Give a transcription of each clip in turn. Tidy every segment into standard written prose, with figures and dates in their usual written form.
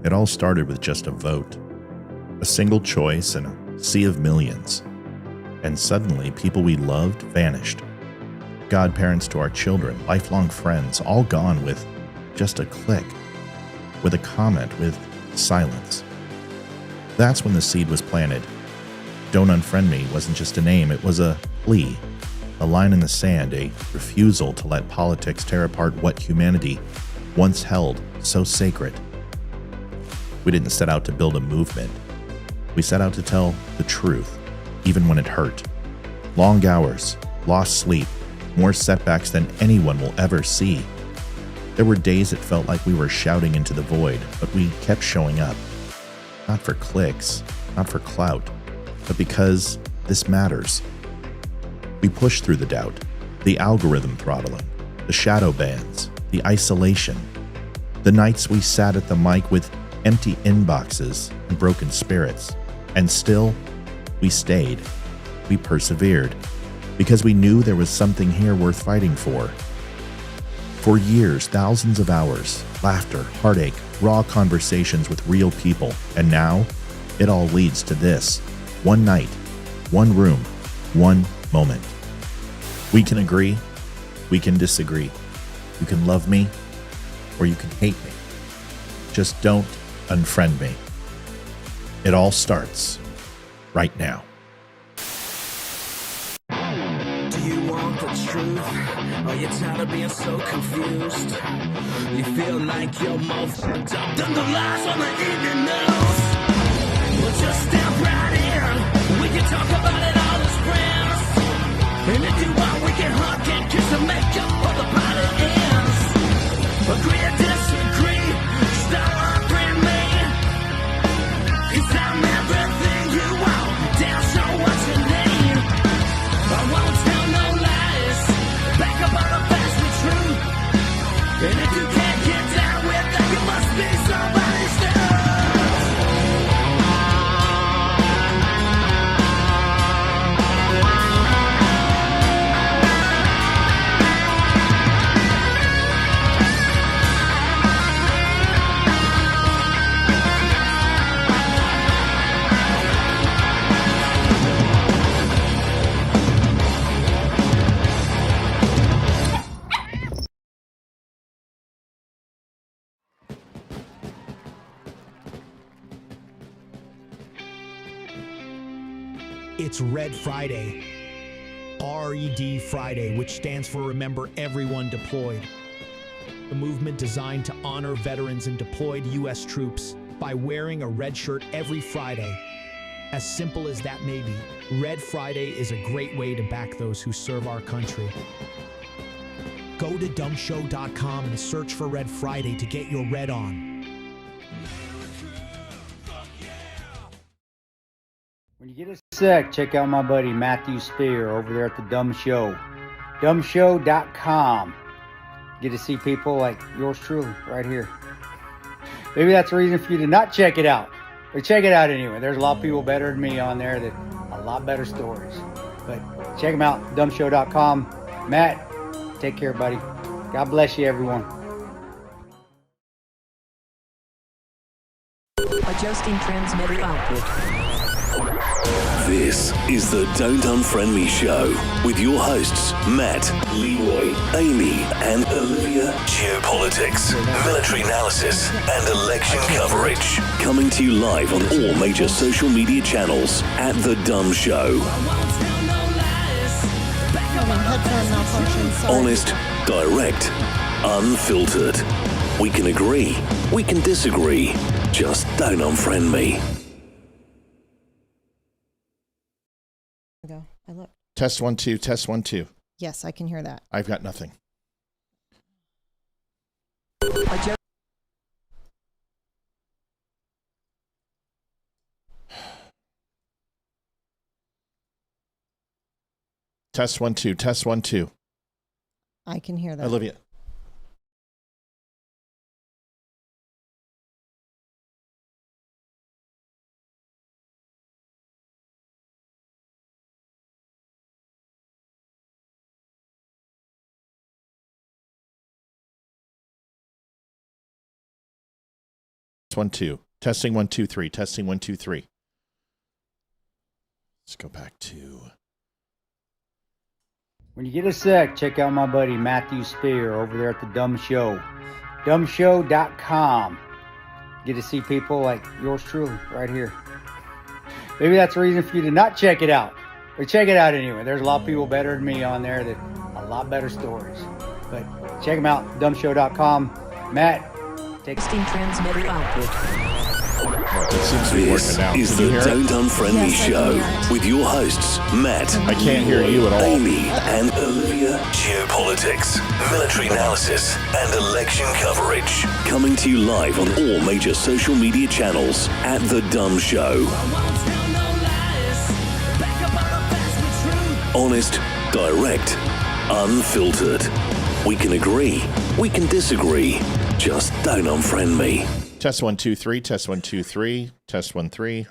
It all started with just a vote, a single choice in a sea of millions. And suddenly, people we loved vanished. Godparents to our children, lifelong friends, all gone with just a click, with a comment, with silence. That's when the seed was planted. Don't Unfriend Me wasn't just a name, it was a plea, a line in the sand, a refusal to let politics tear apart what humanity once held so sacred. We didn't set out to build a movement. We set out to tell the truth, even when it hurt. Long hours, lost sleep, more setbacks than anyone will ever see. There were days it felt like we were shouting into the void, but we kept showing up. Not for clicks, not for clout, but because this matters. We pushed through the doubt, the algorithm throttling, the shadow bans, the isolation, the nights we sat at the mic with empty inboxes and broken spirits. And still, we stayed. We persevered, because we knew there was something here worth fighting for. For years, thousands of hours, laughter, heartache, raw conversations with real people, and now, it all leads to this. One night, one room, one moment. We can agree, we can disagree. You can love me, or you can hate me. Just don't unfriend me. It all starts right now. Do you want the truth? Are you tired of being so confused? You feel like you're more fucked up than the lies on the evening news. Well, just step right in. We can talk about it all as friends. And if you want, we can hug and kiss and make up for the party ends. Agree or disagree, stop unfriend me. 'Cause I'm everything you want, damn sure what you need. I won't tell no lies, back up on the facts and truth. And if you can't get down with that, you must be somebody's stuff. It's Red Friday, RED Friday, which stands for Remember Everyone Deployed. A movement designed to honor veterans and deployed U.S. troops by wearing a red shirt every Friday. As simple as that may be, Red Friday is a great way to back those who serve our country. Go to dumbshow.com and search for Red Friday to get your red on. When you get a sec, check out my buddy Matthew Spear over there at the Dumb Show. Dumbshow.com. Get to see people like yours truly right here. Maybe that's a reason for you to not check it out. But check it out anyway. There's a lot of people better than me on there that a lot better stories. But check them out, dumbshow.com. Matt, take care, buddy. God bless you, everyone. Adjusting transmitter output. This is the Don't Unfriend Me show with your hosts Matt, Leroy, Amy, and Olivia. Geopolitics, military analysis, and election coverage. Coming to you live on all major social media channels at The Dumb Show. Honest, direct, unfiltered. We can agree, we can disagree. Just don't unfriend me. Go. I look. Test 1 2, test 1 2. Yes, I can hear that. I've got nothing. Test 1 2, test 1 2. I can hear that. Olivia. 1, 2. Testing 1, 2, 3. Testing 1, 2, 3. Let's go back to. When you get a sec, check out my buddy Matthew Spear over there at the Dumb Show. Dumbshow.com. Get to see people like yours truly right here. Maybe that's a reason for you to not check it out. But check it out anyway. There's a lot of people better than me on there that a lot better stories. But check them out, dumbshow.com. Matt, Texting transmitter output. It seems to be This working out. is Can you the hear it? Don't Unfriend Me Yes, I can Show hear it. with your hosts, Matt. I can't hear you at all. Amy and Olivia. Geopolitics, military analysis, and election coverage. Coming to you live on all major social media channels at The Dumb Show. Honest, direct, unfiltered. We can agree, we can disagree. Just don't unfriend me. Test 1, 2, 3. Test 1, 2, 3. Test 1, 3.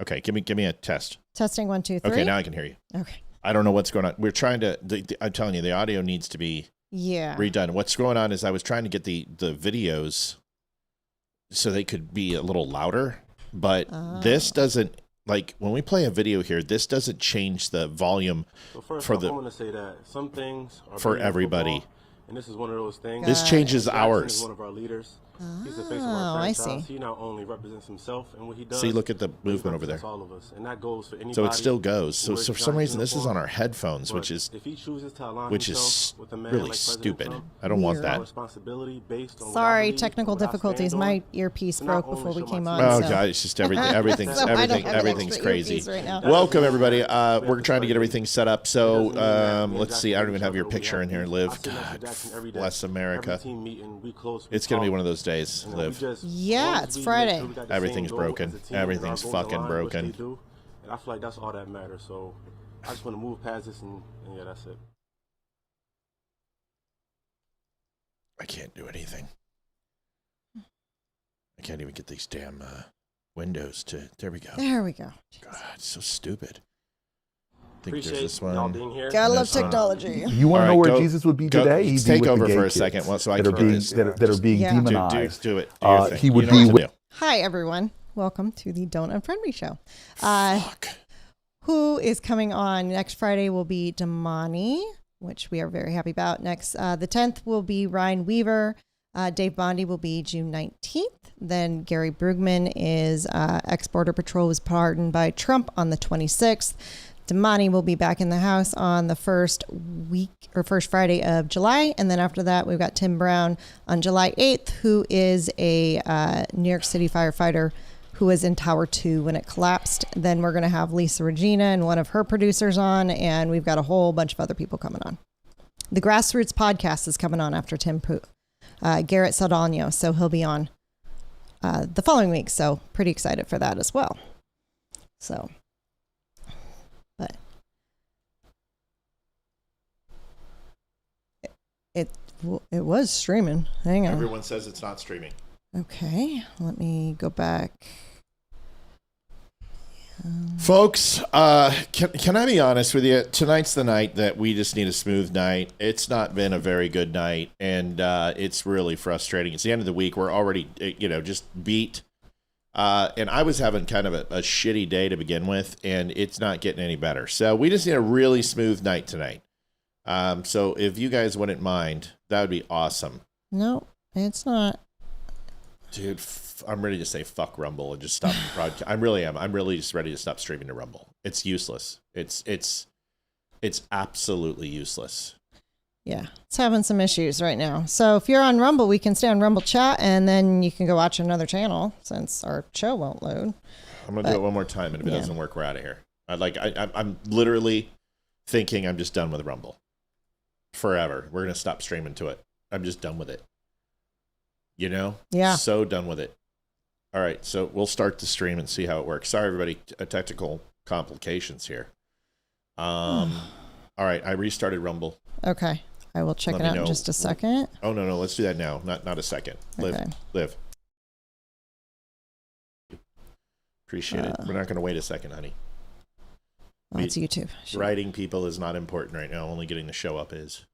Okay, give me a test. Testing 1, 2, 3. Okay, now I can hear you. Okay. I don't know what's going on. We're trying to. I'm telling you, the audio needs to be Yeah. redone. What's going on is I was trying to get the videos so they could be a little louder, but this doesn't. Like when we play a video here, this doesn't change the volume for the. I want to say that some things are for better than everybody. football, and this is one of those things. This changes Jaxson ours. is one of our leaders. He's the face of Oh, our I franchise. see. He not only represents himself and what he does. See, look at the but he movement over there. represents all of us, and that goes for anybody. So it still goes. who So, wears so for some Giants reason, this is on uniform. our headphones, But which is if he chooses to align which himself is with a man really like President stupid. Trump, I don't want it's our that. responsibility based on what I Sorry, believe, technical what I stand difficulties. on, My earpiece to not broke only before we show my came on. team- Oh so. god, it's just everything's So I don't have an everything's extra crazy. earpiece right now. Welcome everybody. We're trying to get everything set up. So let's see. I don't even have your picture in here, Liv. God, bless America. It's gonna be one of those days, Liv. Yeah, it's Friday. Everything's broken. Everything's fucking broken. And I feel like that's all that matters. So I just want to move past this, and yeah, that's it. I can't do anything. I can't even get these damn windows to. There we go. There we go. God, it's so stupid. I think there's Appreciate this y'all one. being here. Gotta love This one. technology. You want All to know right, where go- Jesus would be go- today? He'd be take with the over gay for a kids second, so I that can are do being this. that are being Yeah. demonized. Do it. Do your thing. He would You know be what to with. do. Hi, everyone. Welcome to the Don't Unfriend Me show. Fuck. Who is coming on next Friday will be Damani, which we are very happy about. Next, the 10th will be Ryan Weaver. Dave Bondi will be June 19th. Then Gary Brugman is ex-Border Patrol was pardoned by Trump on the 26th. Damani will be back in the house on the first Friday of July. And then after that, we've got Tim Brown on July 8th, who is a New York City firefighter who was in Tower 2 when it collapsed. Then we're going to have Lisa Regina and one of her producers on, and we've got a whole bunch of other people coming on. The Grassroots podcast is coming on after Tim Garrett Saldano, so he'll be on the following week. So pretty excited for that as well. So, but it was streaming. Hang on. Everyone says it's not streaming. Okay, let me go back. Folks, can I be honest with you? Tonight's the night that we just need a smooth night. It's not been a very good night, and it's really frustrating. It's the end of the week. We're already, just beat. And I was having kind of a shitty day to begin with, and it's not getting any better. So we just need a really smooth night tonight. So if you guys wouldn't mind, that would be awesome. No, it's not. Dude, I'm ready to say fuck Rumble and just stop broadcast. I really am. I'm really just ready to stop streaming to Rumble. It's useless. It's absolutely useless. Yeah, it's having some issues right now. So if you're on Rumble, we can stay on Rumble chat, and then you can go watch another channel since our show won't load. I'm gonna do it one more time, and if it doesn't work, we're out of here. I'm literally thinking I'm just done with Rumble forever. We're gonna stop streaming to it. I'm just done with it. Yeah. So done with it. All right, so we'll start the stream and see how it works. Sorry, everybody, technical complications here. All right, I restarted Rumble. Okay, I will check it out in just a second. Oh no, let's do that now. Not a second. Live. Appreciate it. We're not going to wait a second, honey. Oh, it's YouTube. Writing people is not important right now. Only getting the show up is.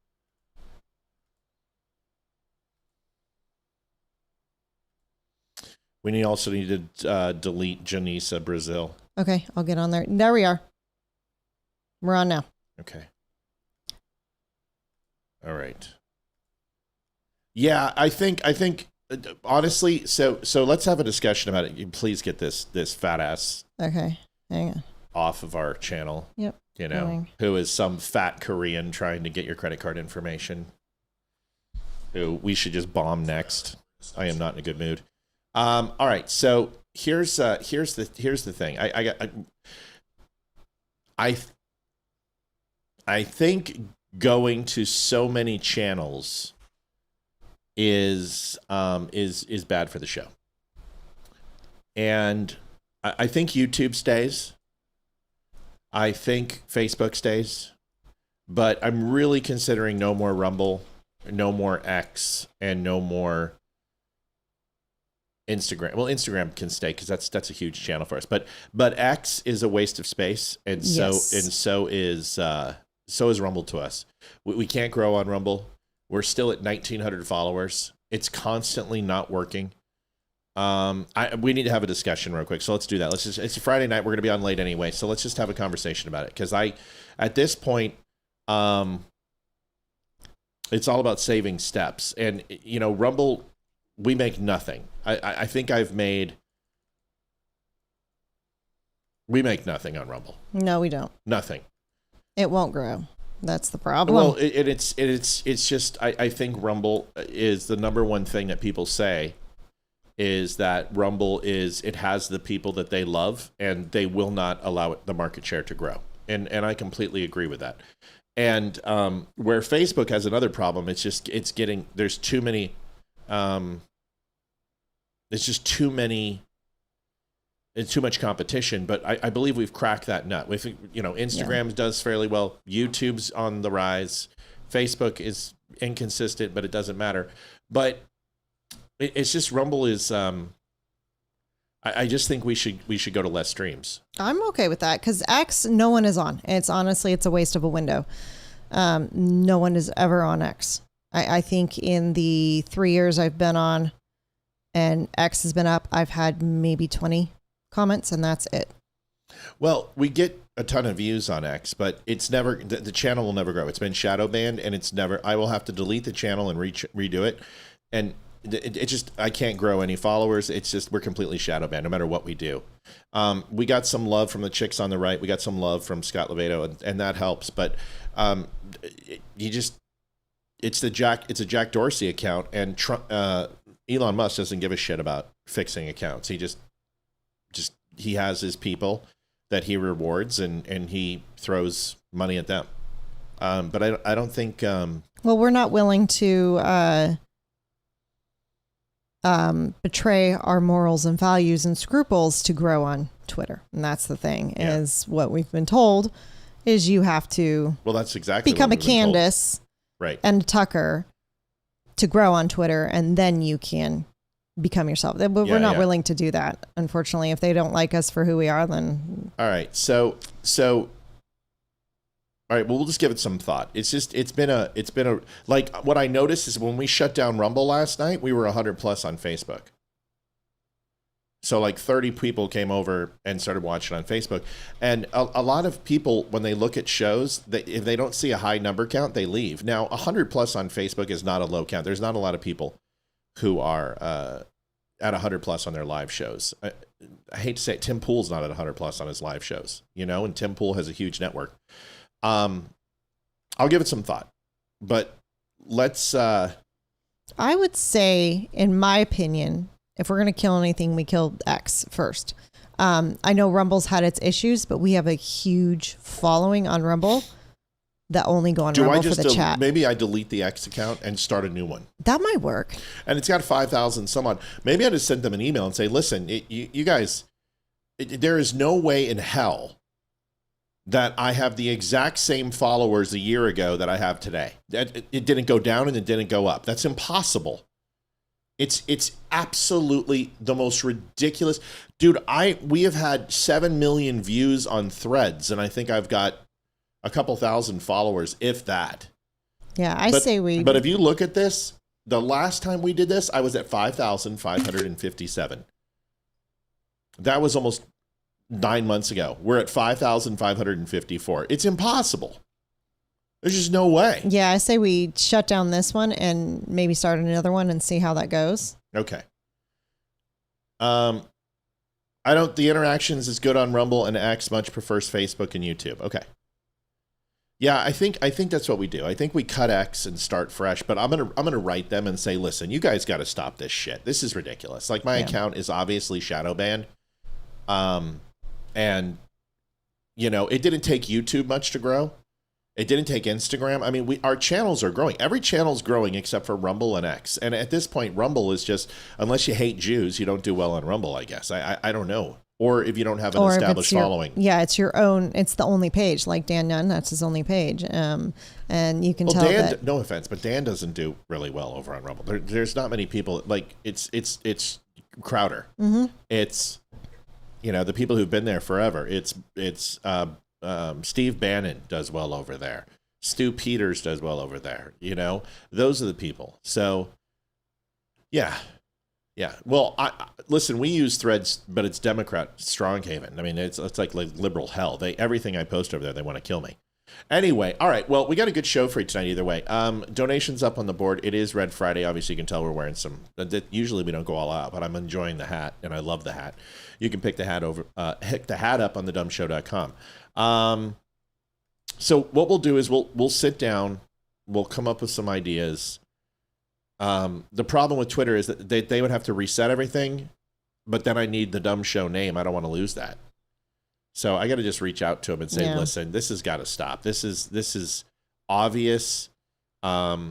We also need to delete Janisa Brazil. Okay, I'll get on there. There we are. We're on now. Okay. All right. Yeah, I think honestly, so let's have a discussion about it. Please get this fat ass Okay, hang on. off of our channel. Yep. You know, who is some fat Korean trying to get your credit card information. Who we should just bomb next. I am not in a good mood. All right, so here's the thing. I think going to so many channels is bad for the show. And I think YouTube stays. I think Facebook stays. But I'm really considering no more Rumble, no more X, and no more Instagram. Well, Instagram can stay because that's a huge channel for us. But X is a waste of space, and so is Rumble to us. We can't grow on Rumble. We're still at 1,900 followers. It's constantly not working. We need to have a discussion real quick. So let's do that. It's a Friday night. We're going to be on late anyway. So let's just have a conversation about it. Because at this point, it's all about saving steps. And, you know, Rumble, we make nothing. I think we make nothing on Rumble. No, we don't. Nothing. It won't grow. That's the problem. Well, it's just, I think Rumble is the number one thing that people say is that Rumble it has the people that they love, and they will not allow the market share to grow. And I completely agree with that. And where Facebook has another problem, there's too many, it's just too many, it's too much competition. But I believe we've cracked that nut. Instagram does fairly well. YouTube's on the rise. Facebook is inconsistent, but it doesn't matter. But it's just Rumble is. I just think we should go to less streams. I'm okay with that because X, no one is on. It's a waste of a window. No one is ever on X. I think in the 3 years I've been on, and X has been up, I've had maybe 20 comments, and that's it. Well, we get a ton of views on X, but it's never the channel will never grow. It's been shadow banned, and it's never. I will have to delete the channel and redo it, and it just I can't grow any followers. It's just we're completely shadow banned no matter what we do. We got some love from the chicks on the right. We got some love from Scott Levato, and that helps. But it's a Jack Dorsey account, and Elon Musk doesn't give a shit about fixing accounts. He just he has his people that he rewards, and he throws money at them. But I don't think. Well, we're not willing to betray our morals and values and scruples to grow on Twitter, and that's the thing. Is what we've been told is you have to. Well, that's exactly become a what we've been Candace, right, and Tucker to grow on Twitter, and then you can become yourself. But we're not willing to do that, unfortunately. If they don't like us for who we are, then all right. So all right, well, we'll just give it some thought. It's been a like what I noticed is when we shut down Rumble last night, we were 100 plus on Facebook. So like 30 people came over and started watching on Facebook. And a lot of people, when they look at shows, if they don't see a high number count, they leave. Now, 100 plus on Facebook is not a low count. There's not a lot of people who are at 100 plus on their live shows. I hate to say it, Tim Pool's not at 100 plus on his live shows, and Tim Pool has a huge network. I'll give it some thought, but let's. I would say, in my opinion, if we're going to kill anything, we killed X first. I know Rumble's had its issues, but we have a huge following on Rumble that only go on Rumble for the chat. Maybe I delete the X account and start a new one. That might work. And it's got 5,000 some odd. Maybe I just send them an email and say, listen, you guys, there is no way in hell that I have the exact same followers a year ago that I have today. It didn't go down and it didn't go up. That's impossible. It's absolutely the most ridiculous. Dude, we have had 7 million views on Threads, and I think I've got a couple thousand followers, if that. Yeah, But if you look at this, the last time we did this, I was at 5,557. That was almost 9 months ago. We're at 5,554. It's impossible. There's just no way. Yeah, I say we shut down this one and maybe start another one and see how that goes. Okay. The interactions is good on Rumble and X, much prefers Facebook and YouTube. Okay. Yeah, I think that's what we do. I think we cut X and start fresh, but I'm gonna write them and say, listen, you guys got to stop this shit. This is ridiculous. Like, my account is obviously shadow banned, and it didn't take YouTube much to grow. It didn't take Instagram. I mean, our channels are growing. Every channel's growing except for Rumble and X. And at this point, Rumble is just, unless you hate Jews, you don't do well on Rumble, I guess. I don't know. Or if you don't have an established following. Yeah, it's your own. It's the only page. Like Dan Nunn, that's his only page. And you can tell Dan, that. No offense, but Dan doesn't do really well over on Rumble. There's not many people. Like, it's Crowder. Mm-hmm. It's, the people who've been there forever. It's Steve Bannon does well over there. Stu Peters does well over there. Those are the people. So, yeah. Well, listen, we use Threads, but it's Democrat Stronghaven. I mean, it's like liberal hell. Everything I post over there, they want to kill me. Anyway, all right. Well, we got a good show for you tonight either way. Donations up on the board. It is Red Friday. Obviously, you can tell we're wearing some. Usually we don't go all out, but I'm enjoying the hat, and I love the hat. You can pick the hat up on thedumbshow.com. So what we'll do is we'll sit down. We'll come up with some ideas. The problem with Twitter is that they would have to reset everything, but then I need the Dumb Show name. I don't want to lose that. So I got to just reach out to him and say, listen, this has got to stop. This is obvious. But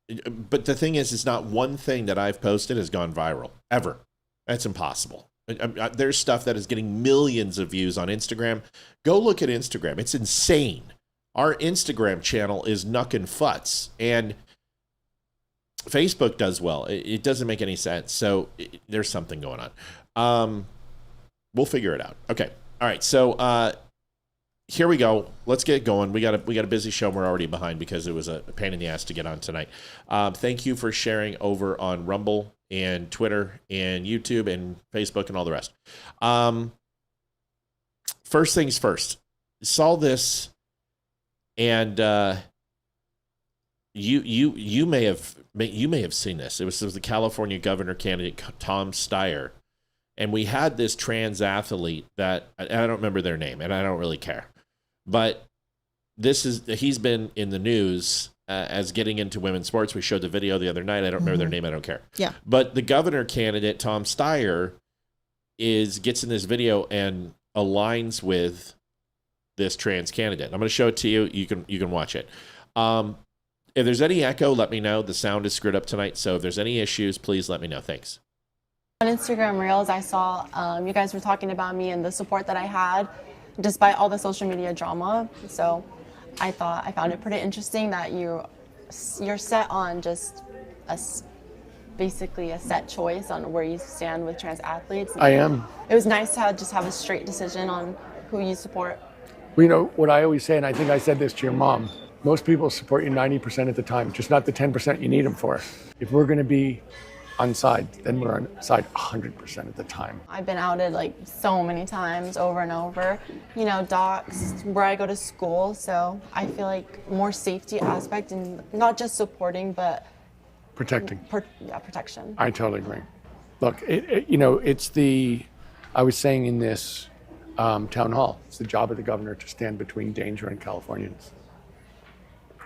the thing is, it's not one thing that I've posted has gone viral ever. That's impossible. There's stuff that is getting millions of views on Instagram. Go look at Instagram. It's insane. Our Instagram channel is knuckin' futs. And Facebook does well. It doesn't make any sense. So there's something going on. We'll figure it out. Okay. All right. So here we go. Let's get going. We got a busy show. We're already behind because it was a pain in the ass to get on tonight. Thank you for sharing over on Rumble and Twitter and YouTube and Facebook and all the rest. First things first. Saw this, and you may have seen this. It was the California governor candidate Tom Steyer, and we had this trans athlete that I don't remember their name, and I don't really care, but he's been in the news as getting into women's sports. We showed the video the other night. I don't remember their name. I don't care. Yeah. But the governor candidate Tom Steyer gets in this video and aligns with this trans candidate. I'm going to show it to you. You can watch it. If there's any echo, let me know. The sound is screwed up tonight, so if there's any issues, please let me know. Thanks. On Instagram Reels, I saw you guys were talking about me and the support that I had despite all the social media drama. So I found it pretty interesting that you're set on just basically a set choice on where you stand with trans athletes. I am. It was nice to have a straight decision on who you support. Well, what I always say, and I think I said this to your mom, most people support you 90% of the time, just not the 10% you need them for. If we're going to be on side, then we're on side 100% of the time. I've been outed so many times over and over, doxed where I go to school. So I feel like more safety aspect and not just supporting, but protecting. Protection. I totally agree. Look, I was saying in this town hall, it's the job of the governor to stand between danger and Californians.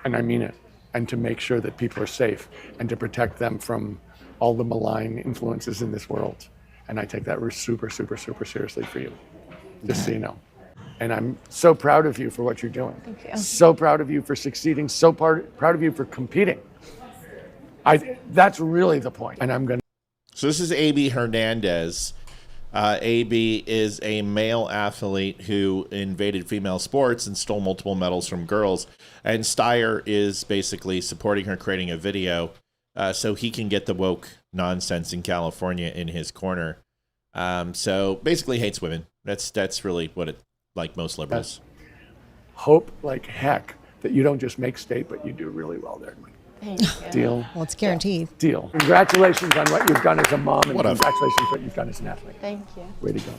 And I mean it. And to make sure that people are safe and to protect them from all the malign influences in this world. And I take that super, super, super seriously for you, just so you know. And I'm so proud of you for what you're doing. Thank you. So proud of you for succeeding, so proud of you for competing. That's really the point. And I'm going to. So this is A.B. Hernandez. A.B. is a male athlete who invaded female sports and stole multiple medals from girls. And Steyer is basically supporting her, creating a video so he can get the woke nonsense in California in his corner. So basically hates women. That's really what it, like most liberals. Hope like heck that you don't just make state, but you do really well there. Thank you. Deal? Well, it's guaranteed. Deal. Congratulations on what you've done as a mom, and What a- congratulations on what you've done as an athlete. Thank you. Way to go.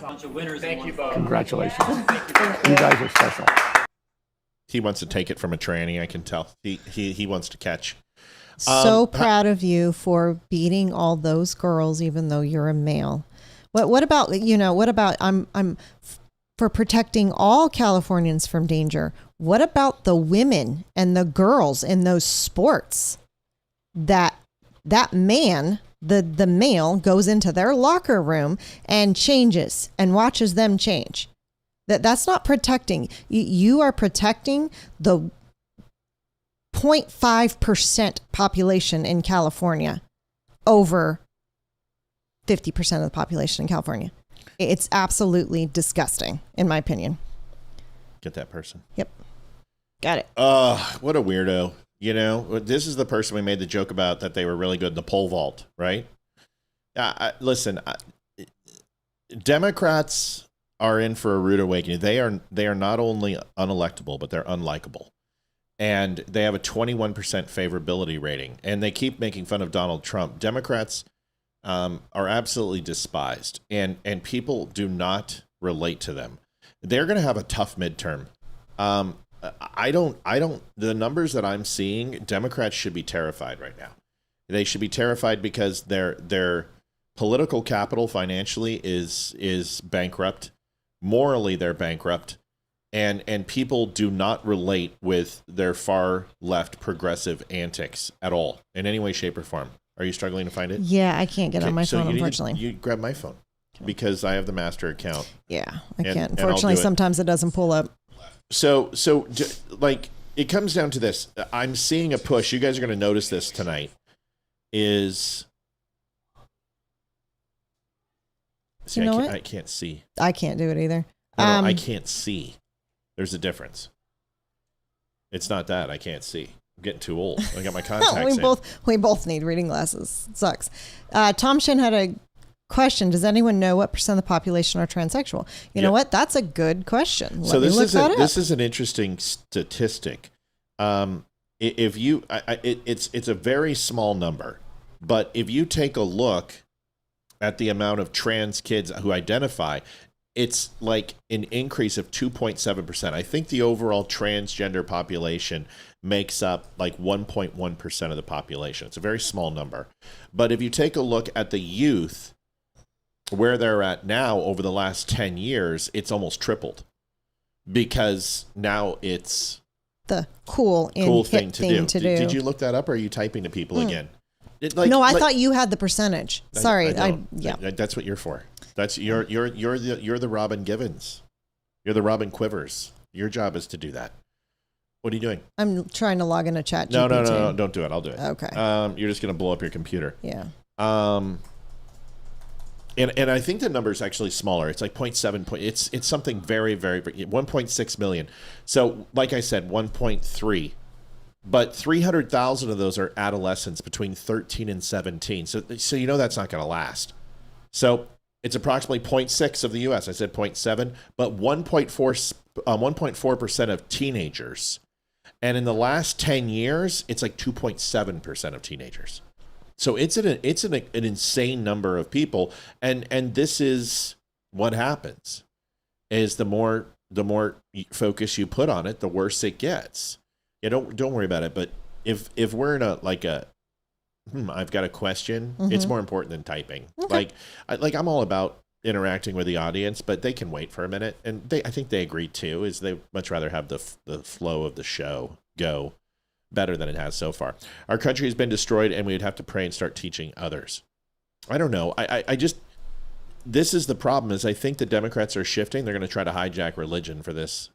Bunch of winners. Thank you both. Congratulations. You guys are special. He wants to take it from a tranny, I can tell. He wants to catch. So proud of you for beating all those girls, even though you're a male. What about I'm for protecting all Californians from danger. What about the women and the girls in those sports that man, the male goes into their locker room and changes and watches them change? That's not protecting. You are protecting the 0.5% population in California over 50% of the population in California. It's absolutely disgusting, in my opinion. Get that person. Yep. Got it. What a weirdo. You know, this is the person we made the joke about that they were really good in the pole vault, right? Listen, Democrats are in for a rude awakening. They are not only unelectable, but they're unlikable. And they have a 21% favorability rating. And they keep making fun of Donald Trump. Democrats are absolutely despised. And people do not relate to them. They're going to have a tough midterm. The numbers that I'm seeing, Democrats should be terrified right now. They should be terrified because their political capital financially is bankrupt. Morally, they're bankrupt. And people do not relate with their far left progressive antics at all in any way, shape, or form. Are you struggling to find it? Yeah, I can't get on my phone, unfortunately. You grab my phone because I have the master account. Yeah, I can't. Unfortunately, sometimes it doesn't pull up. So like it comes down to this. I'm seeing a push. You guys are going to notice this tonight. See, I can't see. I can't do it either. No, I can't see. There's a difference. It's not that I can't see. I'm getting too old. I got my contacts we both need reading glasses. It sucks. Tom Shin had a question. Does anyone know what % of the population are transsexual? You know what? That's a good question. This is an interesting statistic. It's a very small number, but if you take a look at the amount of trans kids who identify, it's like an increase of 2.7%. I think the overall transgender population makes up like 1.1% of the population. It's a very small number. But if you take a look at the youth, where they're at now over the last 10 years, it's almost tripled because now it's the cool thing to do. Did you look that up or are you typing to people again? No, I thought you had the percentage. Sorry. That's what you're for. You're the Robin Givens. You're the Robin Quivers. Your job is to do that. What are you doing? I'm trying to log in a chat. No, don't do it. I'll do it. Okay. You're just going to blow up your computer. Yeah. And I think the number is actually smaller. It's like 0.7. It's something very, very, 1.6 million. So like I said, 1.3. But 300,000 of those are adolescents between 13 and 17. So you know that's not going to last. So it's approximately 0.6 of the U.S. I said 0.7, but 1.4% of teenagers. And in the last 10 years, it's like 2.7% of teenagers. So it's an insane number of people. And this is what happens is the more focus you put on it, the worse it gets. Yeah, don't worry about it. But if we're in I've got a question, it's more important than typing. Okay. Like I'm all about interacting with the audience, but they can wait for a minute. And I think they agree too, is they much rather have the flow of the show go better than it has so far. Our country has been destroyed and we would have to pray and start teaching others. I don't know. This is the problem is I think the Democrats are shifting. They're going to try to hijack religion for this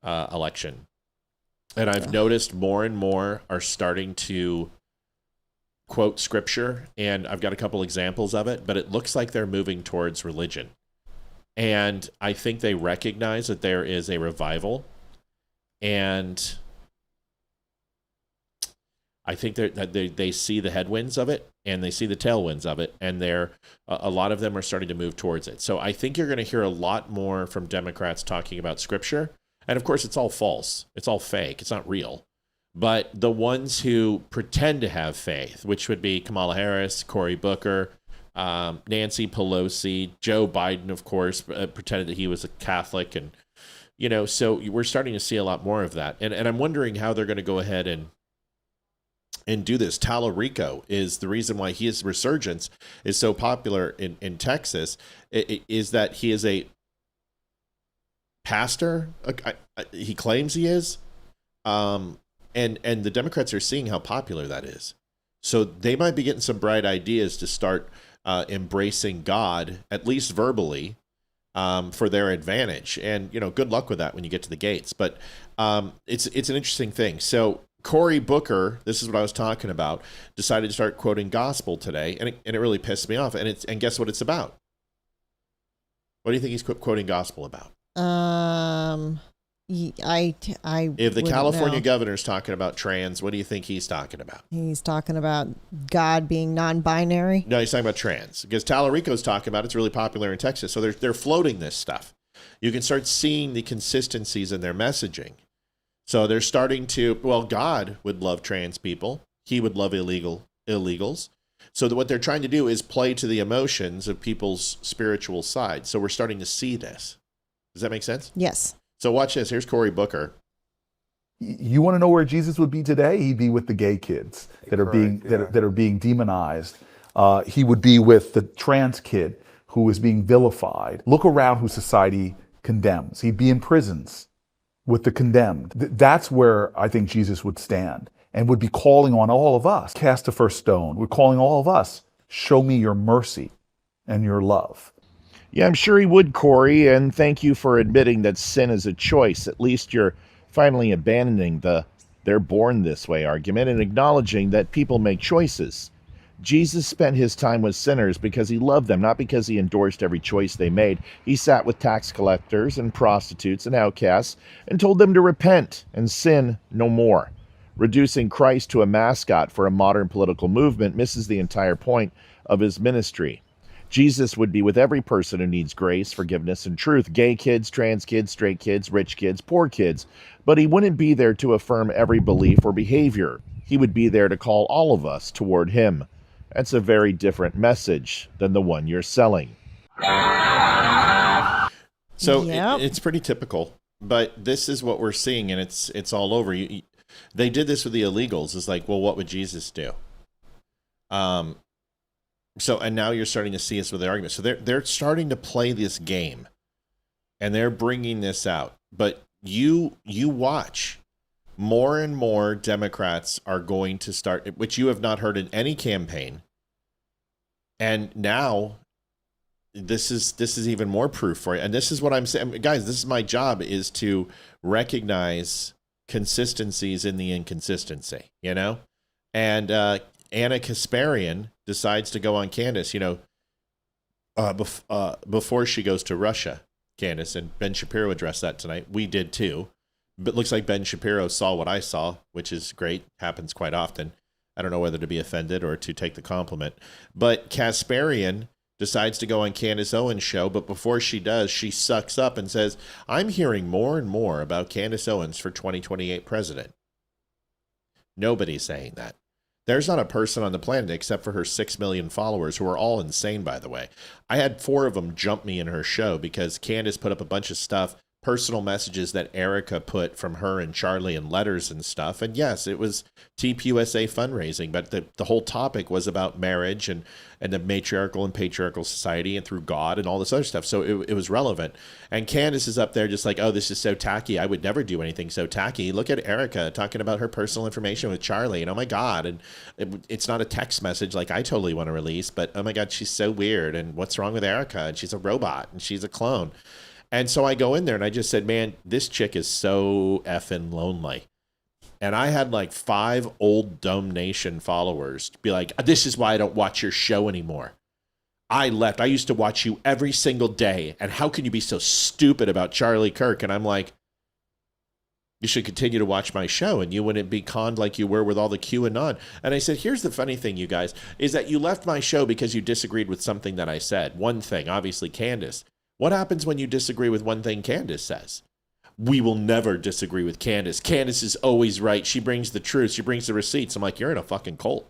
election. And I've noticed more and more are starting to quote scripture, and I've got a couple examples of it, but it looks like they're moving towards religion. And I think they recognize that there is a revival, and I think that they see the headwinds of it, and they see the tailwinds of it, and a lot of them are starting to move towards it. So I think you're going to hear a lot more from Democrats talking about scripture. And of course, it's all false. It's all fake. It's not real. But the ones who pretend to have faith, which would be Kamala Harris, Cory Booker, Nancy Pelosi, Joe Biden, of course, pretended that he was a Catholic. And, so we're starting to see a lot more of that. And I'm wondering how they're going to go ahead and do this. Tallarico is the reason why his resurgence is so popular in Texas, is that he is a pastor. He claims he is. And the Democrats are seeing how popular that is. So they might be getting some bright ideas to start embracing God, at least verbally, for their advantage. And, good luck with that when you get to the gates. But it's an interesting thing. So Cory Booker, this is what I was talking about, decided to start quoting gospel today, and it really pissed me off. And guess what it's about? What do you think he's quoting gospel about? If the California governor's talking about trans, what do you think he's talking about? He's talking about God being non-binary. No, he's talking about trans, because Tallarico's talking about it's really popular in Texas. So they're floating this stuff. You can start seeing the consistencies in their messaging. So they're starting to, God would love trans people. He would love illegals. So what they're trying to do is play to the emotions of people's spiritual side. So we're starting to see this. Does that make sense? Yes. So watch this. Here's Cory Booker. You want to know where Jesus would be today? He'd be with the gay kids that are being demonized. He would be with the trans kid who is being vilified. Look around who society condemns. He'd be in prisons with the condemned. That's where I think Jesus would stand and would be calling on all of us. Cast the first stone. We're calling all of us. Show me your mercy and your love. Yeah, I'm sure he would, Cory, and thank you for admitting that sin is a choice. At least you're finally abandoning the "they're born this way" argument and acknowledging that people make choices. Jesus spent his time with sinners because he loved them, not because he endorsed every choice they made. He sat with tax collectors and prostitutes and outcasts and told them to repent and sin no more. Reducing Christ to a mascot for a modern political movement misses the entire point of his ministry. Jesus would be with every person who needs grace, forgiveness, and truth. Gay kids, trans kids, straight kids, rich kids, poor kids. But he wouldn't be there to affirm every belief or behavior. He would be there to call all of us toward him. That's a very different message than the one you're selling. So it's pretty typical, but this is what we're seeing, and it's all over. They did this with the illegals. It's like, well, what would Jesus do? And now you're starting to see us with the argument. So they're starting to play this game, and they're bringing this out. But you watch, more and more Democrats are going to start, which you have not heard in any campaign. And now this is even more proof for you. And this is what I'm saying, guys. This is my job, is to recognize consistencies in the inconsistency. And Anna Kasparian decides to go on Candace, before she goes to Russia, Candace, and Ben Shapiro addressed that tonight. We did too. But it looks like Ben Shapiro saw what I saw, which is great. Happens quite often. I don't know whether to be offended or to take the compliment. But Kasparian decides to go on Candace Owens' show, but before she does, she sucks up and says, I'm hearing more and more about Candace Owens for 2028 president. Nobody's saying that. There's not a person on the planet except for her 6 million followers, who are all insane, by the way. I had 4 of them jump me in her show because Candace put up a bunch of stuff, personal messages that Erica put from her and Charlie and letters and stuff. And yes, it was TPUSA fundraising, but the whole topic was about marriage and the matriarchal and patriarchal society and through God and all this other stuff. So it was relevant. And Candace is up there just like, oh, this is so tacky. I would never do anything so tacky. Look at Erica talking about her personal information with Charlie, and oh my God. And it's not a text message like I totally want to release, but oh my God, she's so weird. And what's wrong with Erica? And she's a robot and she's a clone. And so I go in there and I just said, man, this chick is so effing lonely. And I had like 5 old Dumb Nation followers be like, this is why I don't watch your show anymore. I left. I used to watch you every single day. And how can you be so stupid about Charlie Kirk? And I'm like, you should continue to watch my show and you wouldn't be conned like you were with all the QAnon. And I said, here's the funny thing, you guys, is that you left my show because you disagreed with something that I said. One thing, obviously, Candace. What happens when you disagree with one thing Candace says? we will never disagree with Candace. Candace is always right. She brings the truth. She brings the receipts. I'm like, you're in a fucking cult.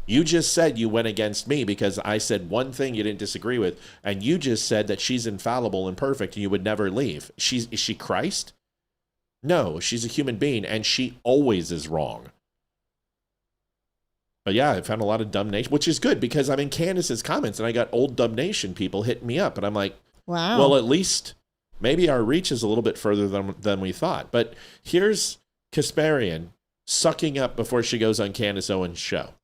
You just said you went against me because I said one thing you didn't disagree with, and you just said that she's infallible and perfect and you would never leave. Is she Christ? No, she's a human being, and she always is wrong. But yeah, I found a lot of dumb nation, which is good because I'm in Candace's comments, and I got old dumb nation people hitting me up, and I'm like, wow. Well, at least maybe our reach is a little bit further than we thought. But here's Kasparian sucking up before she goes on Candace Owens' show.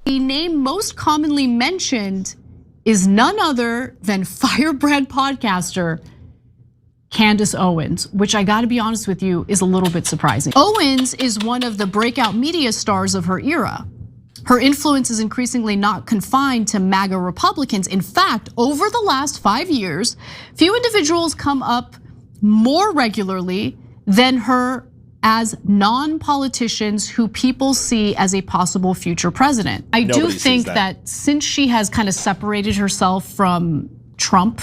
The name most commonly mentioned is none other than firebrand podcaster Candace Owens, which I gotta be honest with you is a little bit surprising. Owens is one of the breakout media stars of her era. Her influence is increasingly not confined to MAGA Republicans. In fact, over the last 5 years, few individuals come up more regularly than her as non-politicians who people see as a possible future president. I do think that since she has kind of separated herself from Trump,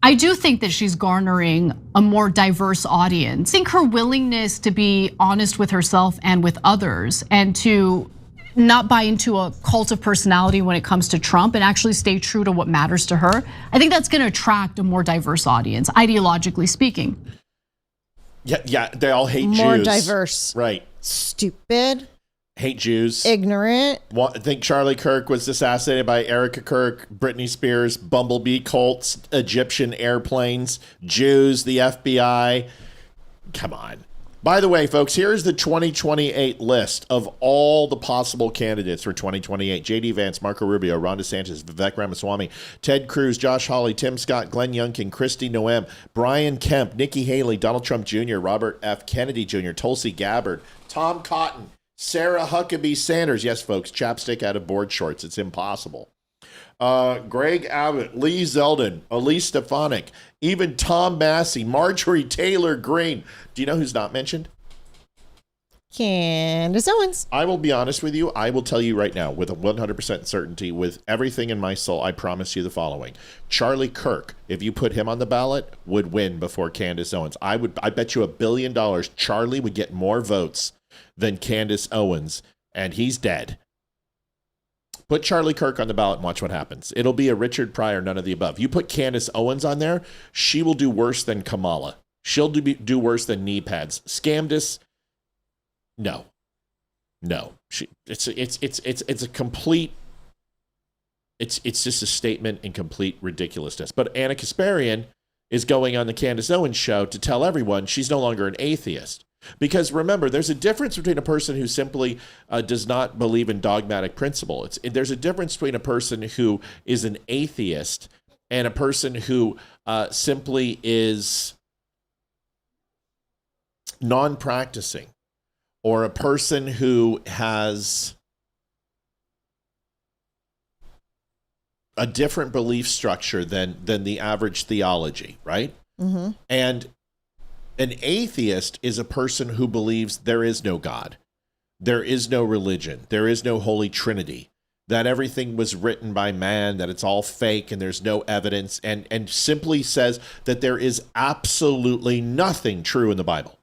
I do think that she's garnering a more diverse audience. I think her willingness to be honest with herself and with others and to not buy into a cult of personality when it comes to Trump and actually stay true to what matters to her, I think that's gonna attract a more diverse audience, ideologically speaking. Yeah, they all hate Jews. More diverse. Right. Stupid. Hate Jews. Ignorant. I think Charlie Kirk was assassinated by Erica Kirk, Britney Spears, Bumblebee cults, Egyptian airplanes, Jews, the FBI. Come on. By the way, folks, here's the 2028 list of all the possible candidates for 2028. J.D. Vance, Marco Rubio, Ron DeSantis, Vivek Ramaswamy, Ted Cruz, Josh Hawley, Tim Scott, Glenn Youngkin, Kristi Noem, Brian Kemp, Nikki Haley, Donald Trump Jr., Robert F. Kennedy Jr., Tulsi Gabbard, Tom Cotton, Sarah Huckabee Sanders. Yes, folks, chapstick out of board shorts. It's impossible. Greg Abbott, Lee Zeldin, Elise Stefanik, even Tom Massey, Marjorie Taylor Greene. Do you know who's not mentioned? Candace Owens. I will be honest with you. I will tell you right now with a 100% certainty, with everything in my soul, I promise you the following. Charlie Kirk, if you put him on the ballot, would win before Candace Owens. I bet you $1 billion Charlie would get more votes than Candace Owens, and he's dead. Put Charlie Kirk on the ballot and watch what happens. It'll be a Richard Pryor, none of the above. You put Candace Owens on there, she will do worse than Kamala. She'll do worse than knee pads. Scamdus, no. It's a complete. It's just a statement in complete ridiculousness. But Anna Kasparian is going on the Candace Owens show to tell everyone she's no longer an atheist. Because remember, there's a difference between a person who simply does not believe in dogmatic principle. There's a difference between a person who is an atheist and a person who simply is non-practicing, or a person who has a different belief structure than the average theology, right? Mm-hmm. And an atheist is a person who believes there is no God, there is no religion, there is no Holy Trinity, that everything was written by man, that it's all fake and there's no evidence, and simply says that there is absolutely nothing true in the Bible.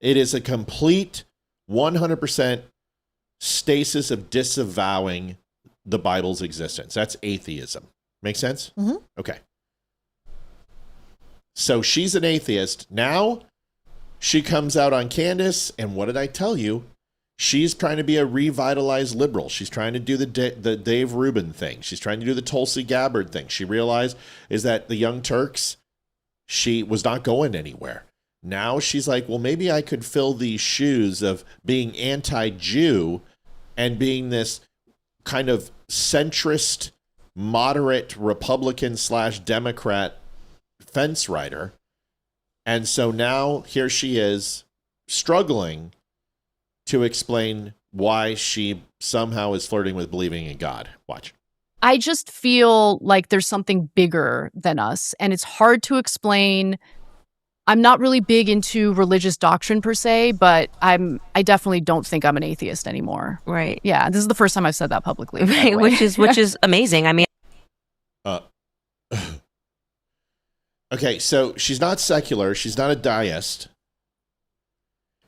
It is a complete 100% stasis of disavowing the Bible's existence. That's atheism. Make sense? Mm-hmm. Okay. So she's an atheist. Now she comes out on Candace, and what did I tell you? She's trying to be a revitalized liberal. She's trying to do the Dave Rubin thing. She's trying to do the Tulsi Gabbard thing. She realized is that the Young Turks, she was not going anywhere. Now she's like, well, maybe I could fill these shoes of being anti-Jew and being this kind of centrist, moderate Republican / Democrat fence rider. And so now here she is struggling to explain why she somehow is flirting with believing in God. Watch. I just feel like there's something bigger than us, and it's hard to explain. I'm not really big into religious doctrine per se, but I definitely don't think I'm an atheist anymore. Right. Yeah, this is the first time I've said that publicly. Right, which is amazing. I mean, Okay, so she's not secular. She's not a deist.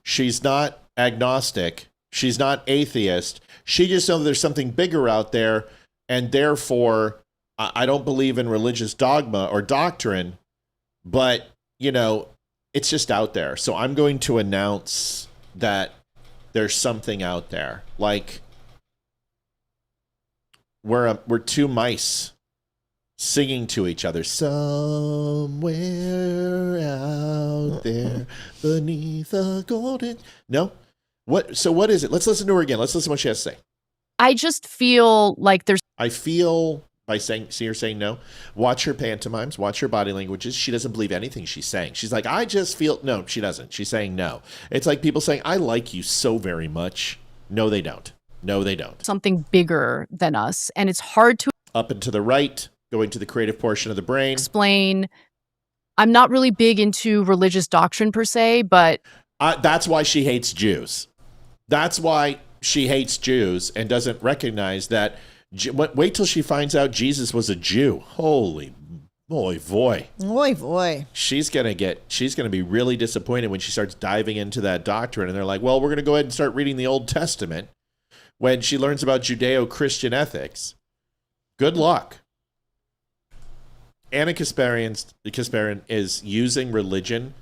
She's not agnostic. She's not atheist. She just knows there's something bigger out there, and therefore, I don't believe in religious dogma or doctrine, but, you know, it's just out there. So I'm going to announce that there's something out there. Like, we're two mice singing to each other. Somewhere out there beneath a golden... No? What? So what is it? Let's listen to her again. Let's listen to what she has to say. I just feel like there's... I feel... By saying, see her saying no. Watch her pantomimes. Watch her body languages. She doesn't believe anything she's saying. She's like, I just feel... No, she doesn't. She's saying no. It's like people saying, I like you so very much. No, they don't. No, they don't. Something bigger than us. And it's hard to... Up and to the right, going to the creative portion of the brain. Explain. I'm not really big into religious doctrine per se, but... That's why she hates Jews. That's why she hates Jews and doesn't recognize that... Wait till she finds out Jesus was a Jew. Holy boy, boy. Boy, boy. She's going to be really disappointed when she starts diving into that doctrine. And they're like, well, we're going to go ahead and start reading the Old Testament when she learns about Judeo-Christian ethics. Good luck. Anna Kasparian is using religion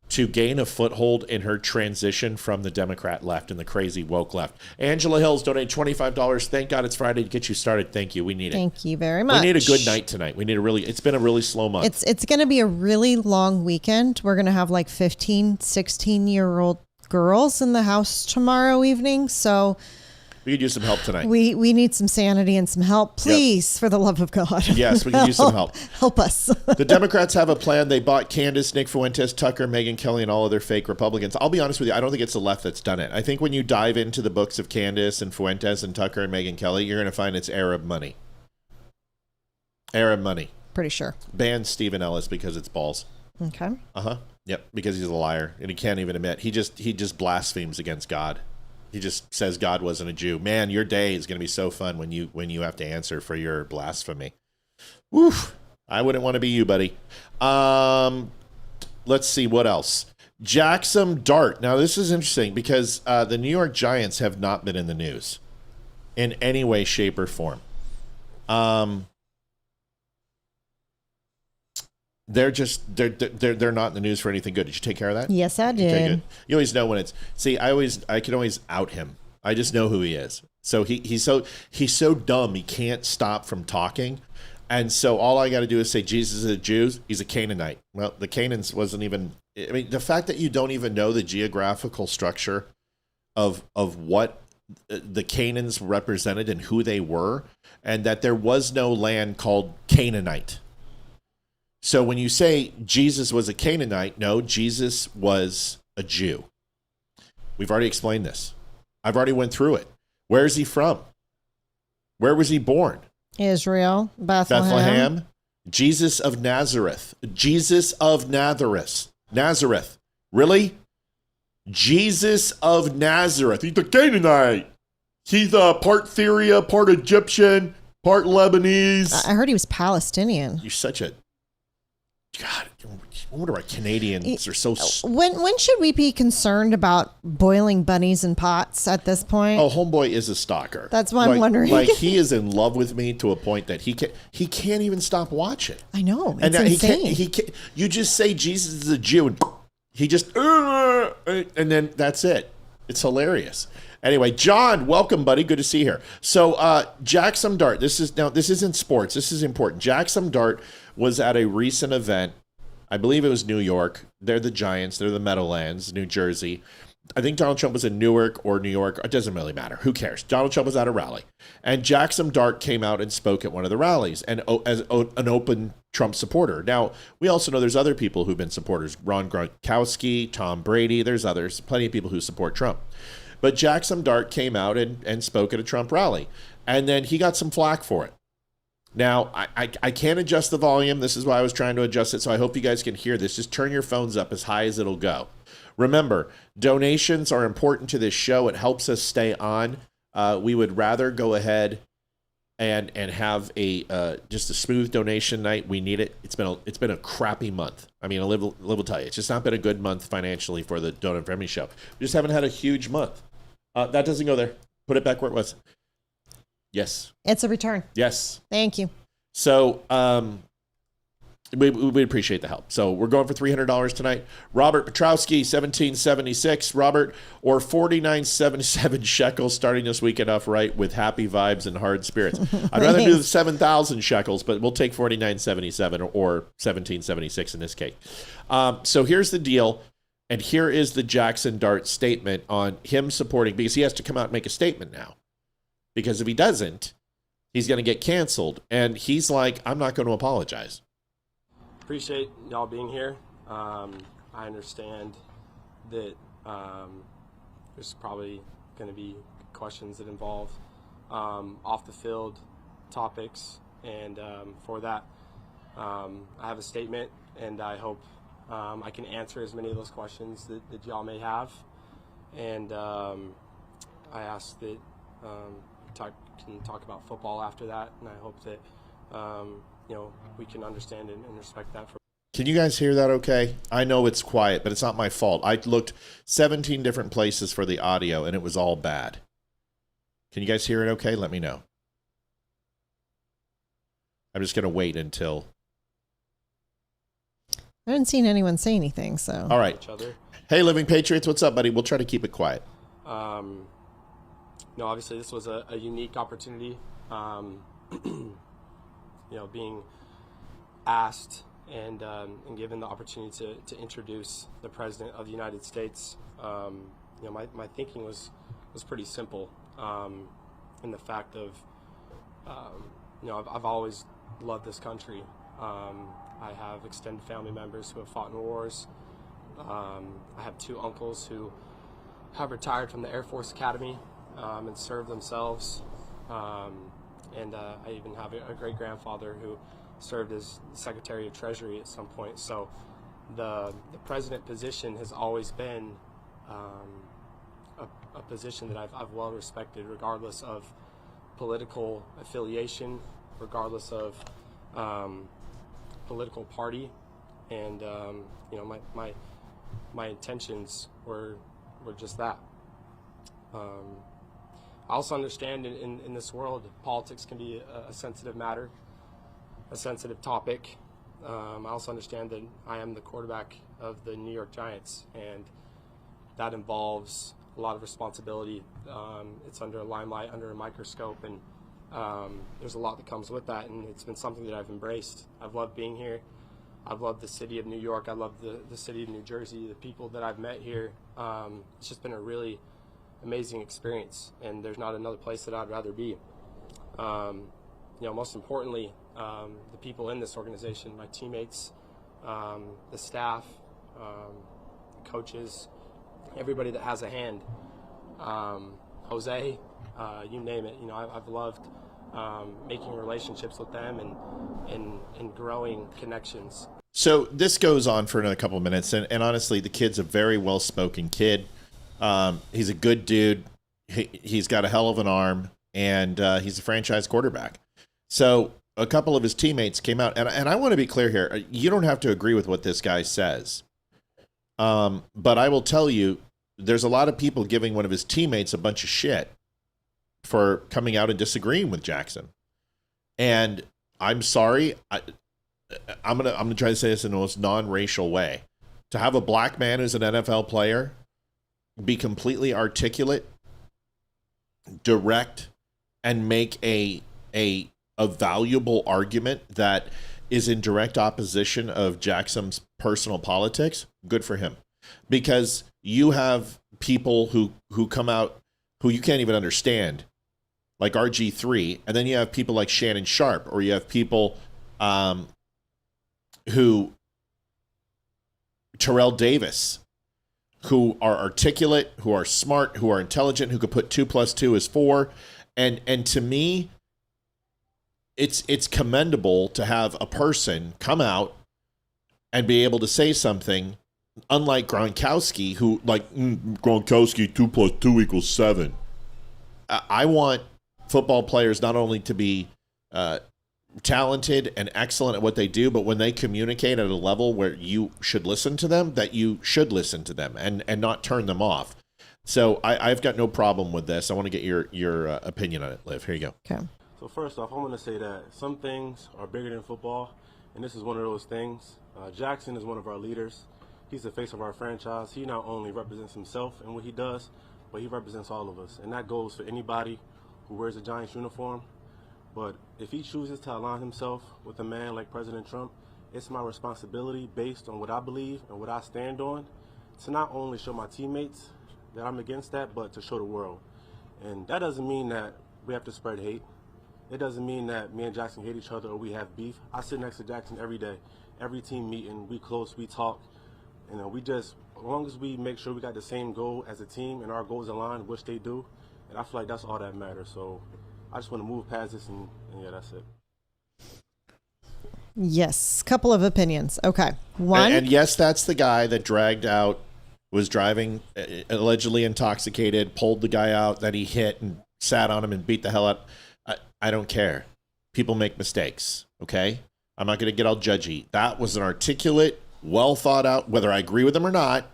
to gain a foothold in her transition from the Democrat left and the crazy woke left. Angela Hills donated $25. Thank God it's Friday to get you started. Thank you. We need it. Thank you very much. We need a good night tonight. It's been a really slow month. It's going to be a really long weekend. We're going to have like 15, 16-year-old girls in the house tomorrow evening. So we could use some help tonight. We need some sanity and some help, please, for the love of God. Yes, we could use some help. Help us. The Democrats have a plan. They bought Candace, Nick Fuentes, Tucker, Megyn Kelly, and all other fake Republicans. I'll be honest with you. I don't think it's the left that's done it. I think when you dive into the books of Candace and Fuentes and Tucker and Megyn Kelly, you're going to find it's Arab money. Arab money. Pretty sure. Ban Stephen Ellis because it's balls. Okay. Uh-huh. Yep, because he's a liar. And he can't even admit. He just blasphemes against God. He just says God wasn't a Jew. Man, your day is going to be so fun when you have to answer for your blasphemy. Woof. I wouldn't want to be you, buddy. Let's see what else. Jaxson Dart. Now, this is interesting because the New York Giants have not been in the news in any way, shape, or form. They're not in the news for anything good. Did you take care of that? Yes, I did. Okay, good. You always know when it's. See, I can always out him. I just know who he is. So he's so dumb he can't stop from talking, and so all I got to do is say Jesus is a Jew. He's a Canaanite. Well, the Canaans wasn't even. I mean, the fact that you don't even know the geographical structure of what the Canaans represented and who they were, and that there was no land called Canaanite. So when you say Jesus was a Canaanite, no, Jesus was a Jew. We've already explained this. I've already went through it. Where is he from? Where was he born? Israel, Bethlehem. Jesus of Nazareth. Jesus of Nazareth. Nazareth. Really? Jesus of Nazareth. He's a Canaanite. He's part Syria, part Egyptian, part Lebanese. I heard he was Palestinian. You're such a... God, I wonder why Canadians are so... When should we be concerned about boiling bunnies in pots at this point? Oh, homeboy is a stalker. That's why I'm wondering. Like, he is in love with me to a point that he can't even stop watching. I know. It's insane. He can't. You just say Jesus is a Jew, and he just... and then that's it. It's hilarious. Anyway, John, welcome, buddy. Good to see you here. So, Jaxson Dart. This isn't sports. This is important. Jaxson Dart was at a recent event. I believe it was New York. They're the Giants. They're the Meadowlands, New Jersey. I think Donald Trump was in Newark or New York. It doesn't really matter. Who cares? Donald Trump was at a rally. And Jaxson Dart came out and spoke at one of the rallies and as an open Trump supporter. Now, we also know there's other people who've been supporters. Ron Gronkowski, Tom Brady. There's others. Plenty of people who support Trump. But Jaxson Dart came out and spoke at a Trump rally. And then he got some flack for it. Now, I can't adjust the volume. This is why I was trying to adjust it, so I hope you guys can hear this. Just turn your phones up as high as it'll go. Remember, donations are important to this show. It helps us stay on. We would rather go ahead and have a just a smooth donation night. We need it. It's been a crappy month. I mean, Liv will tell you, it's just not been a good month financially for the Don't Unfriend Me show. We just haven't had a huge month. That doesn't go there. Put it back where it was. Yes. It's a return. Yes. Thank you. So we appreciate the help. So we're going for $300 tonight. Robert Petrowski, 1776. Robert, or 4977 shekels starting this weekend off right with happy vibes and hard spirits. I'd rather do the 7,000 shekels, but we'll take 4977 or 1776 in this case. So here's the deal. And here is the Jaxson Dart statement on him supporting, because he has to come out and make a statement now. Because if he doesn't, he's going to get canceled. And he's like, I'm not going to apologize. Appreciate y'all being here. I understand that there's probably going to be questions that involve off the field topics, and for that I have a statement, and I hope I can answer as many of those questions that y'all may have, and I ask that can talk about football after that, and I hope that we can understand and respect that. Can you guys hear that okay? I know it's quiet, but it's not my fault. I looked 17 different places for the audio, and it was all bad. Can you guys hear it okay? Let me know. I'm just going to wait until... I haven't seen anyone say anything, so... All right. Hey, Living Patriots, what's up, buddy? We'll try to keep it quiet. Obviously, this was a unique opportunity. Being asked and given the opportunity to introduce the President of the United States, my thinking was pretty simple, in the fact of, I've always loved this country. I have extended family members who have fought in wars. I have two uncles who have retired from the Air Force Academy and served themselves. And I even have a great-grandfather who served as Secretary of Treasury at some point. So the president position has always been a position that I've well respected, regardless of political affiliation, regardless of political party. And my intentions were just that. I also understand in this world, politics can be a sensitive matter, a sensitive topic. I also understand that I am the quarterback of the New York Giants, and that involves a lot of responsibility. It's under a limelight, under a microscope, and there's a lot that comes with that, and it's been something that I've embraced. I've loved being here. I've loved the city of New York. I love the city of New Jersey, the people that I've met here. It's just been a really amazing experience, and there's not another place that I'd rather be. Most importantly, the people in this organization, my teammates, the staff, coaches, everybody that has a hand, Jose, you name it. I've loved making relationships with them and growing connections. So this goes on for another couple of minutes, and honestly, the kid's a very well-spoken kid. He's a good dude. He's got a hell of an arm, and he's a franchise quarterback. So a couple of his teammates came out, and I want to be clear here. You don't have to agree with what this guy says. But I will tell you, there's a lot of people giving one of his teammates a bunch of shit for coming out and disagreeing with Jaxson. And I'm sorry. I'm gonna try to say this in the most non-racial way. To have a black man who's an NFL player be completely articulate, direct, and make a valuable argument that is in direct opposition of Jackson's personal politics, good for him. Because you have people who come out who you can't even understand, like RG3, and then you have people like Shannon Sharp, or you have people who Terrell Davis, who are articulate, who are smart, who are intelligent, who could put 2 + 2 is 4. And to me, it's commendable to have a person come out and be able to say something, unlike Gronkowski, who Gronkowski 2 + 2 = 7. I want football players not only to be talented and excellent at what they do, but when they communicate at a level where you should listen to them, that you should listen to them and not turn them off. So I've got no problem with this. I want to get your opinion on it, Liv. Here you go. Okay. So first off, I want to say that some things are bigger than football, and this is one of those things. Jaxson is one of our leaders. He's the face of our franchise. He not only represents himself and what he does, but he represents all of us. And that goes for anybody who wears a Giants uniform. But if he chooses to align himself with a man like President Trump, it's my responsibility, based on what I believe and what I stand on, to not only show my teammates that I'm against that, but to show the world. And that doesn't mean that we have to spread hate. It doesn't mean that me and Jaxson hate each other or we have beef. I sit next to Jaxson every day. Every team meeting, we close, we talk. You know, we just, as long as we make sure we got the same goal as a team and our goals align, which they do, and I feel like that's all that matters. So I just want to move past this, and yeah, that's it. Yes, couple of opinions. Okay, one. And yes, that's the guy that was driving allegedly intoxicated, pulled the guy out that he hit and sat on him and beat the hell out. I don't care. People make mistakes, okay? I'm not going to get all judgy. That was an articulate, well thought out, whether I agree with him or not.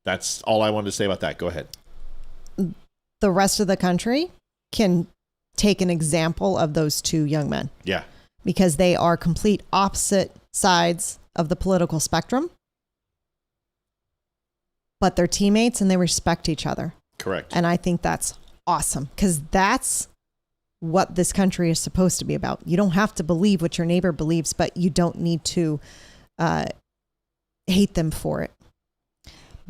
That's all I wanted to say about that. Go ahead. The rest of the country can take an example of those two young men. Yeah. Because they are complete opposite sides of the political spectrum, but they're teammates and they respect each other. Correct. And I think that's awesome, because that's what this country is supposed to be about. You don't have to believe what your neighbor believes, but you don't need to hate them for it.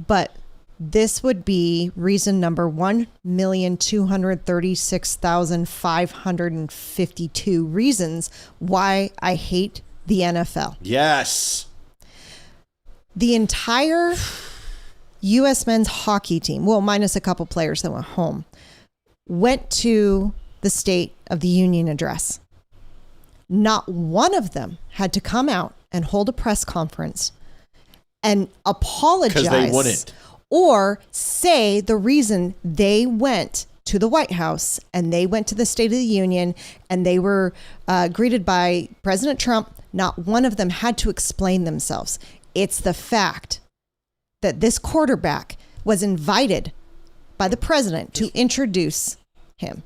But this would be reason number 1,236,552 reasons why I hate the NFL. Yes. The entire U.S. men's hockey team, well, minus a couple players that went home, went to the State of the Union address. Not one of them had to come out and hold a press conference and apologize. Because they wouldn't. Or say the reason they went to the White House and they went to the State of the Union and they were greeted by President Trump. Not one of them had to explain themselves. It's the fact that this quarterback was invited by the president to introduce him.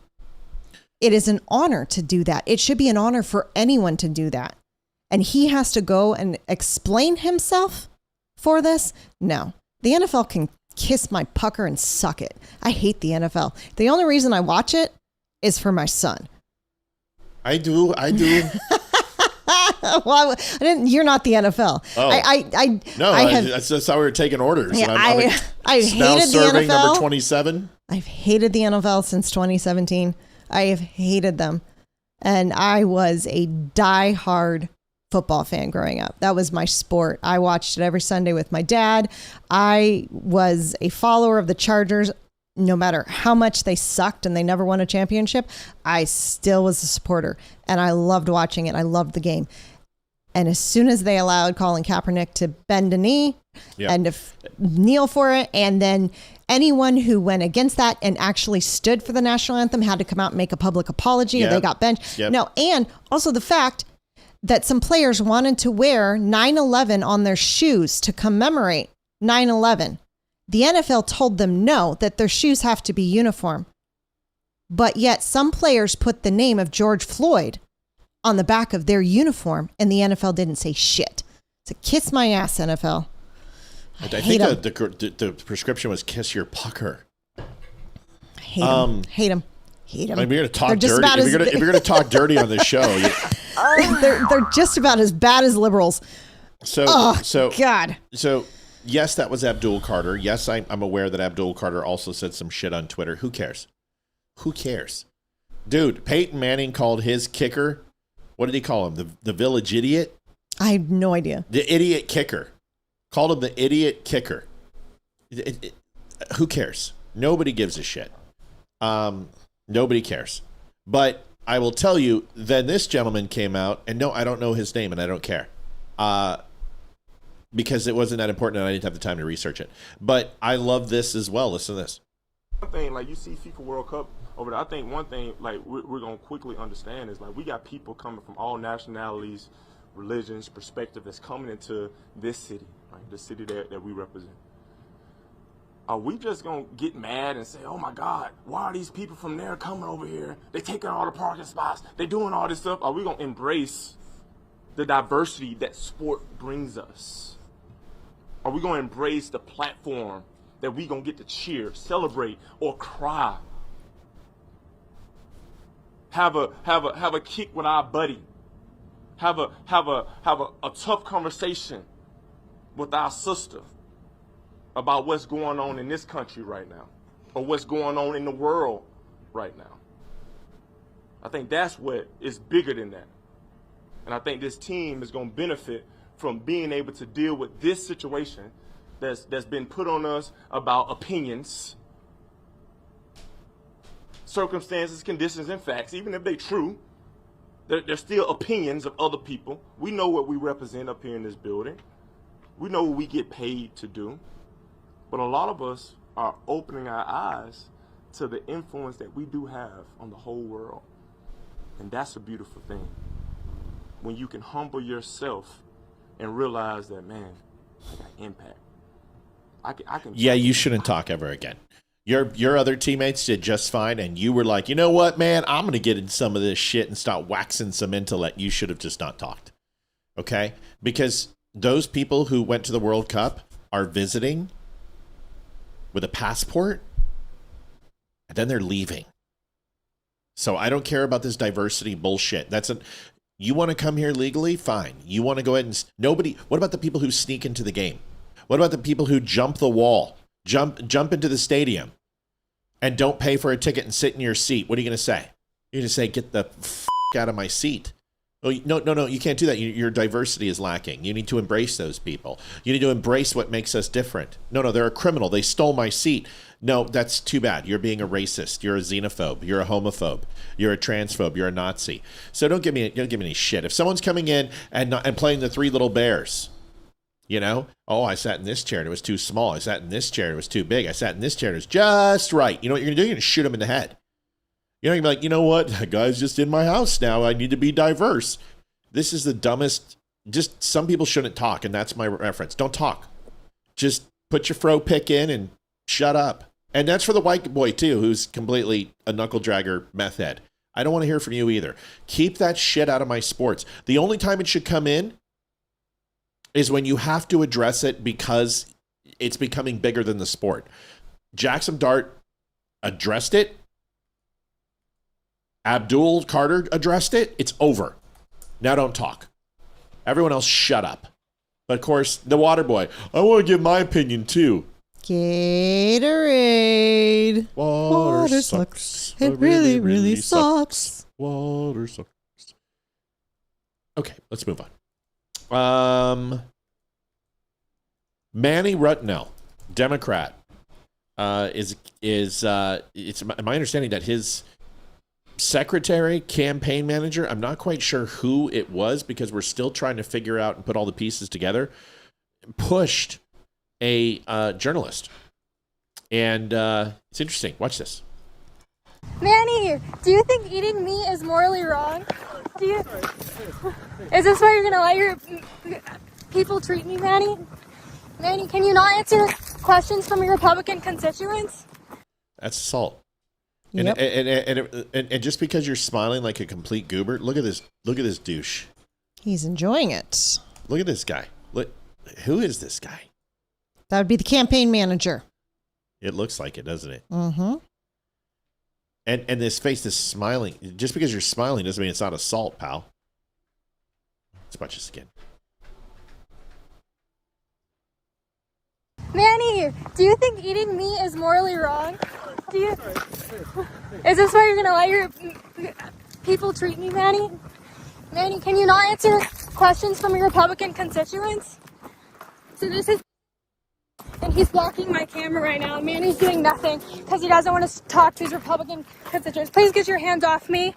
It is an honor to do that. It should be an honor for anyone to do that. And he has to go and explain himself for this? No. The NFL can kiss my pucker and suck it. I hate the NFL. The only reason I watch it is for my son. I do. Well, you're not the NFL. Oh. That's how we were taking orders. Yeah, I hated the NFL. Number 27. I've hated the NFL since 2017. I have hated them. And I was a diehard football fan growing up. That was my sport. I watched it every Sunday with my dad. I was a follower of the Chargers. No matter how much they sucked and they never won a championship, I still was a supporter. And I loved watching it. I loved the game. And as soon as they allowed Colin Kaepernick to bend a knee and to kneel for it, and then anyone who went against that and actually stood for the national anthem had to come out and make a public apology, or they got benched. No, and also the fact that some players wanted to wear 9/11 on their shoes to commemorate 9/11. The NFL told them no, that their shoes have to be uniform. But yet some players put the name of George Floyd on the back of their uniform, and the NFL didn't say shit. So kiss my ass, NFL. I think the prescription was kiss your pucker. Hate him. Hate him. Hate him. I mean, you're gonna talk dirty. If you're gonna talk dirty on this show, they're just about as bad as liberals. God. So yes, that was Abdul Carter. Yes, I'm aware that Abdul Carter also said some shit on Twitter. Who cares? Who cares? Dude, Peyton Manning called his kicker, what did he call him? The village idiot? I have no idea. The idiot kicker. Called him the idiot kicker. Who cares? Nobody gives a shit. Nobody cares. But I will tell you, then this gentleman came out, and no, I don't know his name, and I don't care. Because it wasn't that important, and I didn't have the time to research it. But I love this as well. Listen to this. One thing, like you see FIFA World Cup over there. I think one thing, like, we're going to quickly understand is, like, we got people coming from all nationalities, religions, perspective that's coming into this city, right? The city that we represent. Are we just going to get mad and say, oh my God, why are these people from there coming over here? They taking all the parking spots. They doing all this stuff. Are we going to embrace the diversity that sport brings us? Are we going to embrace the platform that we going to get to cheer, celebrate, or cry? Have a kick with our buddy. Have a tough conversation with our sister about what's going on in this country right now, or what's going on in the world right now. I think that's what is bigger than that. And I think this team is going to benefit from being able to deal with this situation that's been put on us about opinions, circumstances, conditions, and facts. Even if they're true, they're still opinions of other people. We know what we represent up here in this building. We know what we get paid to do. But a lot of us are opening our eyes to the influence that we do have on the whole world. And that's a beautiful thing. When you can humble yourself and realize that, man, I got impact. I can. Yeah, you shouldn't talk ever again. Your other teammates did just fine, and you were like, you know what, man, I'm going to get in some of this shit and start waxing some intellect. You should have just not talked. Okay? Because those people who went to the World Cup are visiting with a passport, and then they're leaving. So I don't care about this diversity bullshit. You want to come here legally? Fine. You want to go ahead and what about the people who sneak into the game? What about the people who jump the wall, jump into the stadium and don't pay for a ticket and sit in your seat? What are you going to say? You're going to say, get the out of my seat. Oh, no, you can't do that. Your diversity is lacking. You need to embrace those people. You need to embrace what makes us different. No, they're a criminal. They stole my seat. No, that's too bad. You're being a racist. You're a xenophobe. You're a homophobe. You're a transphobe. You're a Nazi. So don't give me any shit. If someone's coming in and playing the Three Little Bears, oh, I sat in this chair and it was too small. I sat in this chair and it was too big. I sat in this chair and it was just right. You know what you're going to do? You're going to shoot them in the head. You're going to be like, you know what? That guy's just in my house now. I need to be diverse. This is the dumbest. Just some people shouldn't talk, and that's my reference. Don't talk. Just put your fro pick in and shut up. And that's for the white boy, too, who's completely a knuckle dragger meth head. I don't want to hear from you either. Keep that shit out of my sports. The only time it should come in is when you have to address it because it's becoming bigger than the sport. Jaxson Dart addressed it. Abdul Carter addressed it. It's over. Now don't talk. Everyone else shut up. But of course, the water boy, I want to give my opinion too. Gatorade. Water sucks. It really, really sucks. Water sucks. Okay, let's move on. Manny Rutnell, Democrat, it's my understanding that his secretary, campaign manager, I'm not quite sure who it was because we're still trying to figure out and put all the pieces together, pushed a journalist. And it's interesting. Watch this. Manny, do you think eating meat is morally wrong? Is this why you're going to let your people treat me, Manny? Manny, can you not answer questions from your Republican constituents? That's assault. And, Yep. and just because you're smiling like a complete goober, look at this douche. He's enjoying it. Look at this guy. Look, who is this guy? That would be the campaign manager. It looks like it, doesn't it? Mm-hmm. And this face, this smiling. Just because you're smiling doesn't mean it's not assault, pal. Let's watch this again. Manny, do you think eating meat is morally wrong? Is this why you're going to let your people treat me, Manny? Manny, can you not answer questions from your Republican constituents? So this is... And he's blocking my camera right now. Manny's doing nothing because he doesn't want to talk to his Republican constituents. Please get your hands off me.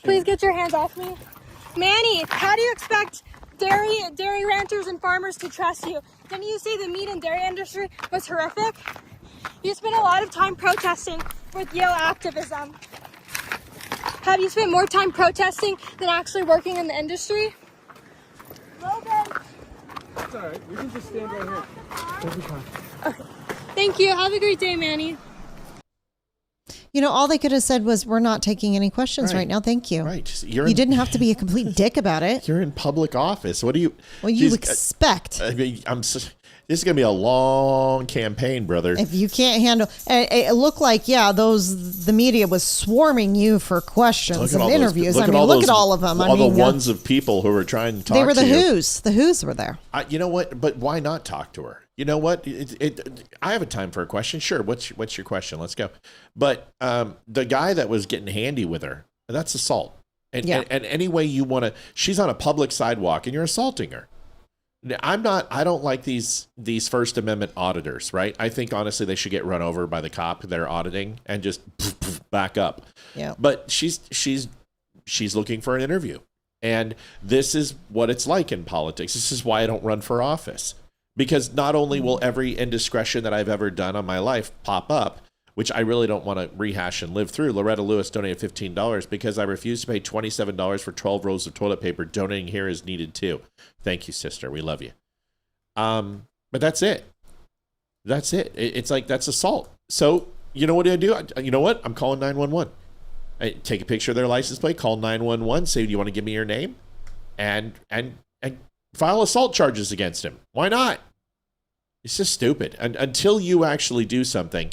Please get your hands off me. Manny, how do you expect dairy ranchers and farmers to trust you? Didn't you say the meat and dairy industry was horrific? You spend a lot of time protesting with Yale activism. Have you spent more time protesting than actually working in the industry? Logan. It's all right. We can just stand right here. We'll be fine. Okay. Thank you. Have a great day, Manny. You know, all they could have said was, we're not taking any questions right now. Thank you. Right. You didn't have to be a complete dick about it. You're in public office. What do you... Well, you expect. I mean, this is going to be a long campaign, brother. If you can't handle... It looked like, the media was swarming you for questions and interviews. Look at all of them. All the ones of people who were trying to talk to you. They were the Who's. The Who's were there. You know what? But why not talk to her? You know what? I have a time for a question. Sure. What's your question? Let's go. But the guy that was getting handy with her, that's assault. And any way you want to, she's on a public sidewalk and you're assaulting her. I don't like these First Amendment auditors, right? I think honestly they should get run over by the cop they're auditing and just back up. Yeah. But she's looking for an interview. And this is what it's like in politics. This is why I don't run for office. Because not only will every indiscretion that I've ever done on my life pop up, which I really don't want to rehash and live through. Loretta Lewis donated $15 because I refused to pay $27 for 12 rolls of toilet paper. Donating here is needed too. Thank you, sister. We love you. But that's it. That's it. It's like, that's assault. So you know what I do? You know what? I'm calling 911. I take a picture of their license plate, call 911, say, do you want to give me your name? And file assault charges against him. Why not? It's just stupid. And until you actually do something,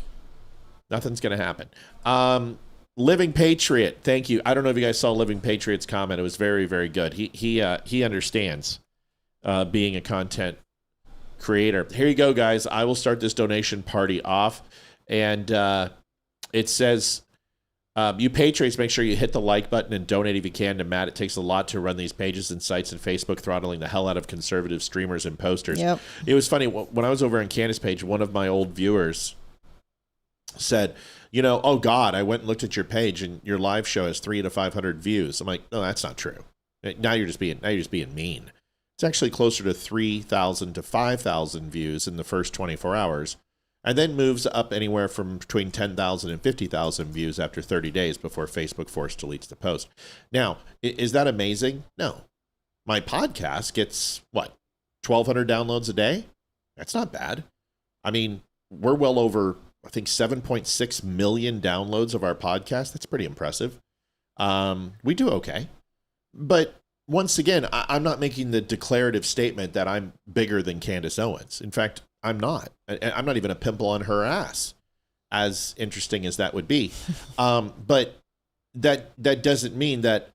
nothing's going to happen. Living Patriot, thank you. I don't know if you guys saw Living Patriot's comment. It was very, very good. He understands being a content creator. Here you go, guys. I will start this donation party off. And it says, you Patriots, make sure you hit the like button and donate if you can to Matt. It takes a lot to run these pages and sites and Facebook, throttling the hell out of conservative streamers and posters. Yep. It was funny. When I was over on Candace page, one of my old viewers said, oh God, I went and looked at your page and your live show has 300 to 500 views. I'm like, no, that's not true. Now you're just being mean. It's actually closer to 3,000 to 5,000 views in the first 24 hours. And then moves up anywhere from between 10,000 and 50,000 views after 30 days before Facebook force deletes the post. Now, is that amazing? No. My podcast gets, 1,200 downloads a day? That's not bad. I mean, we're well over, I think, 7.6 million downloads of our podcast. That's pretty impressive. We do okay. But once again, I'm not making the declarative statement that I'm bigger than Candace Owens. In fact, I'm not. I'm not even a pimple on her ass, as interesting as that would be. But that doesn't mean that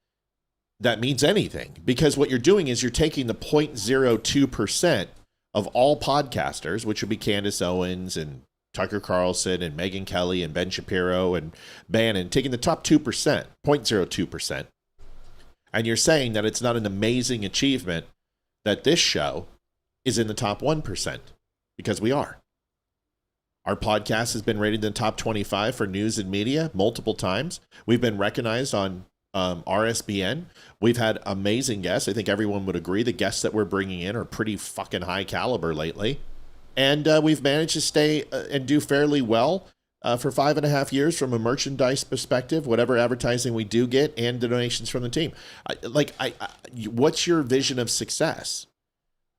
means anything, because what you're doing is you're taking the 0.02% of all podcasters, which would be Candace Owens and Tucker Carlson and Megyn Kelly and Ben Shapiro and Bannon, taking the top 2%, 0.02%. And you're saying that it's not an amazing achievement that this show is in the top 1%. Because we are. Our podcast has been rated in the top 25 for news and media multiple times. We've been recognized on RSBN. We've had amazing guests. I think everyone would agree the guests that we're bringing in are pretty fucking high caliber lately. And we've managed to stay and do fairly well for 5.5 years from a merchandise perspective, whatever advertising we do get and the donations from the team. What's your vision of success?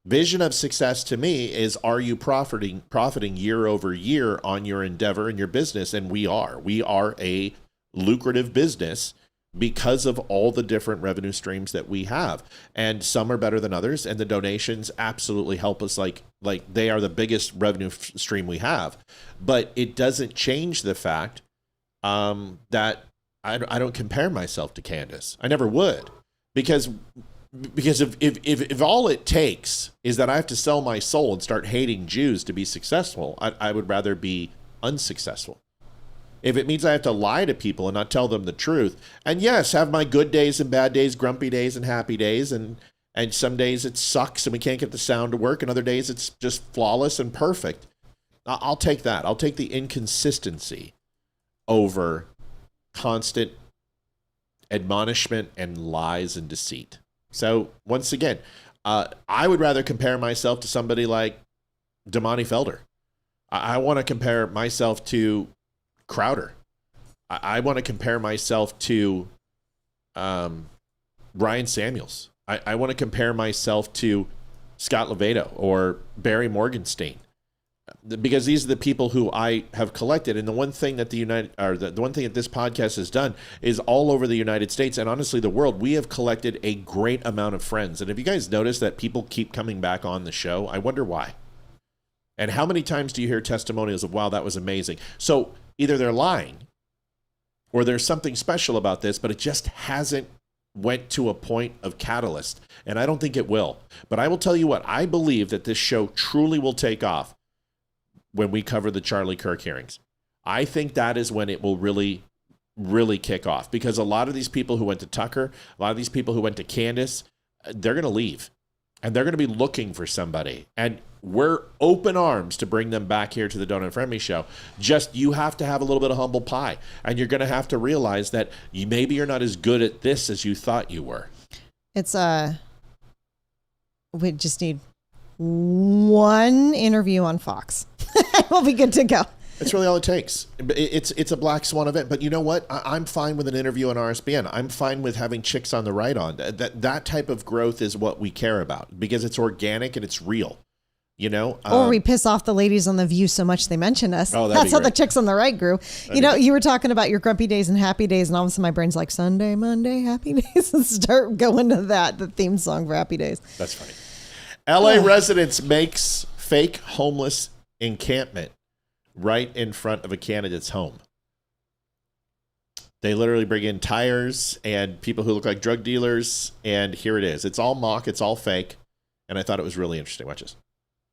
Vision of success to me is, are you profiting year over year on your endeavor and your business? And we are a lucrative business because of all the different revenue streams that we have. And some are better than others. And the donations absolutely help us, like they are the biggest revenue stream we have. But it doesn't change the fact that I don't compare myself to Candace. I never would. Because if all it takes is that I have to sell my soul and start hating Jews to be successful, I would rather be unsuccessful. If it means I have to lie to people and not tell them the truth, and yes, have my good days and bad days, grumpy days and happy days, and some days it sucks and we can't get the sound to work, and other days it's just flawless and perfect, I'll take that. I'll take the inconsistency over constant admonishment and lies and deceit. So once again, I would rather compare myself to somebody like Damani Felder, I want to compare myself to Crowder. I want to compare myself to Ryan Samuels. I want to compare myself to Scott Levato or Barry Morgenstein, because these are the people who I have collected. And the one thing that the one thing that this podcast has done is all over the United States and honestly the world, we have collected a great amount of friends. And have you guys noticed that people keep coming back on the show? I wonder why. And how many times do you hear testimonials of, wow, that was amazing? So either they're lying or there's something special about this, but it just hasn't went to a point of catalyst. And I don't think it will. But I will tell you what, I believe that this show truly will take off when we cover the Charlie Kirk hearings. I think that is when it will really, really kick off, because a lot of these people who went to Tucker, a lot of these people who went to Candace, they're going to leave and they're going to be looking for somebody. And we're open arms to bring them back here to the Don't Unfriend Me show. Just, you have to have a little bit of humble pie, and you're going to have to realize that maybe you're not as good at this as you thought you were. It's we just need one interview on Fox. We'll be good to go. It's really all it takes. It's a black swan event. But you know what? I'm fine with an interview on RSBN. I'm fine with having chicks on the right on. That type of growth is what we care about, because it's organic and it's real. You know, or we piss off the ladies on The View so much they mention us. Oh, that's how the chicks on the right grew. You know, you were talking about your grumpy days and happy days, and all of a sudden my brain's like, Sunday, Monday, happy days, and start going to the theme song for Happy Days. That's funny. LA residents makes fake homeless encampment right in front of a candidate's home. They literally bring in tires and people who look like drug dealers, and here it is. It's all mock, it's all fake, and I thought it was really interesting. Watch this.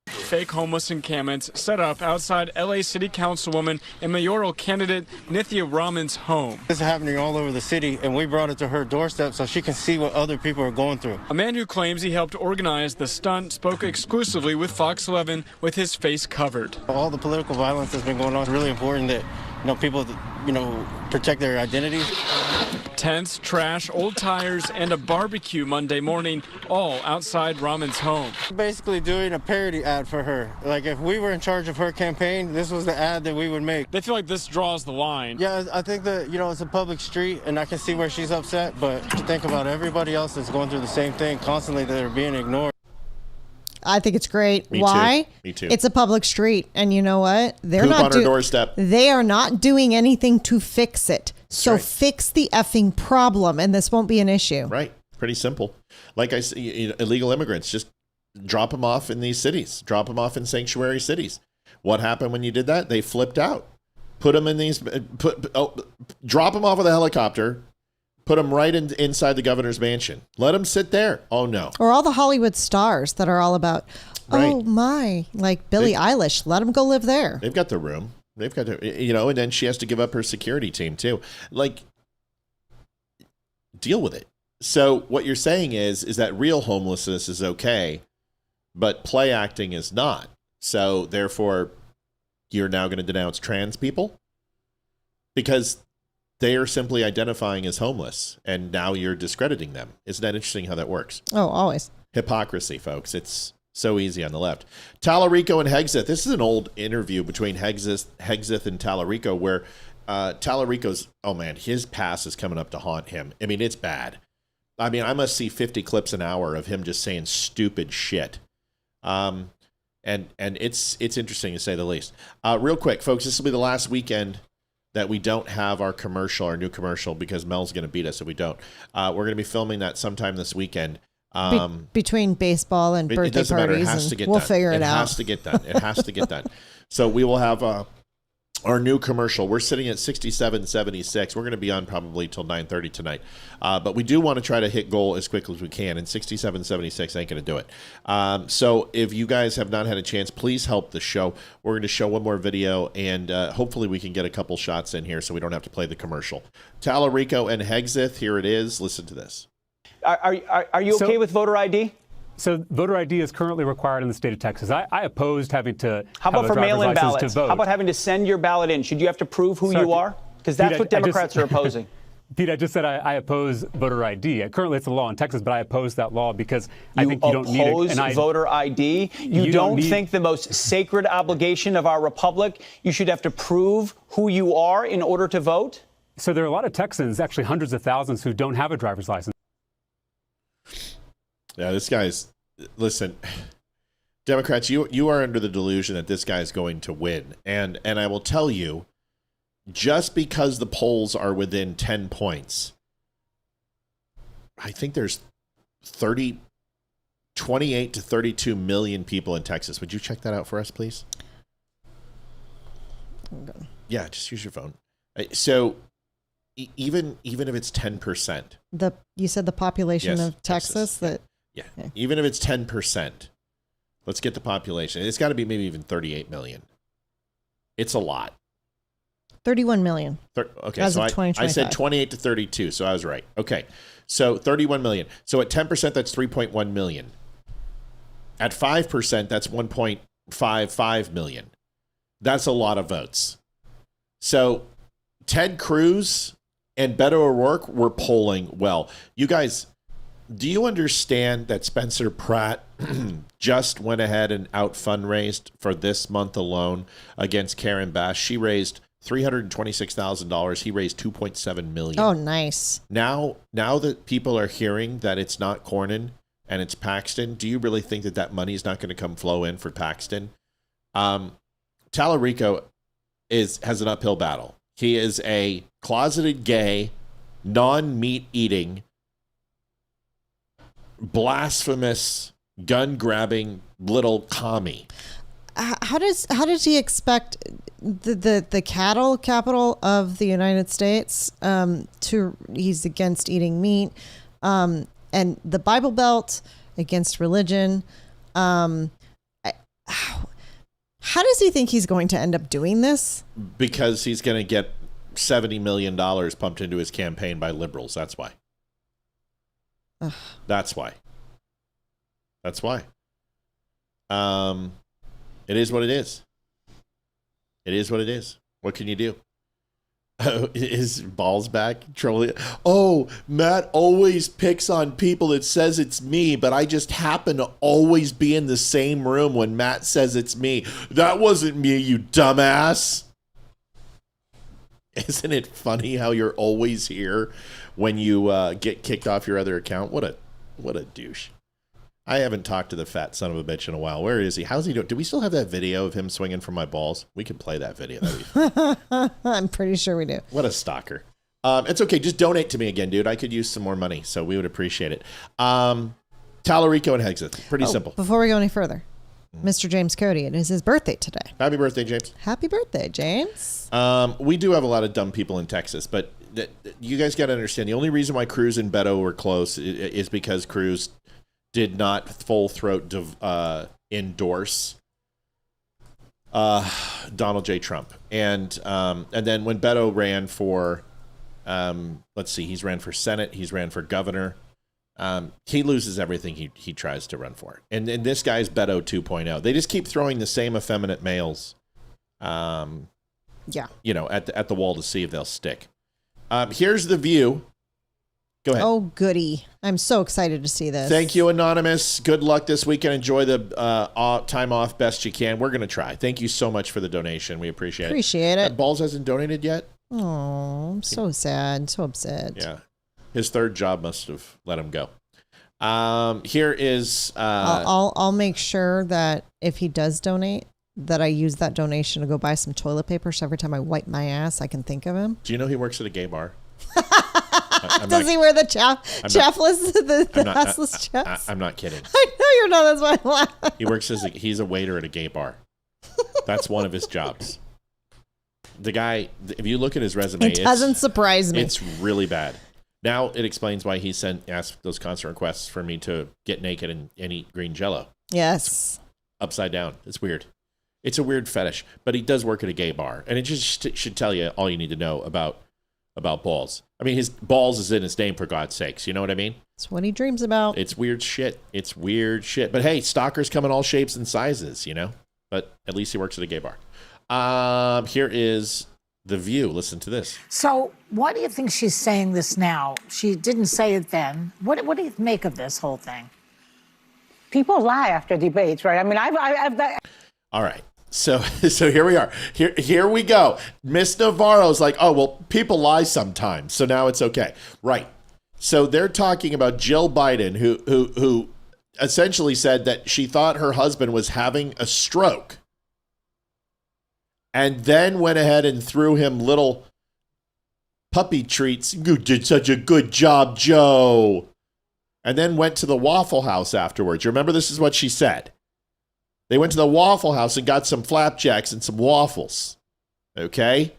Fake homeless encampments set up outside LA City Councilwoman and mayoral candidate Nithya Raman's home. This is happening all over the city, and we brought it to her doorstep so she can see what other people are going through. A man who claims he helped organize the stunt spoke exclusively with Fox 11 with his face covered. All the political violence that's been going on, it's really important that people protect their identities. Tents, trash, old tires, and a barbecue Monday morning, all outside Raman's home. Basically doing a parody ad for her. Like, if we were in charge of her campaign, this was the ad that we would make. They feel like this draws the line. Yeah, I think that, it's a public street, and I can see where she's upset, but to think about everybody else that's going through the same thing constantly, that are being ignored. I think it's great. Me Why? Too. Me too. It's a public street, and you know what? They're Poop not on her doorstep. They are not doing anything to fix it. So right. Fix the effing problem, and this won't be an issue. Right. Pretty simple. Like I say, illegal immigrants, just drop them off in these cities. Drop them off in sanctuary cities. What happened when you did that? They flipped out. Put them in these. Drop them off with a helicopter. Put them right inside the governor's mansion. Let them sit there. Oh, no. Or all the Hollywood stars that are all about, right. Oh, my, like Billie Eilish. Let them go live there. They've got the room. They've got to, and then she has to give up her security team, too. Like, deal with it. So what you're saying is that real homelessness is okay, but play acting is not. So, therefore, you're now going to denounce trans people? Because they are simply identifying as homeless, and now you're discrediting them. Isn't that interesting how that works? Oh, always. Hypocrisy, folks. It's so easy on the left. Tallarico and Hexeth. This is an old interview between Hexeth and Tallarico where Tallarico's, oh man, his past is coming up to haunt him. I mean, it's bad. I mean, I must see 50 clips an hour of him just saying stupid shit. And it's interesting to say the least. Real quick, folks, this will be the last weekend that we don't have our new commercial, because Mel's going to beat us if we don't. We're going to be filming that sometime this weekend. Between baseball and birthday it doesn't parties, matter. It has to get we'll done. figure it out. It has to get done. It has to get done. So we will have our new commercial. We're sitting at 67.76. We're going to be on probably till 9:30 tonight. But we do want to try to hit goal as quickly as we can, and 67.76 ain't going to do it. So if you guys have not had a chance, please help the show. We're going to show one more video, and hopefully we can get a couple shots in here so we don't have to play the commercial. Tallarico and Hexeth, here it is. Listen to this. Are you okay with voter ID? So voter ID is currently required in the state of Texas. I opposed having to How about have a for mail-in driver's license ballots? to vote. How about having to send your ballot in? Should you have to prove who you are? Because that's what Democrats are opposing. Pete, I just said I oppose voter ID. Currently, it's a law in Texas, but I oppose that law because I think you don't need it. You oppose voter ID? You don't think the most sacred obligation of our republic, you should have to prove who you are in order to vote? So there are a lot of Texans, actually hundreds of thousands, who don't have a driver's license. Yeah, this guy's, listen, Democrats, you are under the delusion that this guy is going to win. And I will tell you, just because the polls are within 10 points, I think there's 28 to 32 million people in Texas. Would you check that out for us, please? Okay. Yeah, just use your phone. So even if it's 10%. You said the population Yes, of Texas that. Yeah. Okay. Even if it's 10%, let's get the population. It's got to be maybe even 38 million. It's a lot. 31 million. Okay, as so of I said 28 to 32, so I was right. Okay, so 31 million. So at 10%, that's 3.1 million. At 5%, that's 1.55 million. That's a lot of votes. So Ted Cruz and Beto O'Rourke were polling well. You guys, do you understand that Spencer Pratt just went ahead and out fundraised for this month alone against Karen Bass? She raised $326,000. He raised $2.7 million. Oh, nice. Now that people are hearing that it's not Cornyn and it's Paxton, do you really think that money is not going to come flow in for Paxton? Tallarico has an uphill battle. He is a closeted gay, non-meat eating, blasphemous, gun-grabbing little commie. How does he expect the cattle capital of the United States he's against eating meat, and the Bible Belt against religion? How does he think he's going to end up doing this? Because he's going to get $70 million pumped into his campaign by liberals. That's why. That's why. It is what it is. It is what it is. What can you do? Oh, his balls back trolling. Oh, Matt always picks on people that says it's me, but I just happen to always be in the same room when Matt says it's me. That wasn't me, you dumbass. Isn't it funny how you're always here when you get kicked off your other account? What a douche. I haven't talked to the fat son of a bitch in a while. Where is he? How's he doing? Do we still have that video of him swinging from my balls? We can play that video. I'm pretty sure we do. What a stalker. It's okay. Just donate to me again, dude. I could use some more money, so we would appreciate it. Tallarico and Hexeth. Pretty simple. Before we go any further, Mr. James Cody, it is his birthday today. Happy birthday, James. Happy birthday, James. We do have a lot of dumb people in Texas, but you guys got to understand, the only reason why Cruz and Beto were close is because Cruz did not full throat endorse Donald J. Trump, and then when Beto ran for, let's see, he's ran for Senate, he's ran for governor. He loses everything he tries to run for, and this guy's Beto 2.0. They just keep throwing the same effeminate males, at the wall to see if they'll stick. Here's the View. Go ahead. Oh, goody. I'm so excited to see this. Thank you, Anonymous. Good luck this weekend. Enjoy the time off best you can. We're going to try. Thank you so much for the donation. We appreciate it. Appreciate it. Balls hasn't donated yet? Oh, I'm so sad. So upset. Yeah. His third job must have let him go. Here is... I'll make sure that if he does donate, that I use that donation to go buy some toilet paper, so every time I wipe my ass, I can think of him. Do you know he works at a gay bar? Does he wear the assless chaps? I'm not kidding. I know you're not. That's why I'm laughing. He works he's a waiter at a gay bar. That's one of his jobs. The guy, if you look at his resume, it doesn't surprise me. It's really bad. Now it explains why he asked those constant requests for me to get naked and eat green Jell-O. Yes. It's upside down. It's weird. It's a weird fetish, but he does work at a gay bar, and it just should tell you all you need to know about balls. I mean, his balls is in his name, for God's sakes. You know what I mean? It's what he dreams about. It's weird shit. But hey, stalkers come in all shapes and sizes, But at least he works at a gay bar. Here is The View. Listen to this. So why do you think she's saying this now? She didn't say it then. What do you make of this whole thing? People lie after debates, right? I mean, I've All right. So here we are. Here we go. Miss Navarro's like, oh, well, people lie sometimes, so now it's okay. Right. So they're talking about Jill Biden, who essentially said that she thought her husband was having a stroke, and then went ahead and threw him little puppy treats. You did such a good job, Joe. And then went to the Waffle House afterwards. Remember, this is what she said. They went to the Waffle House and got some flapjacks and some waffles. Okay?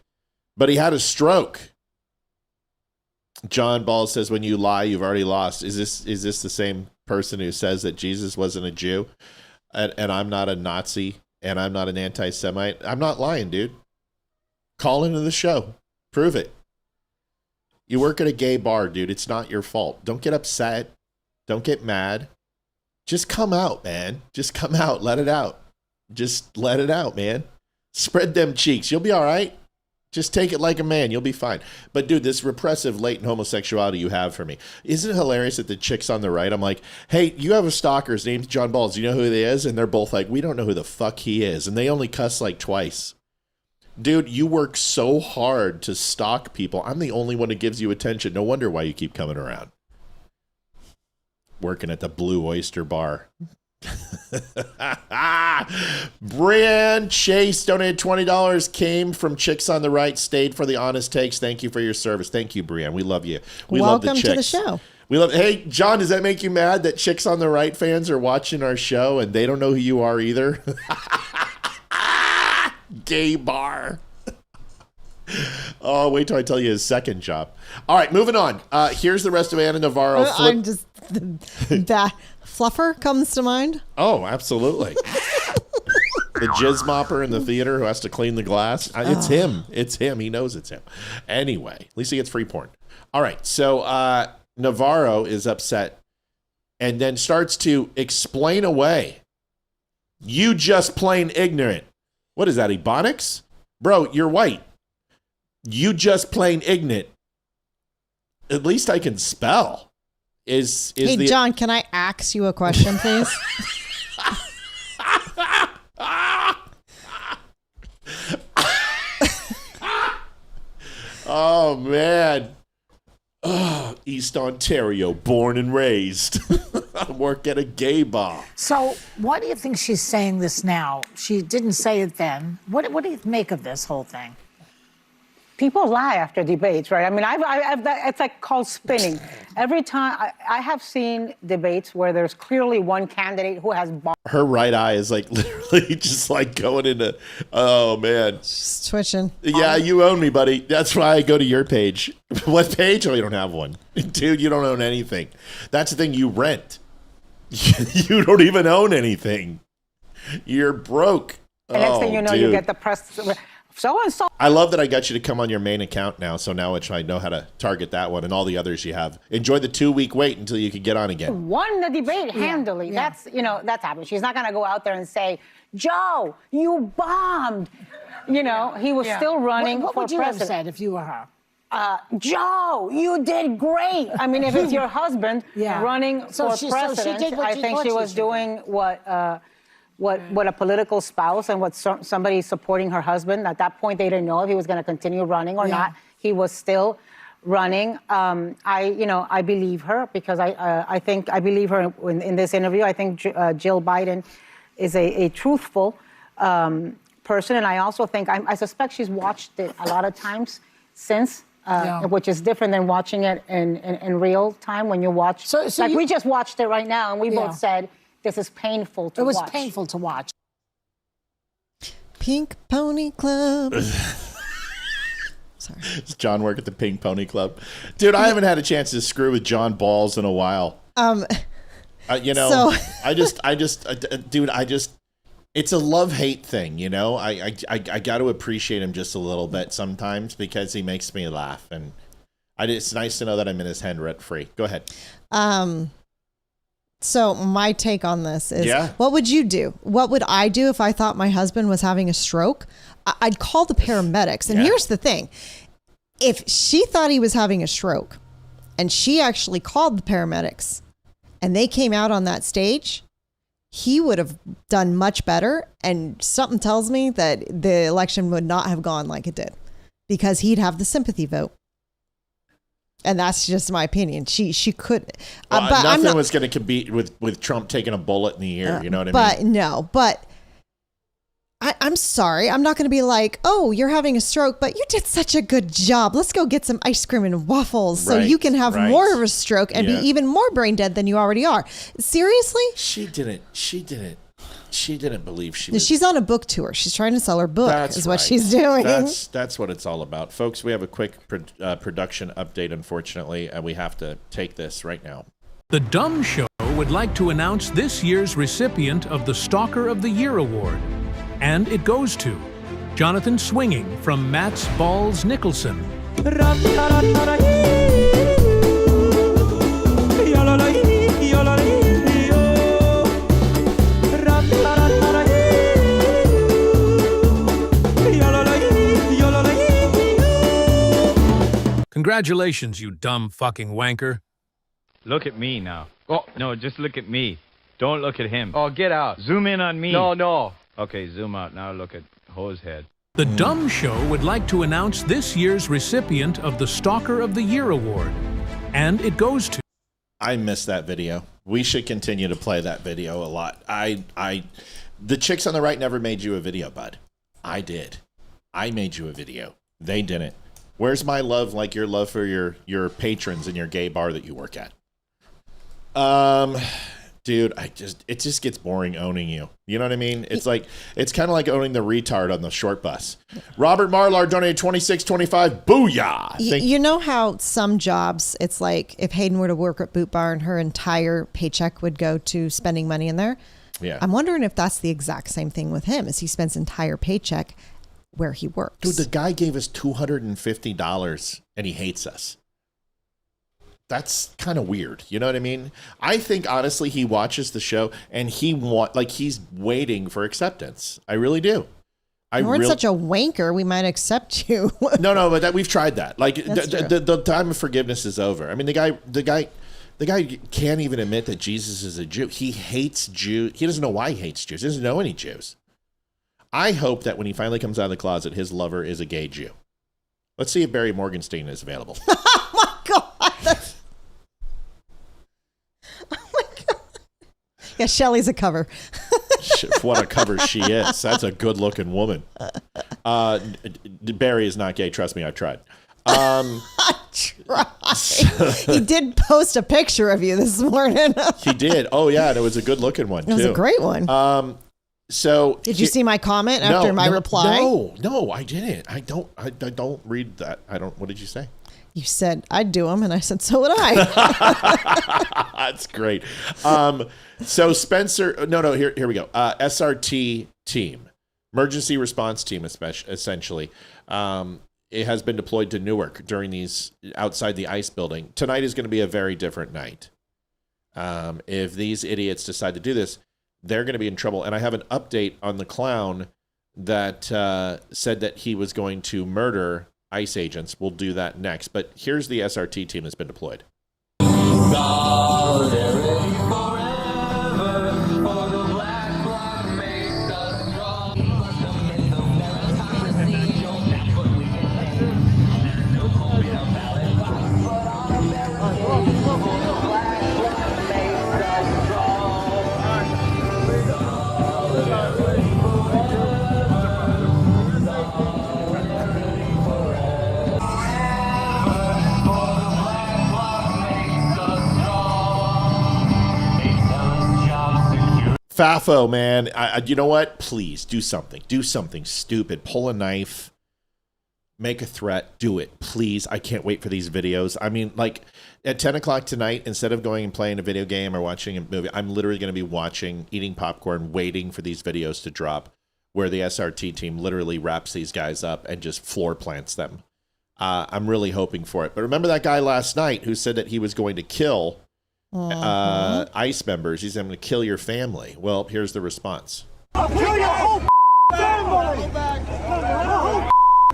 But he had a stroke. John Ball says, when you lie, you've already lost. Is this the same person who says that Jesus wasn't a Jew? And I'm not a Nazi, and I'm not an anti-Semite? I'm not lying, dude. Call into the show. Prove it. You work at a gay bar, dude. It's not your fault. Don't get upset. Don't get mad. Just come out, man. Just come out. Let it out. Just let it out, man. Spread them cheeks. You'll be all right. Just take it like a man. You'll be fine. But, dude, this repressive latent homosexuality you have for me, isn't it hilarious that the chicks on the right, I'm like, hey, you have a stalker. His name's John Balls. Do you know who he is? And they're both like, we don't know who the fuck he is. And they only cuss like twice. Dude, you work so hard to stalk people. I'm the only one who gives you attention. No wonder why you keep coming around. Working at the Blue Oyster Bar. Brian Chase donated $20, came from Chicks on the Right, stayed for the honest takes. Thank you for your service. Thank you, Brian. We love you. We Welcome love the to the chicks. show. We love. Hey, John, does that make you mad that Chicks on the Right fans are watching our show and they don't know who you are either? Gay bar. Oh, wait till I tell you his second job. All right, moving on. Here's the rest of Anna Navarro. I'm just that Fluffer comes to mind. Oh, absolutely. The jizz mopper in the theater who has to clean the glass. It's him. It's him. He knows it's him. Anyway, at least he gets free porn. All right, so Navarro is upset and then starts to explain away. You just plain ignorant. What is that, Ebonics? Bro, you're white. You just plain ignorant. At least I can spell. Hey, John, can I ask you a question, please? Oh, man. Oh, East Ontario, born and raised. I work at a gay bar. So why do you think she's saying this now? She didn't say it then. What do you make of this whole thing? People lie after debates, right? I mean, it's like called spinning. Every time I have seen debates where there's clearly one candidate who has her right eye is like literally just like going into, oh man. Just twitching. Yeah, you own me, buddy. That's why I go to your page. What page? Oh, you don't have one. Dude, you don't own anything. That's the thing, you rent. You don't even own anything. You're broke. The next thing you know, you get the press. So-and-so. I love that I got you to come on your main account now, so now I know how to target that one and all the others you have. Enjoy the 2-week wait until you can get on again. Won the debate handily. Yeah. That's happening. She's not going to go out there and say, Joe, you bombed. He was still running what for would you president. have said if you were her? Joe, you did great. I mean, if it's your husband running for president, I think she was doing what a political spouse and what somebody supporting her husband. At that point, they didn't know if he was going to continue running or not. He was still running. I believe her because I think I believe her in this interview. I think Jill Biden is a truthful person, and I also think I suspect she's watched it a lot of times since. Which is different than watching it in real time when you watch. We just watched it right now, and we both said, this is painful to watch. It was painful to watch. Pink Pony Club. Sorry. Does John work at the Pink Pony Club? Dude, I haven't had a chance to screw with John Balls in a while. It's a love-hate thing, I got to appreciate him just a little bit sometimes because he makes me laugh. And it's nice to know that I'm in his head rent-free. Go ahead. So my take on this is, Yeah. what would you do? What would I do if I thought my husband was having a stroke? I'd call the paramedics. And here's the thing. If she thought he was having a stroke and she actually called the paramedics and they came out on that stage, he would have done much better. And something tells me that the election would not have gone like it did because he'd have the sympathy vote. And that's just my opinion. She could. Well, but nothing was going to compete with Trump taking a bullet in the ear. You know what I but mean? no, but I'm sorry. I'm not going to be like, oh, you're having a stroke, but you did such a good job. Let's go get some ice cream and waffles so you can have more of a stroke and be even more brain dead than you already are. Seriously? She didn't believe she was. She's on a book tour. She's trying to sell her book is what she's doing. That's what it's all about. Folks, we have a quick production update, unfortunately, and we have to take this right now. The Dumb Show would like to announce this year's recipient of the Stalker of the Year Award. And it goes to Jonathan Swinging from Matt's Balls Nicholson. Congratulations, you dumb fucking wanker. Look at me now. Oh, no, just look at me. Don't look at him. Oh, get out. Zoom in on me. No. Okay, zoom out. Now look at Ho's head. The Dumb Show would like to announce this year's recipient of the Stalker of the Year Award. And it goes to... I missed that video. We should continue to play that video a lot. The chicks on the right never made you a video, bud. I did. I made you a video. They didn't. Where's my love, like your love for your patrons in your gay bar that you work at? Dude, it just gets boring owning you. You know what I mean? It's kind of like owning the retard on the short bus. Robert Marlar donated $26.25. Booyah! You know how some jobs, it's like if Hayden were to work at Boot Barn, her entire paycheck would go to spending money in there. Yeah. I'm wondering if that's the exact same thing with him, is he spends entire paycheck where he works. Dude, the guy gave us $250 and he hates us. That's kind of weird. You know what I mean? I think honestly he watches the show and he's waiting for acceptance. I really do. We're such a wanker, we might accept you. No, but we've tried that. Like the time of forgiveness is over. I mean, the guy can't even admit that Jesus is a Jew. He hates Jews. He doesn't know why he hates Jews. He doesn't know any Jews. I hope that when he finally comes out of the closet, his lover is a gay Jew. Let's see if Barry Morgenstein is available. Oh my God. Yeah, Shelly's a cover. What a cover she is. That's a good-looking woman. Barry is not gay. Trust me, I've tried. I tried. He did post a picture of you this morning. He did. Oh, yeah, and it was a good-looking one, too. It was a great one. So did you see my comment after my reply? No, I didn't. I don't read that. What did you say? You said I'd do them, and I said so would I. That's great. So Spencer, no, here we go. SRT team, emergency response team, essentially. It has been deployed to Newark during these outside the ICE building. Tonight is going to be a very different night. If these idiots decide to do this, they're going to be in trouble. And I have an update on the clown that said that he was going to murder ICE agents. We'll do that next. But here's the SRT team that's been deployed. Fafo, man, you know what? Please do something. Do something stupid. Pull a knife. Make a threat. Do it, please. I can't wait for these videos. I mean, like at 10 o'clock tonight, instead of going and playing a video game or watching a movie, I'm literally going to be eating popcorn, waiting for these videos to drop, where the SRT team literally wraps these guys up and just floor plants them. I'm really hoping for it. But remember that guy last night who said that he was going to kill ICE members. He said, I'm going to kill your family. Well, here's the response. I'll kill your whole family. Your whole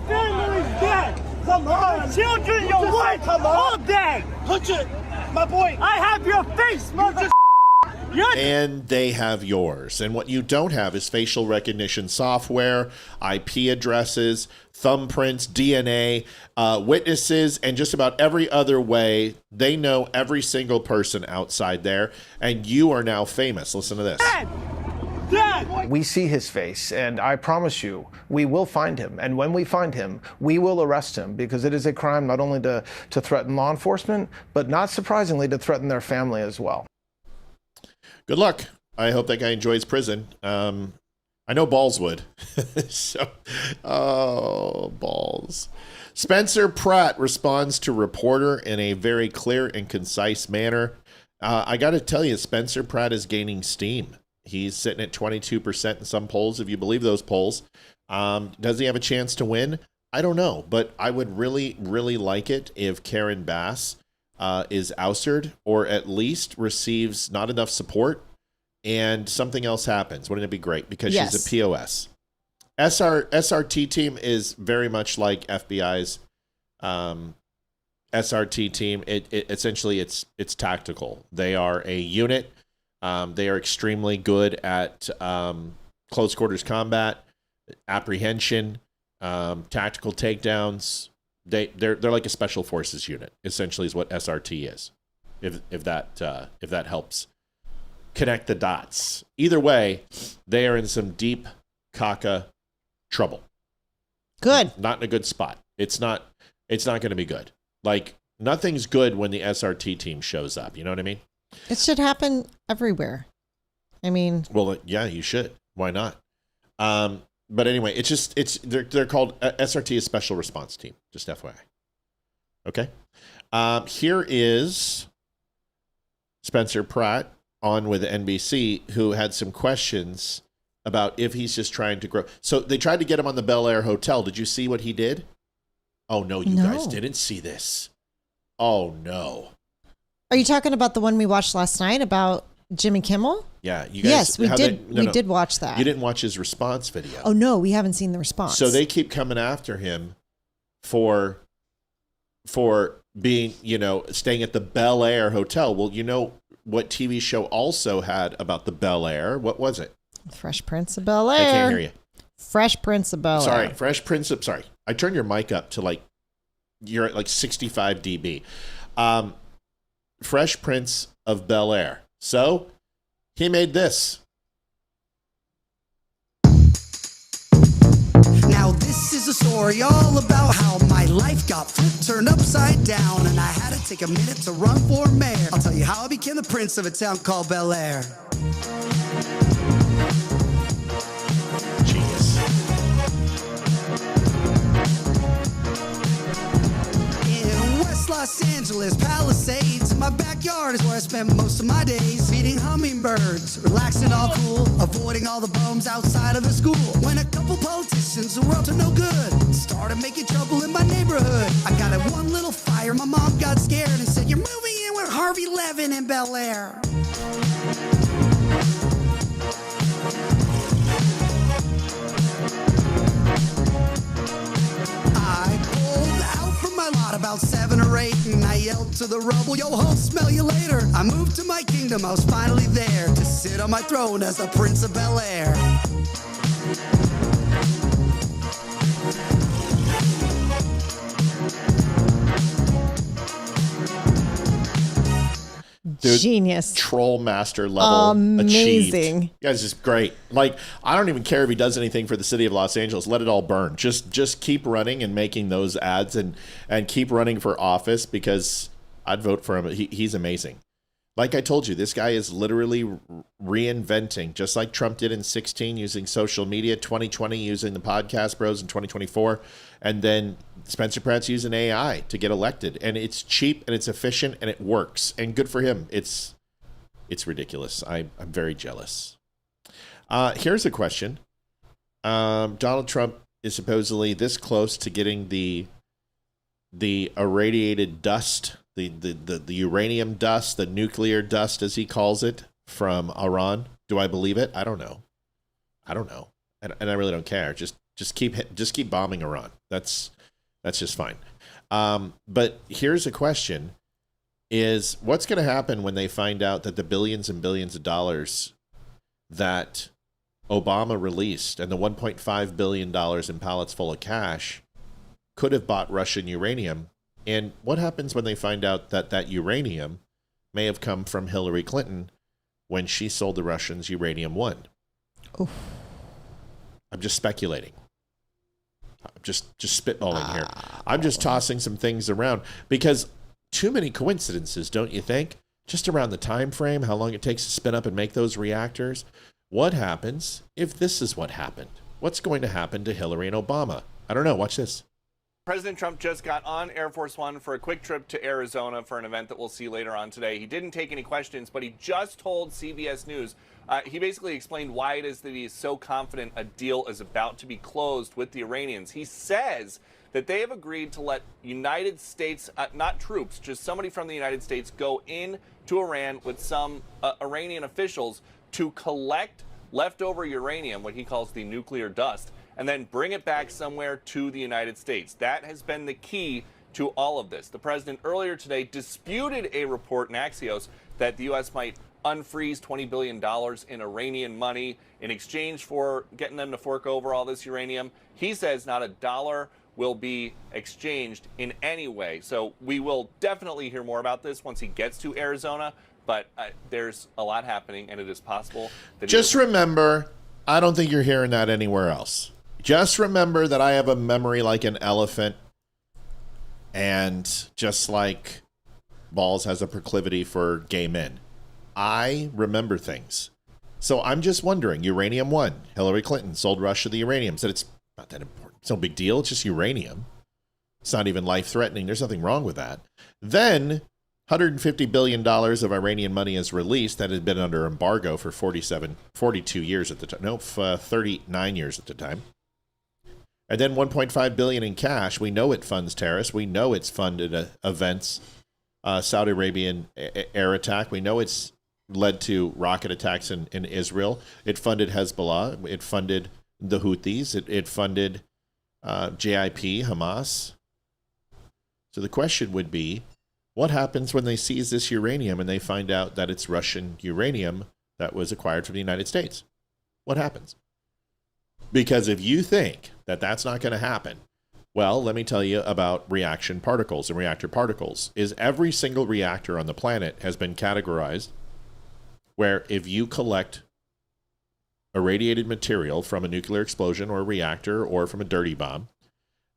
family's dead. Come on. Children, your wife, all dead. Put it, my boy. I have your face, mother. And they have yours. And what you don't have is facial recognition software, IP addresses, thumbprints, DNA, witnesses, and just about every other way. They know every single person outside there. And you are now famous. Listen to this. We see his face, and I promise you, we will find him. And when we find him, we will arrest him, because it is a crime not only to threaten law enforcement, but not surprisingly to threaten their family as well. Good luck. I hope that guy enjoys prison. I know Balls would. So, Balls. Spencer Pratt responds to reporter in a very clear and concise manner. I got to tell you, Spencer Pratt is gaining steam. He's sitting at 22% in some polls, if you believe those polls. Does he have a chance to win? I don't know, but I would really, really like it if Karen Bass is ousted, or at least receives not enough support, and something else happens. Wouldn't it be great? Because she's a POS. SRT team is very much like FBI's SRT team. It essentially it's tactical. They are a unit. They are extremely good at close quarters combat, apprehension, tactical takedowns. They're like a special forces unit. Essentially, is what SRT is. If that helps connect the dots. Either way, they are in some deep caca trouble. Good. Not in a good spot. It's not going to be good. Like, nothing's good when the SRT team shows up. You know what I mean? It should happen everywhere. I mean, well, yeah, you should. Why not? But anyway, they're called SRT, is Special Response Team. Just FYI. Okay. Here is Spencer Pratt on with NBC, who had some questions about if he's just trying to grow. So they tried to get him on the Bel Air Hotel. Did you see what he did? Oh no, you guys didn't see this. Oh no. Are you talking about the one we watched last night about Jimmy Kimmel? Yeah, you guys. Yes, we did. We did watch that. You didn't watch his response video. Oh no, we haven't seen the response. So they keep coming after him for being, staying at the Bel Air Hotel. Well, you know what TV show also had about the Bel Air? What was it? Fresh Prince of Bel Air. I can't hear you. Fresh Prince of Bel Air. Sorry, Fresh Prince of. Sorry, I turned your mic up to you're at 65 dB. Fresh Prince of Bel Air. So he made this. Now this is a story all about how my life got flipped, turned upside down, and I had to take a minute to run for mayor. I'll tell you how I became the prince of a town called Bel Air. Genius. In West Los Angeles, Palisades, in my backyard is where I spent most of my days, feeding hummingbirds, relaxing all cool, avoiding all the bums outside of the school. When a couple politicians who were up to no good started making trouble in my neighborhood, I got in one little fire. My mom got scared and said, "You're moving in with Harvey Levin in Bel Air." I pulled out from my lot about 7 or 8, and I yelled to the rubble, "Yo, ho, smell you later." I moved to my kingdom, I was finally there to sit on my throne as the Prince of Bel Air. Dude, genius. Troll master level. Amazing. Achieved. You guys is great. I don't even care if he does anything for the city of Los Angeles. Let it all burn. Just keep running and making those ads and keep running for office, because I'd vote for him. He's amazing. Like I told you, this guy is literally reinventing, just like Trump did in 2016 using social media, 2020 using the podcast bros, in 2024. And then Spencer Pratt's using AI to get elected. And it's cheap and it's efficient and it works. And good for him. It's ridiculous. I'm very jealous. Here's a question. Donald Trump is supposedly this close to getting the irradiated dust the uranium dust, the nuclear dust, as he calls it, from Iran. Do I believe it? I don't know. And I really don't care. Just keep bombing Iran. That's just fine. But here's a question: is what's going to happen when they find out that the billions and billions of dollars that Obama released and the $1.5 billion in pallets full of cash could have bought Russian uranium? And what happens when they find out that that uranium may have come from Hillary Clinton when she sold the Russians uranium 1? Oof. I'm just speculating. I'm just spitballing here. I'm just tossing some things around because too many coincidences, don't you think? Just around the time frame, how long it takes to spin up and make those reactors. What happens if this is what happened? What's going to happen to Hillary and Obama? I don't know. Watch this. President Trump just got on Air Force One for a quick trip to Arizona for an event that we'll see later on today. He didn't take any questions, but he just told CBS News, he basically explained why it is that he is so confident a deal is about to be closed with the Iranians. He says that they have agreed to let United States, not troops, just somebody from the United States, go in to Iran with some Iranian officials to collect leftover uranium, what he calls the nuclear dust, and then bring it back somewhere to the United States. That has been the key to all of this. The president earlier today disputed a report in Axios that the U.S. might unfreeze $20 billion in Iranian money in exchange for getting them to fork over all this uranium. He says not a dollar will be exchanged in any way. So we will definitely hear more about this once he gets to Arizona, but there's a lot happening, and it is possible that just remember, I don't think you're hearing that anywhere else. Just remember that I have a memory like an elephant, and just like Balls has a proclivity for gay men, I remember things. So I'm just wondering, uranium 1, Hillary Clinton sold Russia the uranium, said it's not that important. It's no big deal. It's just uranium. It's not even life-threatening. There's nothing wrong with that. Then $150 billion of Iranian money is released that had been under embargo for 42 years at the time. No, 39 years at the time. And then $1.5 billion in cash. We know it funds terrorists. We know it's funded events, Saudi Arabian air attack. We know it's led to rocket attacks in Israel. It funded Hezbollah. It funded the Houthis. It funded JIP, Hamas. So the question would be, what happens when they seize this uranium and they find out that it's Russian uranium that was acquired from the United States? What happens? Because if you think that that's not going to happen, well, let me tell you about reaction particles and reactor particles. Is every single reactor on the planet has been categorized where if you collect irradiated material from a nuclear explosion or a reactor or from a dirty bomb,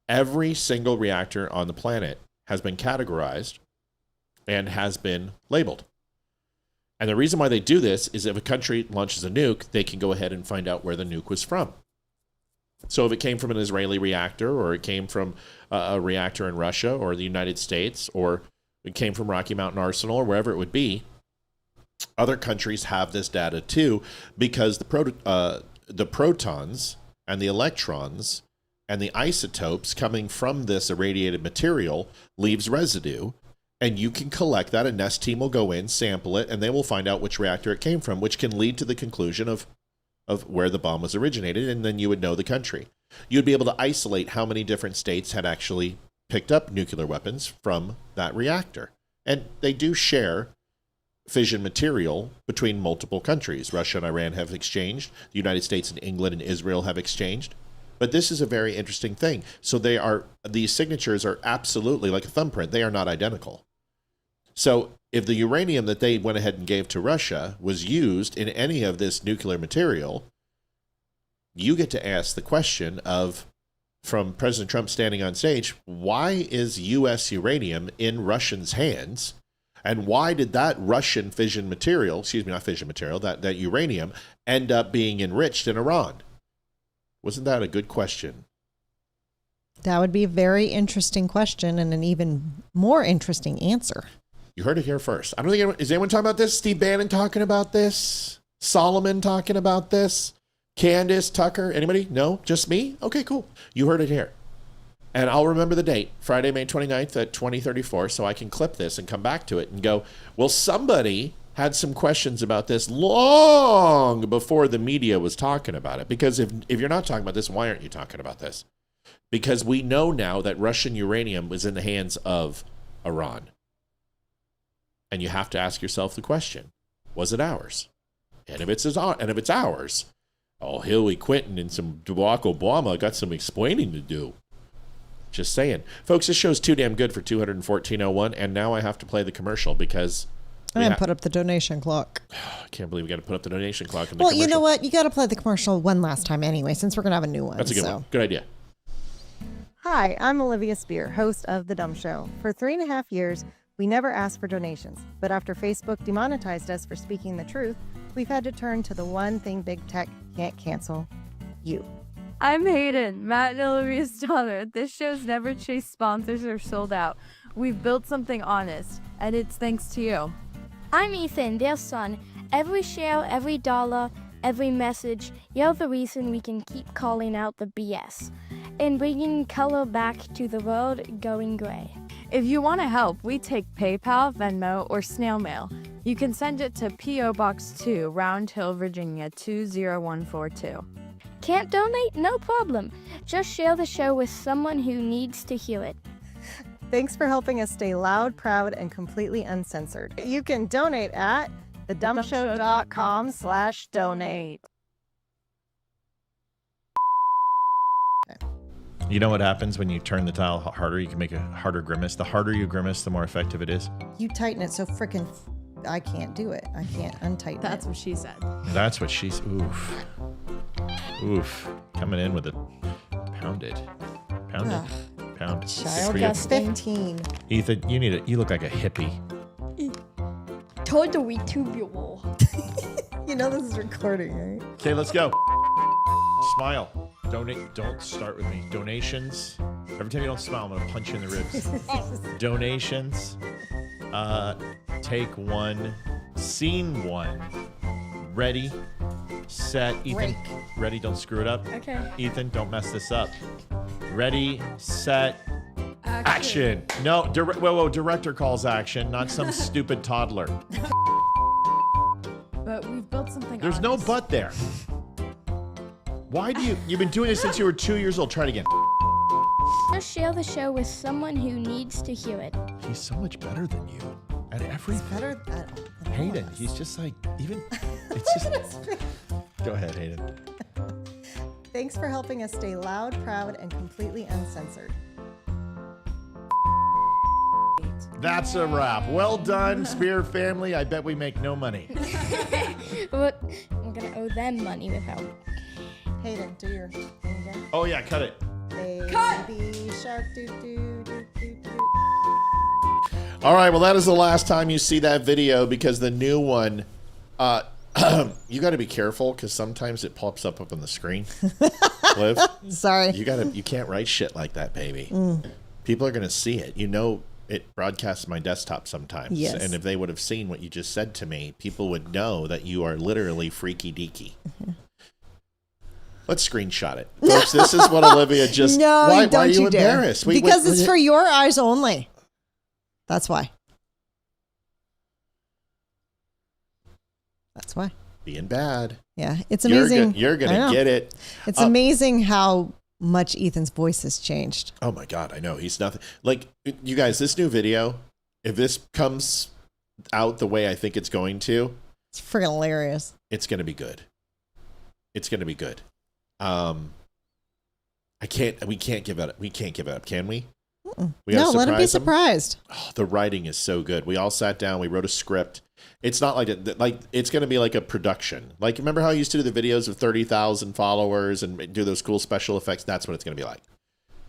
every single reactor on the planet has been categorized and has been labeled. And the reason why they do this is if a country launches a nuke, they can go ahead and find out where the nuke was from. So if it came from an Israeli reactor, or it came from a reactor in Russia or the United States, or it came from Rocky Mountain Arsenal or wherever it would be, other countries have this data too, because the protons and the electrons and the isotopes coming from this irradiated material leaves residue, and you can collect that. A NEST team will go in, sample it, and they will find out which reactor it came from, which can lead to the conclusion of where the bomb was originated, and then you would know the country. You'd be able to isolate how many different states had actually picked up nuclear weapons from that reactor. And they do share fission material between multiple countries. Russia and Iran have exchanged. The United States and England and Israel have exchanged. But this is a very interesting thing. So these signatures are absolutely like a thumbprint. They are not identical. So if the uranium that they went ahead and gave to Russia was used in any of this nuclear material, you get to ask the question of, from President Trump standing on stage, why is U.S. uranium in Russians' hands? And why did that Russian fission material, that uranium, end up being enriched in Iran? Wasn't that a good question? That would be a very interesting question and an even more interesting answer. You heard it here first. I don't think is anyone talking about this? Steve Bannon talking about this? Solomon talking about this? Candace, Tucker, anybody? No? Just me? Okay, cool. You heard it here. And I'll remember the date, Friday, May 29th at 2034, so I can clip this and come back to it and go, well, somebody had some questions about this long before the media was talking about it. Because if you're not talking about this, why aren't you talking about this? Because we know now that Russian uranium was in the hands of Iran. And you have to ask yourself the question, was it ours? And if it's ours, oh, Hillary Clinton and some Barack Obama got some explaining to do. Just saying. Folks, this show's too damn good for 214.01, and now I have to play the commercial because... I didn't put up the donation clock. I can't believe we got to put up the donation clock. Well, you know what? You got to play the commercial one last time anyway, since we're going to have a new one. That's a good one. Good idea. Hi, I'm Olivia Spear, host of The Dumb Show. For 3.5 years, we never asked for donations. But after Facebook demonetized us for speaking the truth, we've had to turn to the one thing big tech can't cancel, you. I'm Hayden, Matt and Olivia's daughter. This show's never chased sponsors or sold out. We've built something honest, and it's thanks to you. I'm Ethan, their son. Every share, every dollar, every message, you're the reason we can keep calling out the BS and bringing color back to the world going gray. If you want to help, we take PayPal, Venmo, or snail mail. You can send it to P.O. Box 2, Round Hill, Virginia 20142. Can't donate? No problem. Just share the show with someone who needs to hear it. Thanks for helping us stay loud, proud, and completely uncensored. You can donate at thedumbshow.com/donate. You know what happens when you turn the dial harder? You can make a harder grimace. The harder you grimace, the more effective it is. You tighten it so freaking... I can't do it. I can't untighten That's what she said. That's what she's... Oof. Oof. Coming in with it. Pound it. Pound it. Pound. Child got 15. Ethan, you look like a hippie. Totally tubular. You know this is recording, right? Okay, let's go. Smile. Donate. Don't start with me. Donations. Every time you don't smile, I'm going to punch you in the ribs. Donations. Take one. Scene one. Ready. Set. Ethan. Break. Ready. Don't screw it up. Okay. Ethan, don't mess this up. Ready. Set. Action. No. Whoa. Director calls action, not some stupid toddler. But we've built something There's no but there. Why do you've been doing this since you were 2 years old. Try it again. Just share the show with someone who needs to hear it. He's so much better than you at everything. Better at Hayden, he's just like, even, it's just, go ahead, Hayden. Thanks for helping us stay loud, proud, and completely uncensored. That's a wrap. Well done, Spear family. I bet we make no money. But we're going to owe them money without. Hayden, do your thing again. Oh, yeah, cut it. Baby shark, doo doo doo doo doo. All right, well, that is the last time you see that video because the new one, you got to be careful because sometimes it pops up on the screen. Liv, sorry. You can't write shit like that, baby. People are going to see it. You know, it broadcasts my desktop sometimes. Yes. And if they would have seen what you just said to me, people would know that you are literally freaky deaky. Let's screenshot it. Folks, this is what Olivia just... No, why don't are you dare. embarrassed? Because it's for your eyes only. That's why. That's why. Being bad. Yeah, it's amazing. You're gonna get it. It's amazing how much Ethan's voice has changed. Oh my God, I know. He's nothing. Like, you guys, this new video, if this comes out the way I think it's going to... It's freaking hilarious. It's going to be good. It's going to be good. We can't give it up. We can't give it up, can we? No, let him be surprised. Oh, the writing is so good. We all sat down. We wrote a script. It's not like it's going to be like a production. Like, remember how I used to do the videos of 30,000 followers and do those cool special effects? That's what it's going to be like.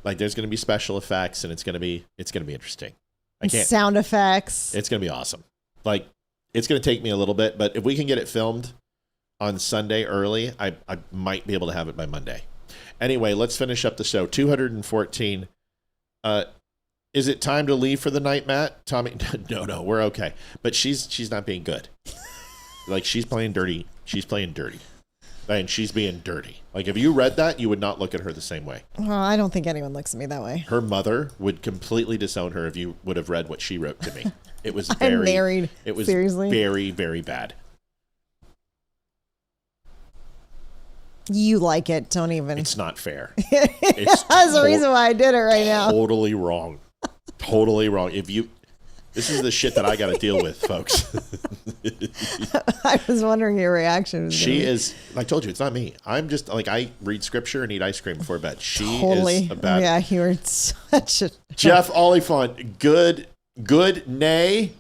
Like, there's going to be special effects, and it's going to be interesting. Sound effects. It's going to be awesome. Like, it's going to take me a little bit, but if we can get it filmed on Sunday early, I might be able to have it by Monday. Anyway, let's finish up the show. 214. Is it time to leave for the night, Matt? Tommy, no, we're okay. But she's not being good. Like, she's playing dirty. She's playing dirty. And she's being dirty. Like, if you read that, you would not look at her the same way. Well, I don't think anyone looks at me that way. Her mother would completely disown her if you would have read what she wrote to me. It was very... I'm married. It was Seriously? very, very bad. You like it. Don't even. It's not fair. That's the reason why I did it right now. Totally wrong. Totally wrong. This is the shit that I got to deal with, folks. I was wondering your reaction. She is, I told you, it's not me. I'm just like, I read scripture and eat ice cream before bed. She totally. is a bad. Yeah, you were such a. Jeff Oliphant, good, nay.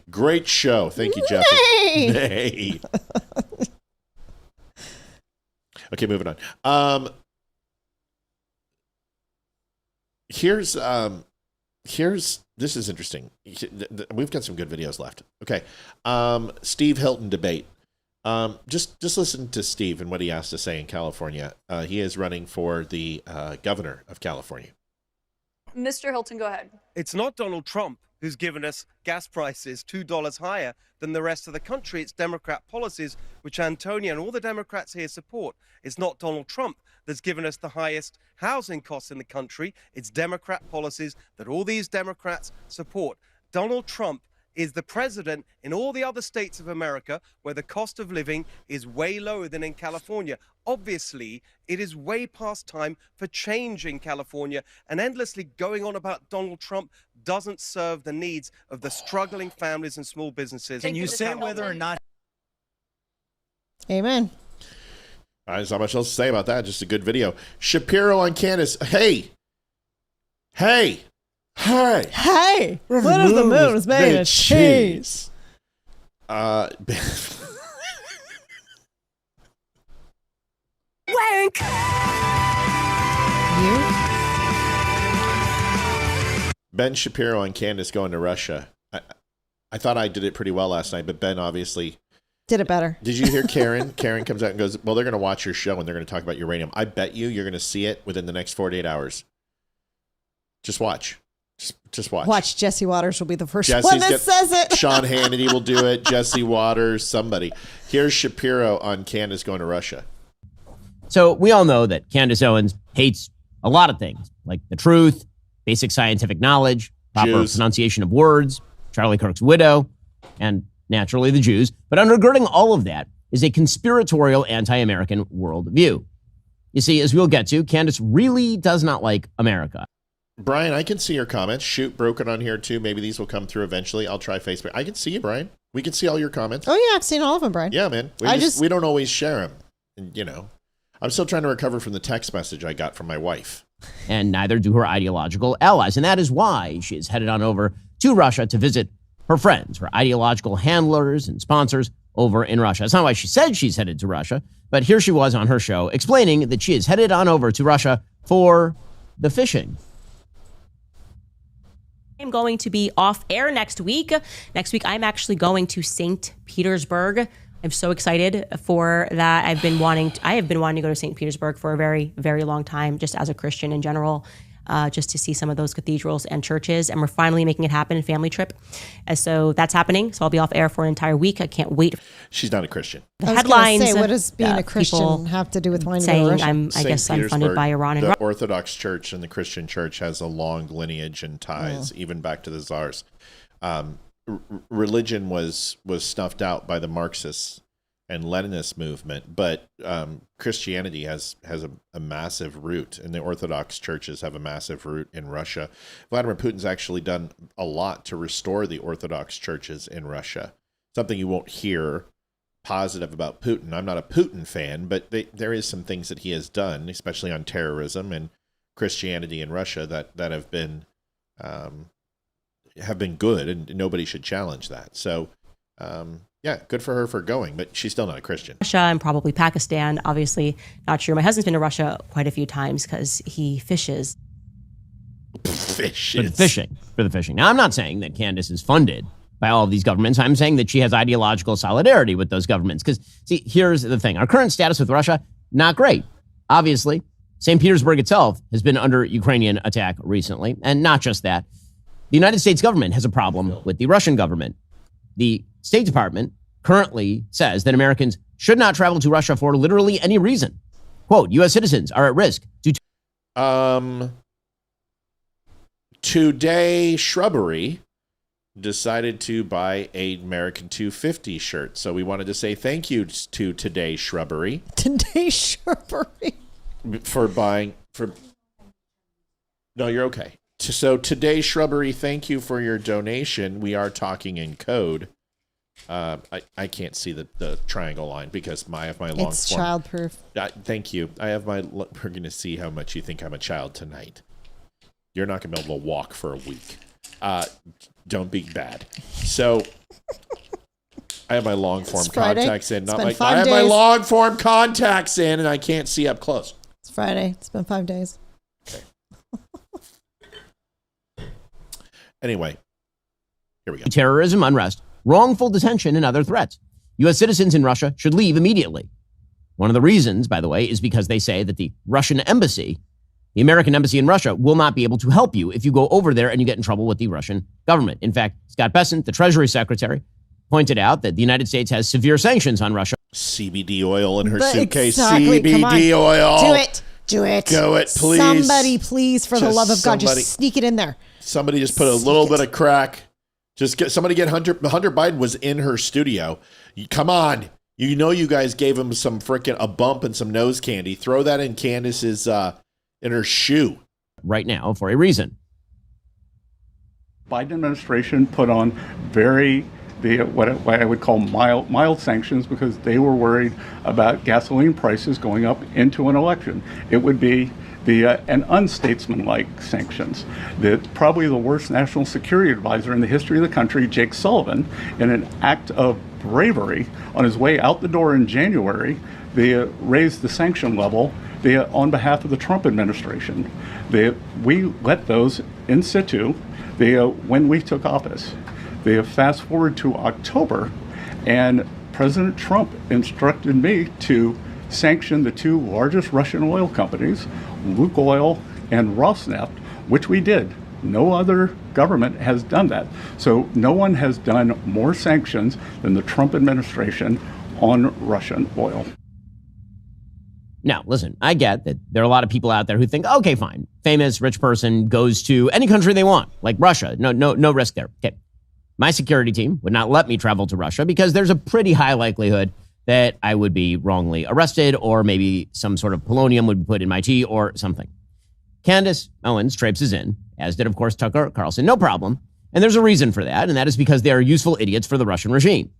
Great show. Thank you, Jeff. Nay. Okay, moving on. Here's this is interesting. We've got some good videos left. Okay. Steve Hilton debate. Just listen to Steve and what he has to say in California. He is running for the governor of California. Mr. Hilton, go ahead. It's not Donald Trump who's given us gas prices $2 higher than the rest of the country. It's Democrat policies, which Antonio and all the Democrats here support. It's not Donald Trump that's given us the highest housing costs in the country. It's Democrat policies that all these Democrats support. Donald Trump is the president in all the other states of America where the cost of living is way lower than in California. Obviously, it is way past time for change in California, and endlessly going on about Donald Trump doesn't serve the needs of the struggling families and small businesses. Can you say whether or not... Amen. There's not much else to say about that. Just a good video. Shapiro on Candace. Hey. What if the moon was made of cheese? Wank! Ben Shapiro and Candace going to Russia. I thought I did it pretty well last night, but Ben obviously did it better. Did you hear Karen? Karen comes out and goes, well, they're going to watch your show and they're going to talk about uranium. I bet you're going to see it within the next 48 hours. Just watch. Just watch. Watch. Jesse Waters will be the first one that says it. Sean Hannity will do it. Jesse Waters, somebody. Here's Shapiro on Candace going to Russia. So we all know that Candace Owens hates a lot of things, like the truth, basic scientific knowledge, proper pronunciation of words, Charlie Kirk's widow, and naturally the Jews. But undergirding all of that is a conspiratorial anti-American worldview. You see, as we'll get to, Candace really does not like America. Brian, I can see your comments. Shoot, broken on here too. Maybe these will come through eventually. I'll try Facebook. I can see you, Brian. We can see all your comments. Oh yeah, I've seen all of them, Brian. Yeah, man. We don't always share them. And, you know, I'm still trying to recover from the text message I got from my wife. And neither do her ideological allies. And that is why she is headed on over to Russia to visit her friends, her ideological handlers and sponsors over in Russia. That's not why she said she's headed to Russia, but here she was on her show explaining that she is headed on over to Russia for the fishing. I'm going to be off air next week. Next week, I'm actually going to St. Petersburg. I'm so excited for that. I have been wanting to go to St. Petersburg for a very, very long time, just as a Christian in general, just to see some of those cathedrals and churches. And we're finally making it happen, a family trip. And so that's happening. So I'll be off air for an entire week. I can't wait. She's not a Christian. I was Headlines. Say, what does being a Christian have to do with wanting to go to Russia? I guess I'm funded by Iran and the Orthodox Church and the Christian Church has a long lineage and ties, even back to the czars. Religion was snuffed out by the Marxists and Leninist movement, but Christianity has a massive root, and the Orthodox churches have a massive root in Russia. Vladimir Putin's actually done a lot to restore the Orthodox churches in Russia. Something you won't hear positive about Putin. I'm not a Putin fan, but there is some things that he has done, especially on terrorism and Christianity in Russia, that have been good, and nobody should challenge that. So, yeah, good for her for going, but she's still not a Christian. Russia and probably Pakistan, obviously not sure. My husband's been to Russia quite a few times because he fishes. Fishes. For the fishing. Now, I'm not saying that Candace is funded by all of these governments. I'm saying that she has ideological solidarity with those governments. Because, see, here's the thing. Our current status with Russia, not great. Obviously, St. Petersburg itself has been under Ukrainian attack recently. And not just that. The United States government has a problem with the Russian government. The State Department currently says that Americans should not travel to Russia for literally any reason. Quote, U.S. citizens are at risk due to... Today, Shrubbery decided to buy a American 250 shirt. So we wanted to say thank you to Today Shrubbery. Today Shrubbery. For buying... No, you're okay. So Today Shrubbery, thank you for your donation. We are talking in code. I can't see the triangle line because I have my long It's form. childproof. Thank you. I have my... We're going to see how much you think I'm a child tonight. You're not going to be able to walk for a week. Don't be bad. So I have my long form contacts in. Not like I have my long form contacts in, and I can't see up close. It's Friday. It's been 5 days. Okay. Anyway, here we go. Terrorism, unrest, wrongful detention, and other threats. U.S. citizens in Russia should leave immediately. One of the reasons, by the way, is because they say that the Russian embassy, the American embassy in Russia, will not be able to help you if you go over there and you get in trouble with the Russian government. In fact, Scott Bessent, the Treasury Secretary, pointed out that the United States has severe sanctions on Russia. CBD oil in her suitcase. Exactly. CBD oil. Do it. Do it. Go it, please. Somebody, please, for the love of God, just sneak it in there. Somebody just put a little bit of crack. Somebody get Hunter Biden was in her studio. Come on. You know you guys gave him some frickin' a bump and some nose candy. Throw that in Candace's in her shoe. Right now for a reason. Biden administration put on what I would call mild sanctions because they were worried about gasoline prices going up into an election. It would be an unstatesmanlike sanctions. Probably the worst national security advisor in the history of the country, Jake Sullivan, in an act of bravery on his way out the door in January, they raised the sanction level on behalf of the Trump administration. We let those in situ when we took office. They fast forward to October, and President Trump instructed me to sanction the two largest Russian oil companies, Lukoil and Rosneft, which we did. No other government has done that. So no one has done more sanctions than the Trump administration on Russian oil. Now, listen, I get that there are a lot of people out there who think, okay, fine, famous, rich person goes to any country they want, like Russia. No risk there. Okay. My security team would not let me travel to Russia because there's a pretty high likelihood that I would be wrongly arrested or maybe some sort of polonium would be put in my tea or something. Candace Owens traipses in, as did, of course, Tucker Carlson. No problem. And there's a reason for that, and that is because they are useful idiots for the Russian regime.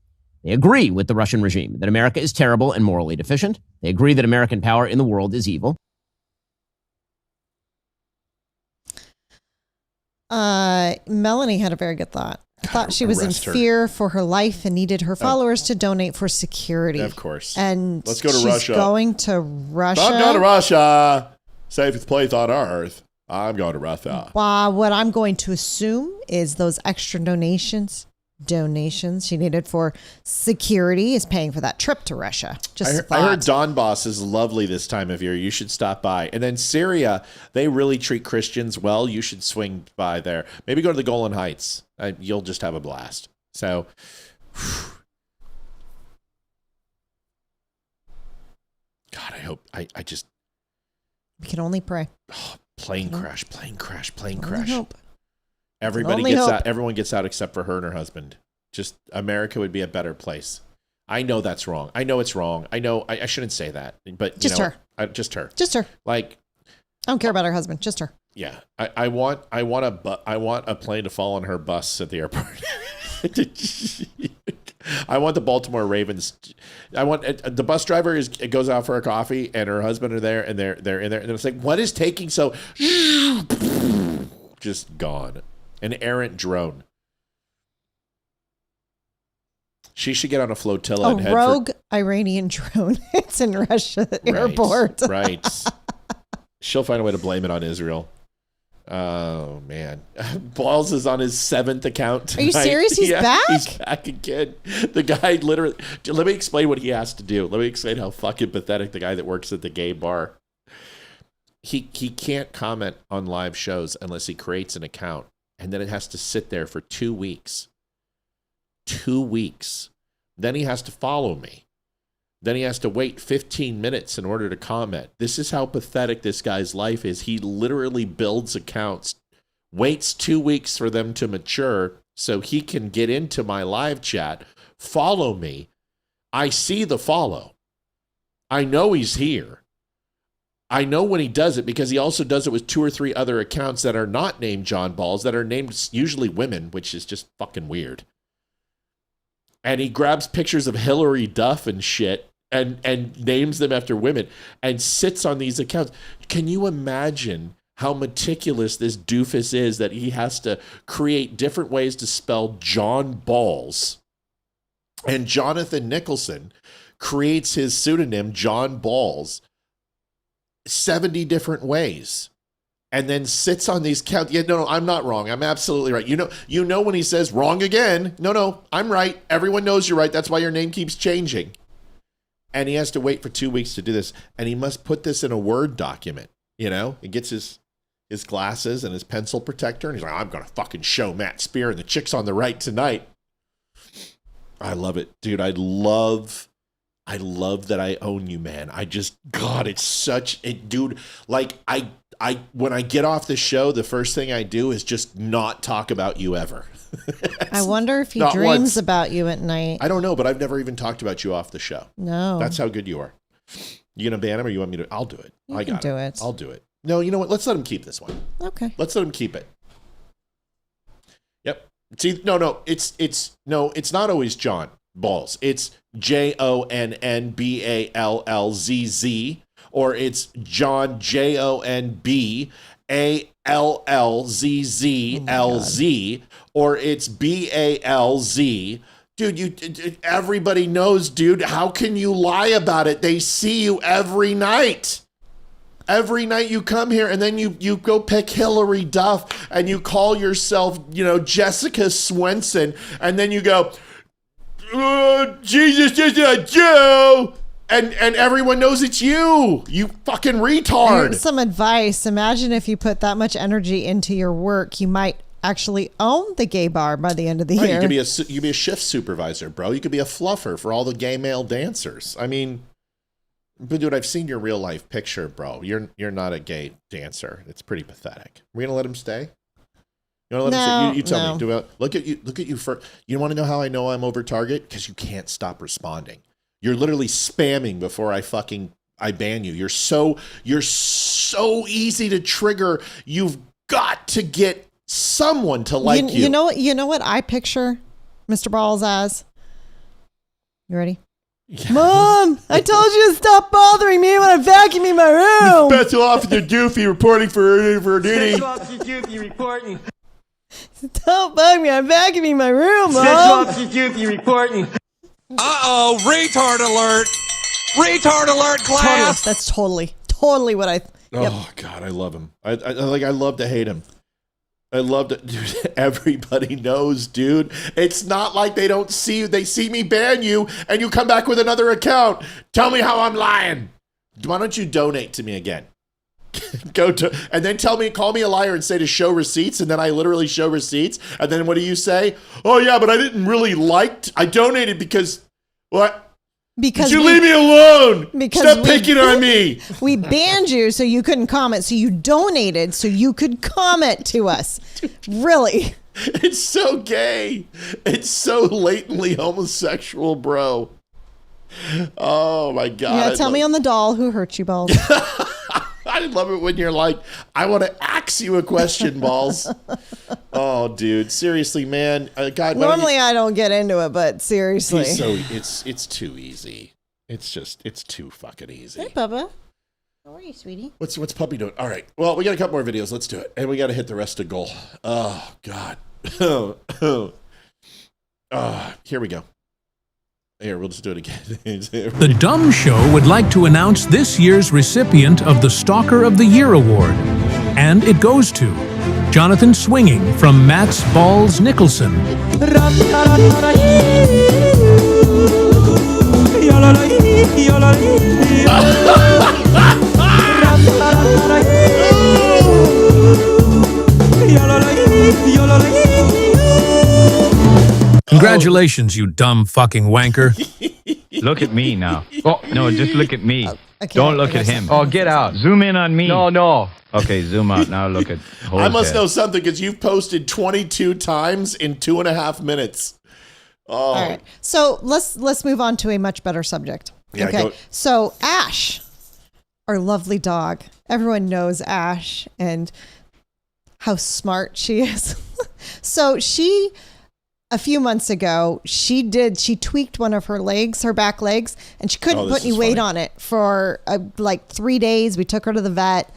They agree with the Russian regime that America is terrible and morally deficient. They agree that American power in the world is evil. Melanie had a very good thought. I thought she was in fear for her life and needed her followers to donate for security. Of course. And let's go to she's Russia. Going to Russia. I'm going to Russia. Safest place on earth. I'm going to Russia. What I'm going to assume is those extra donations she needed for security is paying for that trip to Russia. I heard Donbass is lovely this time of year. You should stop by. And then Syria, they really treat Christians well. You should swing by there. Maybe go to the Golan Heights. You'll just have a blast. So, God, I hope we can only pray. Oh, plane crash. Hope. Everybody gets out. Everyone gets out except for her and her husband. Just America would be a better place. I know that's wrong. I know it's wrong. I know I shouldn't say that. But just her. Just her. Just her. Like, I don't care about her husband. Just her. Yeah. I want a plane to fall on her bus at the airport. I want the Baltimore Ravens. I want the bus driver goes out for a coffee and her husband are there and they're in there and it's like, what is taking so? Just gone. An errant drone. She should get on a flotilla and head rogue Iranian drone. It's in Russia airport. Right. She'll find a way to blame it on Israel. Oh, man. Balls is on his 7th account tonight. Are you serious? He's back? He's back again. The guy literally... Let me explain what he has to do. Let me explain how fucking pathetic the guy that works at the gay bar. He can't comment on live shows unless he creates an account. And then it has to sit there for 2 weeks. 2 weeks. Then he has to follow me. Then he has to wait 15 minutes in order to comment. This is how pathetic this guy's life is. He literally builds accounts, waits 2 weeks for them to mature so he can get into my live chat, follow me. I see the follow. I know he's here. I know when he does it because he also does it with 2 or 3 other accounts that are not named John Balls, that are named usually women, which is just fucking weird. And he grabs pictures of Hillary Duff and shit and names them after women and sits on these accounts. Can you imagine how meticulous this doofus is that he has to create different ways to spell John Balls? And Jonathan Nicholson creates his pseudonym John Balls 70 different ways. And then sits on these counts. Yeah, no, I'm not wrong. I'm absolutely right. You know when he says wrong again. No, I'm right. Everyone knows you're right. That's why your name keeps changing. And he has to wait for 2 weeks to do this. And he must put this in a Word document. He gets his glasses and his pencil protector. And he's like, I'm going to fucking show Matt Spear and the chicks on the right tonight. I love it. Dude, I love that I own you, man. God, it's such a dude. Like when I get off the show, the first thing I do is just not talk about you ever. I wonder if he dreams about you at night. I don't know, but I've never even talked about you off the show. No. That's how good you are. You gonna ban him or you want me to? I'll do it. I can do it. I'll do it. No, you know what? Let's let him keep this one. Okay. Let's let him keep it. Yep. See, no, it's not always John Balls. It's JONNBALLZZ, or it's John JONBALLZZLZ, or it's BALZ. Dude, everybody knows, dude. How can you lie about it? They see you every night. Every night you come here and then you go pick Hillary Duff and you call yourself, Jessica Swenson, and then you go, Jesus is a Jew, and everyone knows it's you. You fucking retard. Here's some advice. Imagine if you put that much energy into your work, you might actually own the gay bar by the end of the year. You could be a shift supervisor, bro. You could be a fluffer for all the gay male dancers. I mean, but dude, I've seen your real life picture, bro. You're not a gay dancer. It's pretty pathetic. We're gonna let him stay. You want to let him stay? You tell me. Look at you for. You want to know how I know I'm over target? Because you can't stop responding. You're literally spamming before I ban you. You're so easy to trigger. You've got to get someone to like you. You know what I picture Mr. Balls as? You ready? Yeah. Mom, I told you to stop bothering me when I'm vacuuming my room. Special Officer Doofy reporting for duty. Special Officer Doofy reporting. Don't bug me. I'm vacuuming my room, Mom. Special Officer Doofy reporting. Uh-oh, retard alert. Retard alert, class. That's totally what I... Yep. Oh, God, I love him. I love to hate him. I love to... Dude, everybody knows, dude. It's not like they don't see you. They see me ban you, and you come back with another account. Tell me how I'm lying. Why don't you donate to me again? And then call me a liar and say to show receipts, and then I literally show receipts, and then what do you say? Oh yeah, but I didn't really I donated because what? Because you leave me alone. Stop picking on me. We banned you so you couldn't comment, so you donated so you could comment to us. Really? It's so gay. It's so latently homosexual, bro. Oh my God. Yeah, tell me on the doll who hurt you, Balls. I love it when you're like, I want to ask you a question, Balls. Oh, dude, seriously, man. God. Normally I don't get into it, but seriously, it's too easy. It's too fucking easy. Hey, Bubba. How are you, sweetie? What's Puppy doing? All right. Well, we got a couple more videos. Let's do it, and we got to hit the rest of goal. Oh God. Here we go. Here, we'll just do it again. The Dumb Show would like to announce this year's recipient of the Stalker of the Year Award. And it goes to Jonathan Swinging from Matt's Balls Nicholson. Congratulations, you dumb fucking wanker. Look at me now. Oh, no, just look at me. Okay, Don't look at him. Oh, get out. Zoom in on me. No. Okay, zoom out. Now look at I must head. know something because you've posted 22 times in 2.5 minutes. Oh. All right. So let's move on to a much better subject. Yeah, okay. go. So Ash, our lovely dog. Everyone knows Ash and how smart she is. So she, a few months ago, she tweaked one of her legs, her back legs, and she couldn't put any weight on it for like 3 days. We took her to the vet.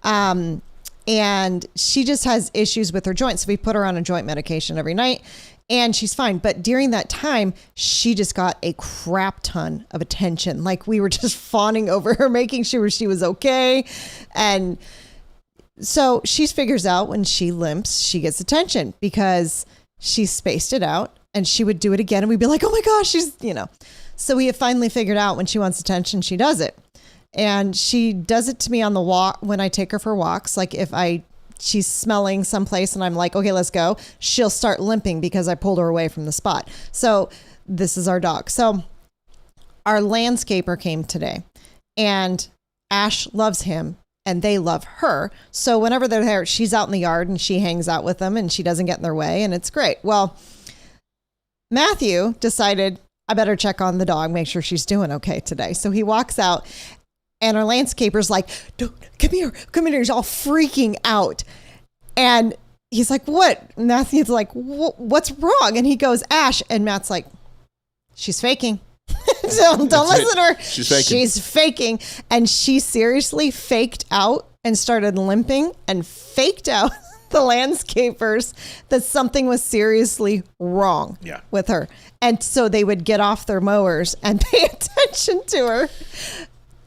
And she just has issues with her joints. So we put her on a joint medication every night and she's fine. But during that time, she just got a crap ton of attention. Like we were just fawning over her, making sure she was okay. And so she figures out when she limps, she gets attention because she spaced it out and she would do it again. And we'd be like, oh my gosh, So we have finally figured out when she wants attention, she does it. And she does it to me on the walk when I take her for walks. Like if she's smelling someplace and I'm like, okay, let's go. She'll start limping because I pulled her away from the spot. So this is our dog. So our landscaper came today and Ash loves him and they love her. So whenever they're there, she's out in the yard and she hangs out with them and she doesn't get in their way and it's great. Well, Matthew decided I better check on the dog, make sure she's doing okay today. So he walks out. And our landscaper's like, dude, come here. He's all freaking out. And he's like, what? Matthew's like, what's wrong? And he goes, Ash. And Matt's like, she's faking. Don't listen to her. She's faking. And she seriously faked out and started limping and faked out the landscapers that something was seriously wrong with her. And so they would get off their mowers and pay attention to her.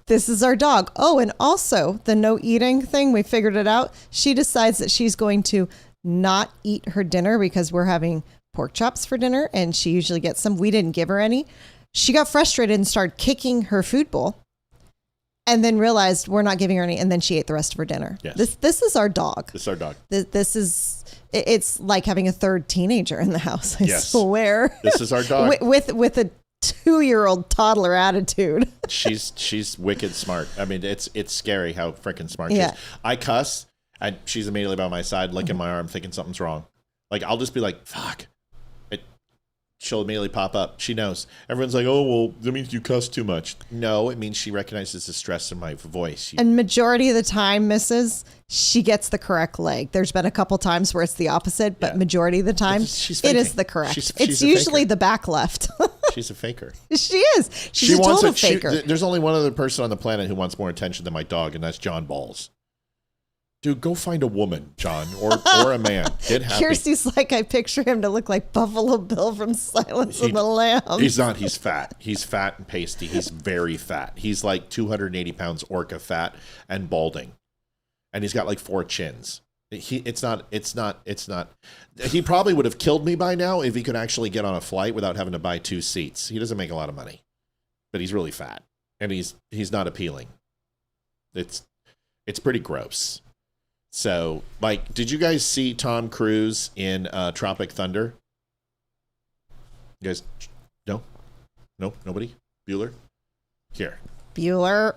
This is our dog. Oh, and also the no eating thing, we figured it out. She decides that she's going to not eat her dinner because we're having pork chops for dinner and she usually gets some. We didn't give her any. She got frustrated and started kicking her food bowl and then realized we're not giving her any. And then she ate the rest of her dinner. Yes. This is our dog. This is our dog. It's like having a third teenager in the house. I swear. This is our dog. with a 2-year-old toddler attitude. She's wicked smart. I mean, it's scary how freaking smart she is. I cuss and she's immediately by my side, licking my arm, thinking something's wrong. Like I'll just be like, fuck. She'll immediately pop up. She knows. Everyone's like, oh, well, that means you cuss too much. No, it means she recognizes the stress in my voice. And majority of the time, Mrs., she gets the correct leg. There's been a couple times where it's the opposite, but majority of the time, it is the correct. It's usually the back left. She's a faker. She is. She's a total faker. There's only one other person on the planet who wants more attention than my dog, and that's John Balls. Dude, go find a woman, John, or a man. Get happy. Kiersey's like, I picture him to look like Buffalo Bill from Silence of the Lambs. He's not. He's fat. He's fat and pasty. He's very fat. He's like 280 pounds orca fat and balding. And he's got like 4 chins. It's not. He probably would have killed me by now if he could actually get on a flight without having to buy 2 seats. He doesn't make a lot of money, but he's really fat. And he's not appealing. It's pretty gross. So, like, did you guys see Tom Cruise in Tropic Thunder? You guys, no? No? Nobody? Bueller? Here. Bueller.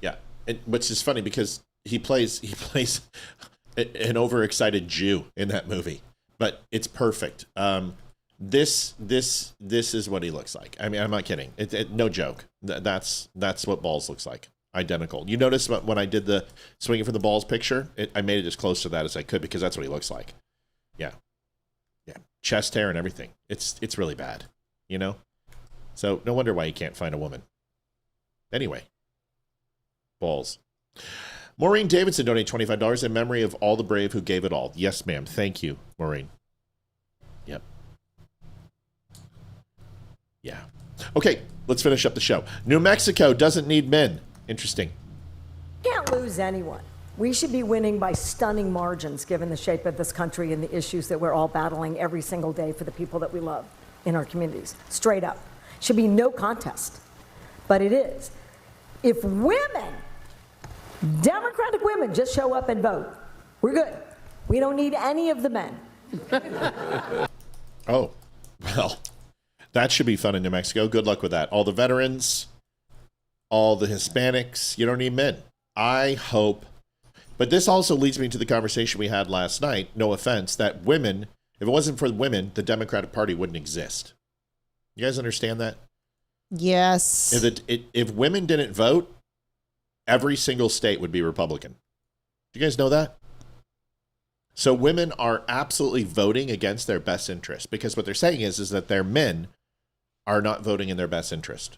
Yeah, which is funny because he plays an overexcited Jew in that movie, but it's perfect. This is what he looks like. I mean, I'm not kidding. No joke. That's what Balls looks like. Identical. You notice when I did the swinging for the balls picture, I made it as close to that as I could because that's what he looks like. Yeah. Chest hair and everything. It's really bad, you know? So no wonder why he can't find a woman. Anyway. Balls. Maureen Davidson donated $25 in memory of all the brave who gave it all. Yes, ma'am. Thank you, Maureen. Yep. Yeah. Okay, let's finish up the show. New Mexico doesn't need men. Interesting. Can't lose anyone. We should be winning by stunning margins given the shape of this country and the issues that we're all battling every single day for the people that we love in our communities. Straight up. Should be no contest. But it is. If women, Democratic women, just show up and vote, we're good. We don't need any of the men. Oh, well, that should be fun in New Mexico. Good luck with that. All the veterans, all the Hispanics, you don't need men. I hope. But this also leads me to the conversation we had last night, no offense, that women, if it wasn't for women, the Democratic Party wouldn't exist. You guys understand that? Yes. If women didn't vote, every single state would be Republican. Do you guys know that? So women are absolutely voting against their best interest, because what they're saying is that their men are not voting in their best interest.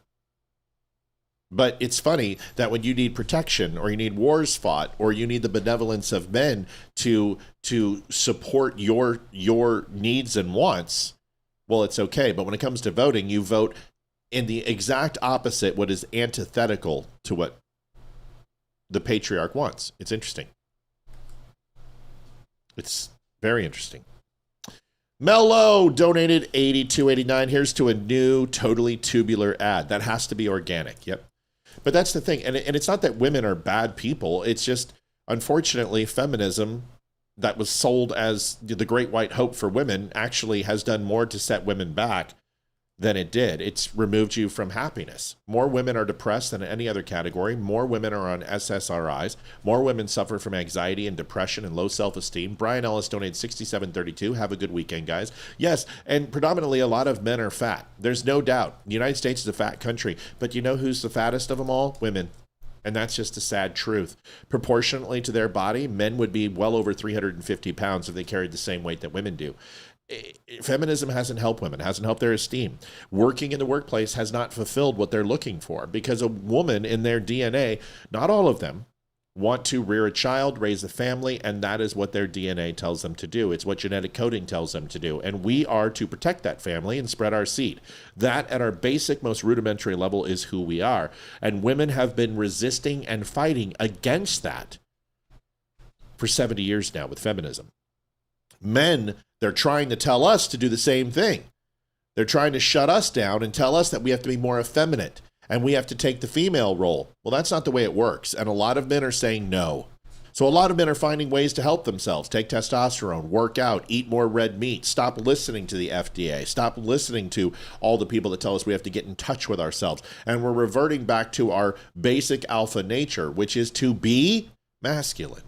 But it's funny that when you need protection, or you need wars fought, or you need the benevolence of men to support your needs and wants, well, it's okay. But when it comes to voting, you vote in the exact opposite, what is antithetical to what the patriarch wants. It's interesting. It's very interesting. Mello donated $82.89. Here's to a new, totally tubular ad. That has to be organic. Yep. But that's the thing. And it's not that women are bad people. It's just, unfortunately, feminism that was sold as the great white hope for women actually has done more to set women back than it did. It's removed you from happiness. More women are depressed than any other category. More women are on SSRIs. More women suffer from anxiety and depression and low self-esteem. Brian Ellis donated $67.32. Have a good weekend, guys. Yes, and predominantly a lot of men are fat. There's no doubt. The United States is a fat country. But you know who's the fattest of them all? Women. And that's just a sad truth. Proportionately to their body, men would be well over 350 pounds if they carried the same weight that women do. Feminism hasn't helped women, hasn't helped their esteem. Working in the workplace has not fulfilled what they're looking for, because a woman in their DNA, not all of them, want to rear a child, raise a family, and that is what their DNA tells them to do. It's what genetic coding tells them to do. And we are to protect that family and spread our seed. That, at our basic, most rudimentary level, is who we are. And women have been resisting and fighting against that for 70 years now with feminism. Men, they're trying to tell us to do the same thing. They're trying to shut us down and tell us that we have to be more effeminate and we have to take the female role. Well, that's not the way it works. And a lot of men are saying no. So a lot of men are finding ways to help themselves. Take testosterone, work out, eat more red meat, stop listening to the FDA, stop listening to all the people that tell us we have to get in touch with ourselves. And we're reverting back to our basic alpha nature, which is to be masculine.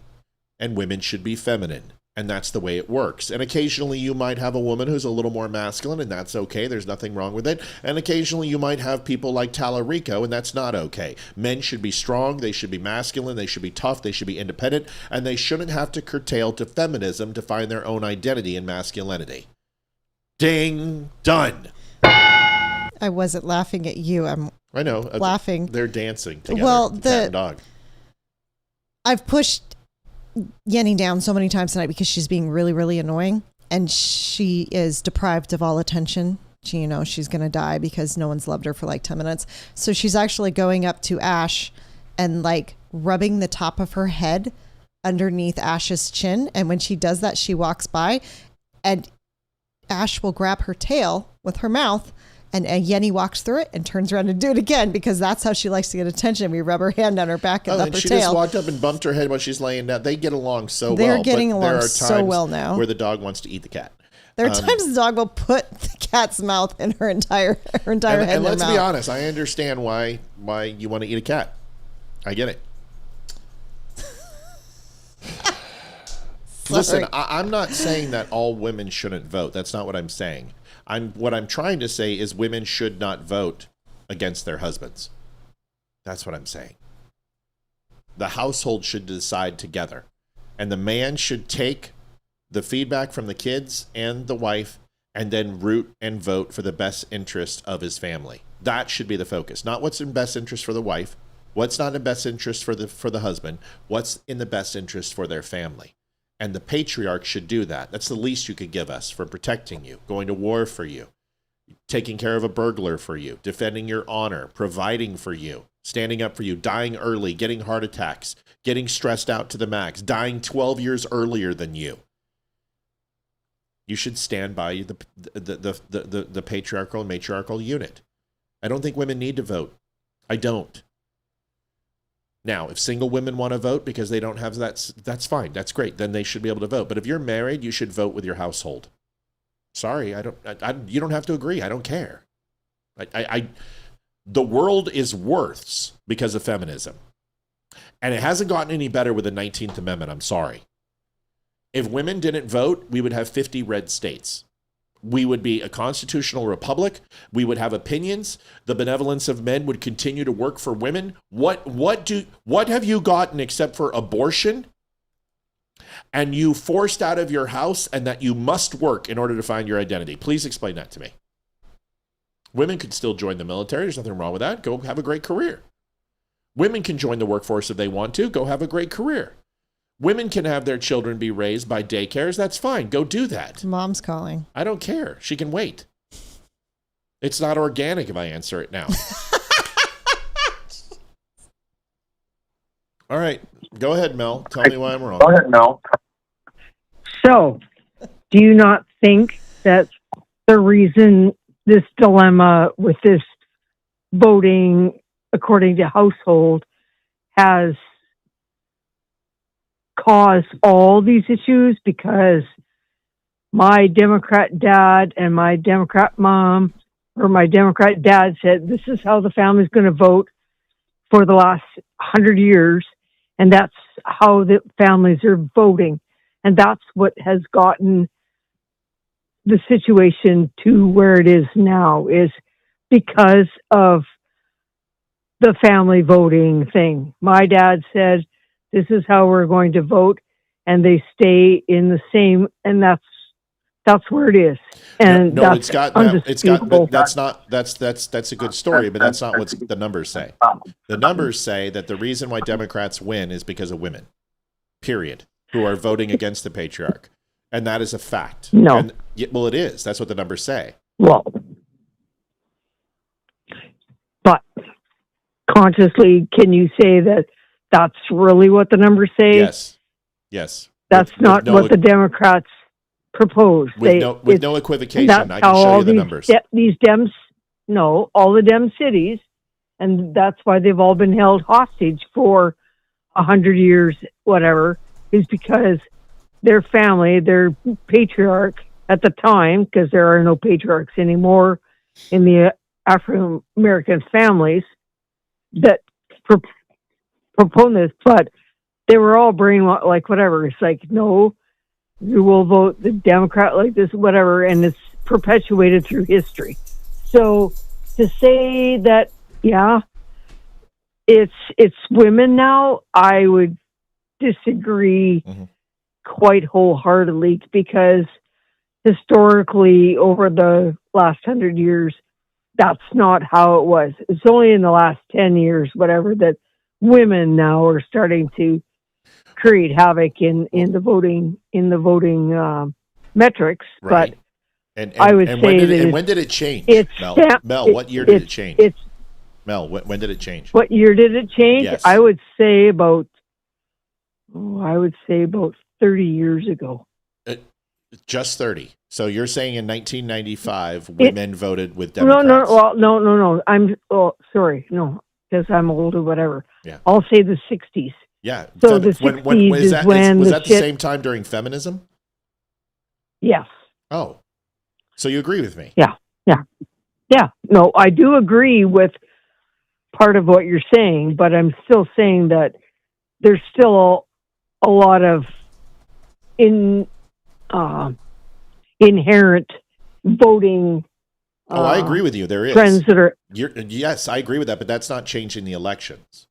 And women should be feminine. And that's the way it works. And occasionally you might have a woman who's a little more masculine, and that's okay. There's nothing wrong with it. And occasionally you might have people like Tallarico, and that's not okay. Men should be strong. They should be masculine. They should be tough. They should be independent. And they shouldn't have to curtail to feminism to find their own identity in masculinity. Ding. Done. I wasn't laughing at you. I know. Laughing. They're dancing together. Well, the cat and dog. I've pushed Yenny down so many times tonight because she's being really, really annoying, and she is deprived of all attention. She's going to die because no one's loved her for like 10 minutes. So she's actually going up to Ash and like rubbing the top of her head underneath Ash's chin. And when she does that, she walks by and Ash will grab her tail with her mouth, and Yenny walks through it and turns around and do it again, because that's how she likes to get attention. We rub her hand on her back and up her she tail. Just walked up and bumped her head while she's laying down. They get along so well. They're getting along so well now. Where the dog wants to eat the cat. There are times the dog will put the cat's mouth in her entire head in their mouth. And let's be honest, I understand why you want to eat a cat. I get it. Listen, I'm not saying that all women shouldn't vote. That's not what I'm saying. What I'm trying to say is women should not vote against their husbands. That's what I'm saying. The household should decide together. And the man should take the feedback from the kids and the wife and then root and vote for the best interest of his family. That should be the focus. Not what's in best interest for the wife, what's not in best interest for the husband, what's in the best interest for their family. And the patriarch should do that. That's the least you could give us for protecting you, going to war for you, taking care of a burglar for you, defending your honor, providing for you, standing up for you, dying early, getting heart attacks, getting stressed out to the max, dying 12 years earlier than you. You should stand by the patriarchal and matriarchal unit. I don't think women need to vote. I don't. Now, if single women want to vote because they don't have that's fine. That's great. Then they should be able to vote. But if you're married, you should vote with your household. Sorry, you don't have to agree. I don't care. The world is worse because of feminism. And it hasn't gotten any better with the 19th Amendment. I'm sorry. If women didn't vote, we would have 50 red states. We would be a constitutional republic. We would have opinions. The benevolence of men would continue to work for women. What have you gotten except for abortion? And you forced out of your house and that you must work in order to find your identity. Please explain that to me. Women could still join the military. There's nothing wrong with that. Go have a great career. Women can join the workforce if they want to. Go have a great career. Women can have their children be raised by daycares. That's fine. Go do that. Mom's calling. I don't care. She can wait. It's not organic if I answer it now. All right. Go ahead, Mel. Tell me why I'm wrong. Go ahead, Mel. So, do you not think that the reason this dilemma with this voting according to household has caused all these issues? Because my Democrat dad and my Democrat mom or my Democrat dad said this is how the family's going to vote for the last 100 years, and that's how the families are voting. And that's what has gotten the situation to where it is now, is because of the family voting thing. My dad said, this is how we're going to vote, and they stay in the same, and that's where it is. And no, that's a good story, but that's not what the numbers say. The numbers say that the reason why Democrats win is because of women, period, who are voting against the patriarch. And that is a fact. No. And, well, it is. That's what the numbers say. Well, but consciously, can you say that that's really what the numbers say? Yes. Yes. That's not what the Democrats propose. With no equivocation, I can show you the numbers. All the Dem cities, and that's why they've all been held hostage for 100 years, whatever, is because their family, their patriarch at the time, because there are no patriarchs anymore in the African American families that propose this, but they were all brainwashed, like whatever. It's like, no, you will vote the Democrat like this, whatever, and it's perpetuated through history. So to say that, yeah, it's women now, I would disagree quite wholeheartedly, because historically over the last 100 years, that's not how it was. It's only in the last 10 years, whatever, that women now are starting to create havoc in the voting metrics. Right. But I would say when did it change? Mel, what year did it change? Mel, when did it change? What year did it change? Yes. I would say about 30 years ago. Just 30. So you're saying in 1995, women voted with Democrats? No. Sorry, because I'm old or whatever. Yeah. I'll say the 60s. Yeah. So the 60s was that the same time during feminism? Yes. Oh. So you agree with me? Yeah. No, I do agree with part of what you're saying, but I'm still saying that there's still a lot of inherent voting. I agree with you. There is trends that are. Yes, I agree with that, but that's not changing the elections.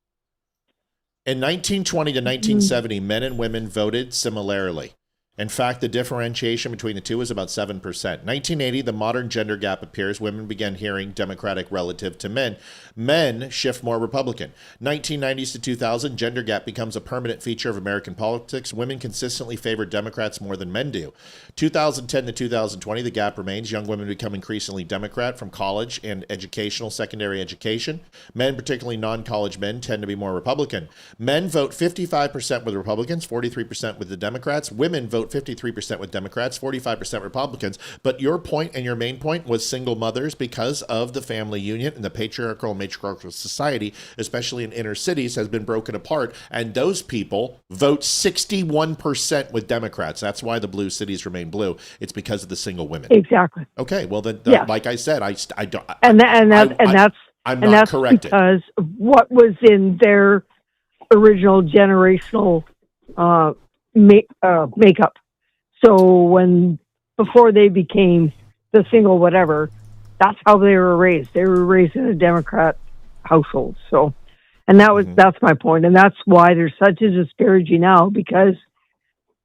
In 1920 to 1970, men and women voted similarly. In fact, the differentiation between the two was about 7%. 1980, the modern gender gap appears. Women began hearing Democratic relative to men. Men shift more Republican. 1990s to 2000, gender gap becomes a permanent feature of American politics. Women consistently favor Democrats more than men do. 2010 to 2020, the gap remains. Young women become increasingly Democrat from college and secondary education. Men, particularly non-college men, tend to be more Republican. Men vote 55% with Republicans, 43% with the Democrats. Women vote vote, 53% with Democrats, 45% Republicans. But your point and your main point was single mothers, because of the family union and the patriarchal and matriarchal society, especially in inner cities, has been broken apart. And those people vote 61% with Democrats. That's why the blue cities remain blue. It's because of the single women. Exactly. Okay. Well, then, Yeah. like I said, I don't. And that's I'm and not that's corrected. because of what was in their original generational makeup. So before they became the single whatever, that's how they were raised. They were raised in a Democrat household. So, and that's my point, and that's why there's such a disparity now, because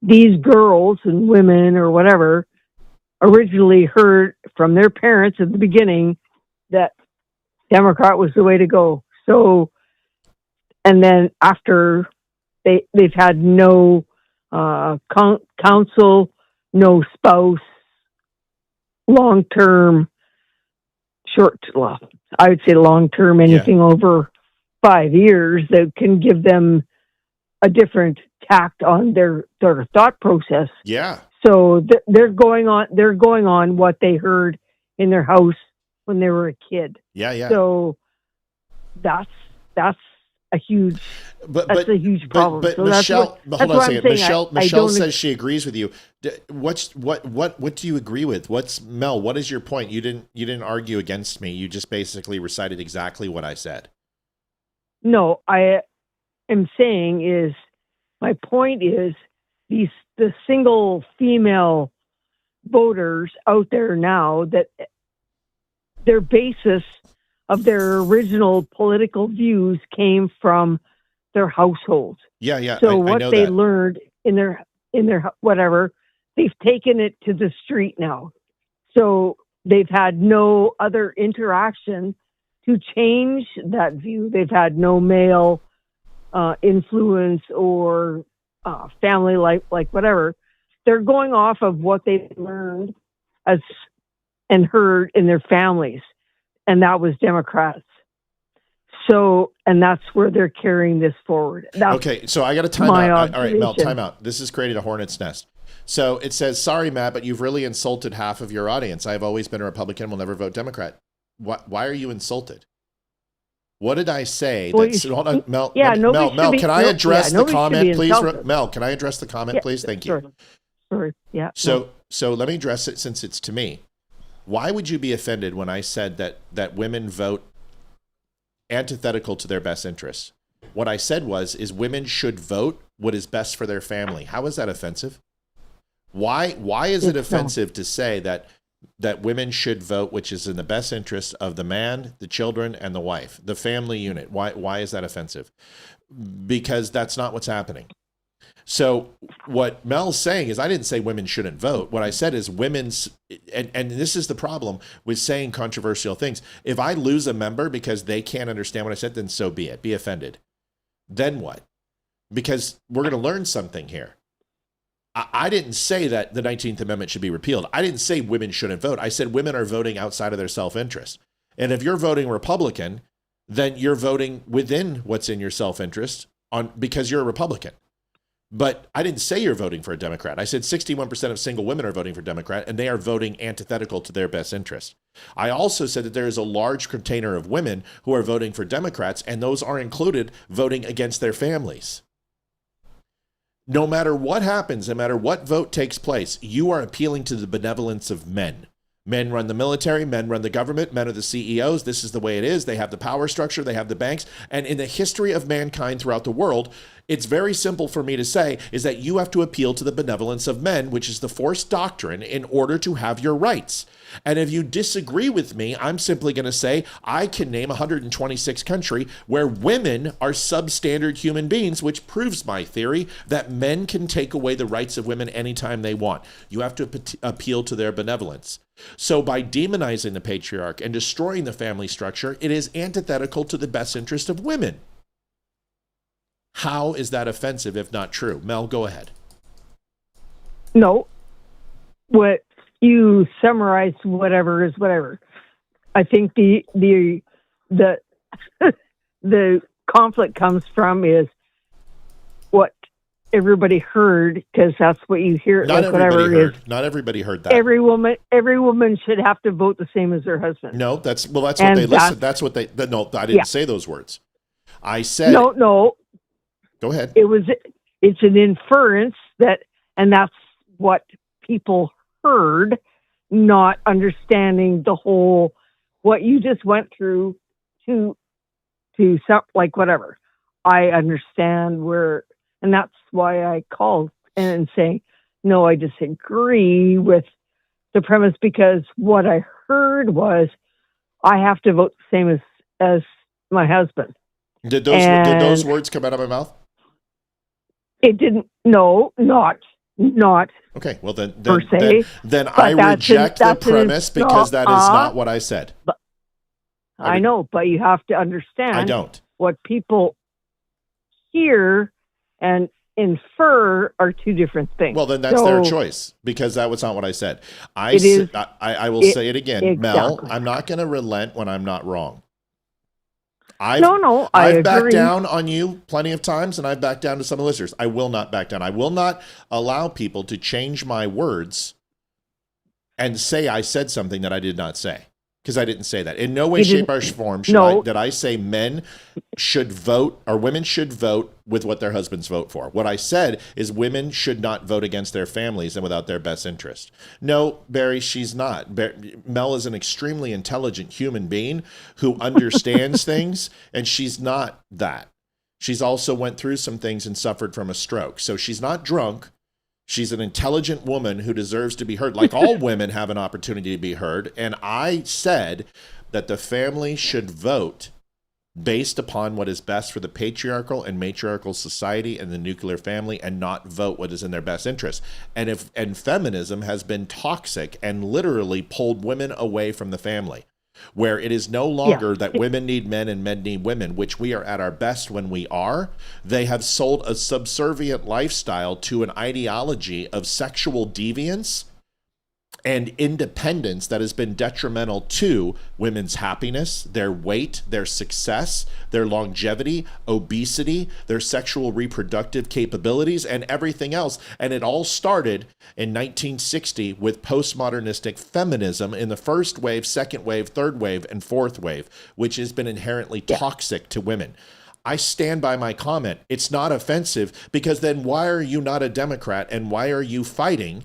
these girls and women or whatever originally heard from their parents at the beginning that Democrat was the way to go. So, and then after they've had no counsel, no spouse, long-term, I would say long-term, anything over 5 years that can give them a different tact on their thought process. Yeah. So they're going on what they heard in their house when they were a kid. Yeah. So that's a huge that's a huge problem. But so Michelle, that's hold on a second. saying. Michelle says she agrees with you. What do you agree with? Mel? What is your point? You didn't argue against me. You just basically recited exactly what I said. No, I am saying is my point is the single female voters out there now, that their basis of their original political views came from their households. Yeah. So I what know they that. learned in their whatever, they've taken it to the street now. So they've had no other interaction to change that view. They've had no male influence or family life, like whatever. They're going off of what they've learned and heard in their families, and that was Democrats. So, and that's where they're carrying this forward. Okay, so I got a timeout. All right, Mel, timeout. This is creating a hornet's nest. So it says, sorry, Matt, but you've really insulted half of your audience. I've always been a Republican, will never vote Democrat. Why are you insulted? What did I say? Hold on, Mel. Yeah, Mel, can I address the comment, please? Insulted. Mel, can I address the comment, please? Thank you. Sorry. Yeah. So let me address it since it's to me. Why would you be offended when I said that women vote antithetical to their best interests? What I said is women should vote what is best for their family. How is that offensive? Why is it offensive to say that women should vote which is in the best interest of the man, the children, and the wife, the family unit? Why is that offensive? Because that's not what's happening. So what Mel's saying is, I didn't say women shouldn't vote. What I said is women's, and this is the problem with saying controversial things. If I lose a member because they can't understand what I said, then so be it. Be offended. Then what? Because we're going to learn something here. I didn't say that the 19th Amendment should be repealed. I didn't say women shouldn't vote. I said women are voting outside of their self-interest. And if you're voting Republican, then you're voting within what's in your self-interest because you're a Republican. But I didn't say you're voting for a Democrat. I said 61% of single women are voting for Democrat, and they are voting antithetical to their best interest. I also said that there is a large container of women who are voting for Democrats, and those are included voting against their families. No matter what happens, no matter what vote takes place, you are appealing to the benevolence of men. Men run the military, men run the government, men are the CEOs. This is the way it is. They have the power structure, they have the banks. And in the history of mankind throughout the world, it's very simple for me to say is that you have to appeal to the benevolence of men, which is the forced doctrine, in order to have your rights. And if you disagree with me, I'm simply going to say I can name 126 countries where women are substandard human beings, which proves my theory that men can take away the rights of women anytime they want. You have to appeal to their benevolence. So by demonizing the patriarch and destroying the family structure, it is antithetical to the best interest of women. How is that offensive if not true? Mel, go ahead. No. What you summarized, whatever is whatever. I think the the conflict comes from is what everybody heard, because that's what you hear. Not like whatever everybody it heard. is. Not everybody heard that. Every woman should have to vote the same as her husband. No, that's what And they listen. That's what they. No, I didn't Yeah. say those words. I said. No. Go ahead. It's an inference and that's what people heard, not understanding the whole, what you just went through to some, like whatever. I understand and that's why I called and saying, no, I disagree with the premise, because what I heard was I have to vote the same as my husband. Did those words come out of my mouth? It didn't. No, not. Okay, well then per se. Then I reject the premise because that is not what I said. But, I know, but you have to understand. I don't. What people hear and infer are two different things. Well, then that's their choice, because that was not what I said. I will say it again, exactly. Mel. I'm not going to relent when I'm not wrong. I I've backed agree. down on you plenty of times, and I've backed down to some of the listeners. I will not back down. I will not allow people to change my words and say I said something that I did not say, because I didn't say that. In no way, shape, or form did I say men should vote or women should vote with what their husbands vote for. What I said is women should not vote against their families and without their best interest. No, Barry, she's not. Mel is an extremely intelligent human being who understands things, and she's not that. She's also went through some things and suffered from a stroke. So she's not drunk. She's an intelligent woman who deserves to be heard. Like all women have an opportunity to be heard. And I said that the family should vote based upon what is best for the patriarchal and matriarchal society and the nuclear family, and not vote what is in their best interest. And feminism has been toxic and literally pulled women away from the family, where it is no longer that women need men and men need women, which we are at our best when we are. They have sold a subservient lifestyle to an ideology of sexual deviance and independence that has been detrimental to women's happiness, their weight, their success, their longevity, obesity, their sexual reproductive capabilities, and everything else. And it all started in 1960 with postmodernistic feminism in the first wave, second wave, third wave, and fourth wave, which has been inherently toxic to women. I stand by my comment. It's not offensive, because then why are you not a Democrat, and why are you fighting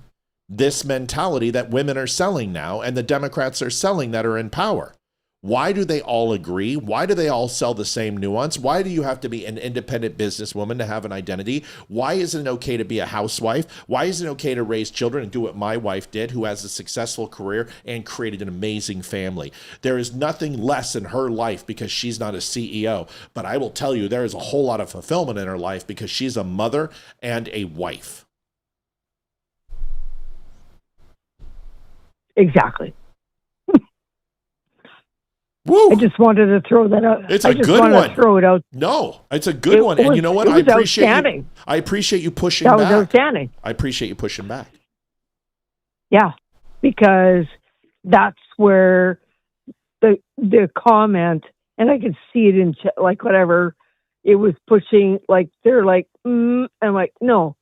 this mentality that women are selling now and the Democrats are selling that are in power? Why do they all agree? Why do they all sell the same nuance? Why do you have to be an independent businesswoman to have an identity? Why isn't it okay to be a housewife? Why isn't it okay to raise children and do what my wife did, who has a successful career and created an amazing family? There is nothing less in her life because she's not a CEO, but I will tell you there is a whole lot of fulfillment in her life because she's a mother and a wife. Exactly. Woo. I just wanted to throw that out. It's I a just good wanted one. To throw it out. No, it's a good one. And you know what? I appreciate you pushing back. That was outstanding. I appreciate you pushing back. Yeah, because that's where the comment, and I could see it in like whatever, it was pushing, like they're like, I'm like, no.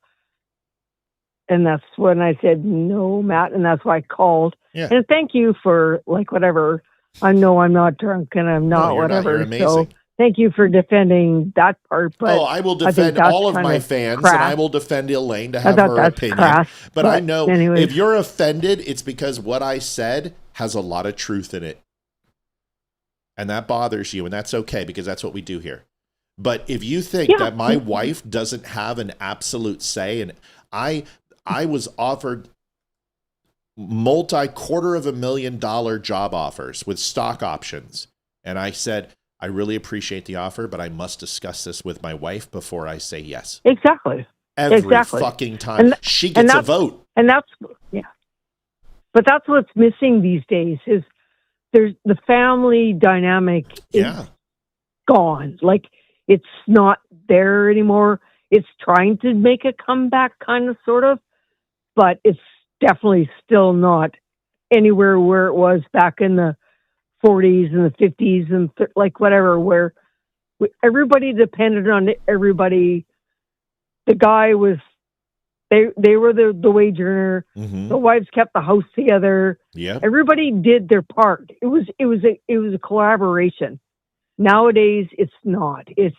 And that's when I said, no, Matt. And that's why I called. Yeah. And thank you for like whatever. I know I'm not drunk and I'm not whatever. You're amazing. So thank you for defending that part. But I will defend all of my fans, crass. and I will defend Elaine to have her opinion. Crass, but I know anyways. If you're offended, it's because what I said has a lot of truth in it. And that bothers you, and that's okay, because that's what we do here. But if you think that my wife doesn't have an absolute say, and I was offered $250,000 job offers with stock options. And I said, I really appreciate the offer, but I must discuss this with my wife before I say yes. Exactly. Every fucking time. She gets a vote. And that's, but that's what's missing these days is there's the family dynamic is gone. Like it's not there anymore. It's trying to make a comeback kind of, sort of, but it's definitely still not anywhere where it was back in the 40s and the 50s and like whatever, where everybody depended on everybody the guy was, they were the wage earner. Mm-hmm. The wives kept the house together. Yeah. Everybody did their part. It was a collaboration. Nowadays, it's not. It's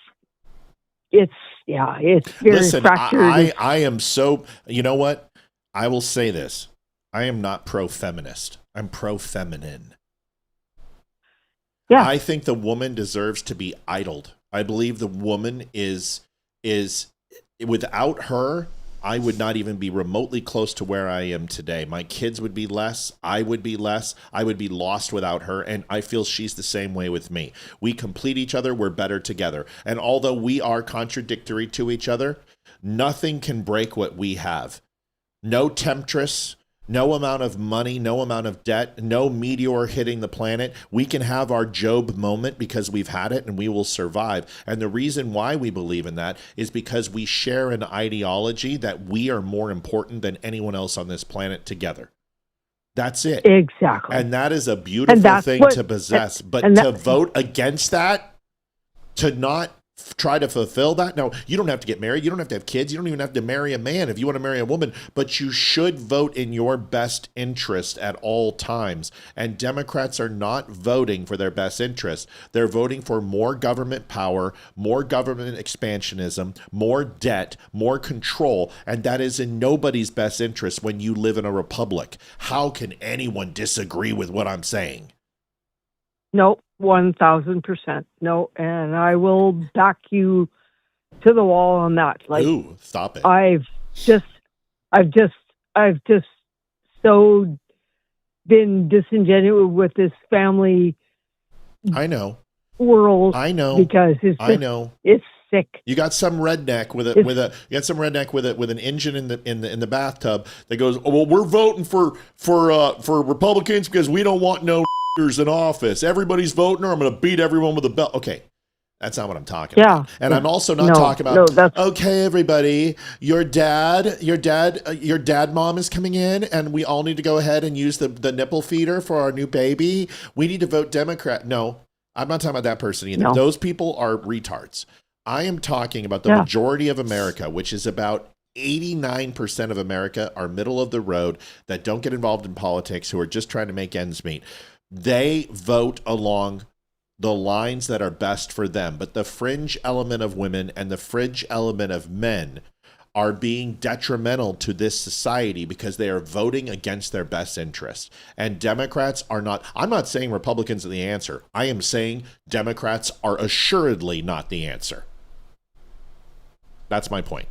very Listen, fractured. I am so, you know what? I will say this. I am not pro-feminist. I'm pro-feminine. Yeah. I think the woman deserves to be idled. I believe the woman is without her, I would not even be remotely close to where I am today. My kids would be less. I would be less. I would be lost without her. And I feel she's the same way with me. We complete each other. We're better together. And although we are contradictory to each other, nothing can break what we have. No temptress, no amount of money, no amount of debt, no meteor hitting the planet. We can have our Job moment because we've had it and we will survive. And the reason why we believe in that is because we share an ideology that we are more important than anyone else on this planet together. That's it. Exactly. And that is a beautiful thing to possess. But to vote against that, to not try to fulfill that. No, you don't have to get married. You don't have to have kids. You don't even have to marry a man if you want to marry a woman, but you should vote in your best interest at all times. And Democrats are not voting for their best interest. They're voting for more government power, more government expansionism, more debt, more control. And that is in nobody's best interest when you live in a republic. How can anyone disagree with what I'm saying? Nope. 1,000%. No, and I will back you to the wall on that. Like, ooh, stop it. I've just so been disingenuous with this family. I know. World. I know. Because I know. It's sick. You got some redneck with an engine in the bathtub that goes, oh, well, we're voting for Republicans because we don't want no in office. Everybody's voting, or I'm going to beat everyone with a belt. Okay, that's not what I'm talking about. And I'm also not talking about. Okay, everybody, your dad mom is coming in, and we all need to go ahead and use the nipple feeder for our new baby. We need to vote Democrat. No, I'm not talking about that person either. No. Those people are retards. I am talking about the majority of America, which is about 89% of America are middle of the road that don't get involved in politics, who are just trying to make ends meet. They vote along the lines that are best for them. But the fringe element of women and the fringe element of men are being detrimental to this society because they are voting against their best interests. And Democrats are not. I'm not saying Republicans are the answer. I am saying Democrats are assuredly not the answer. That's my point.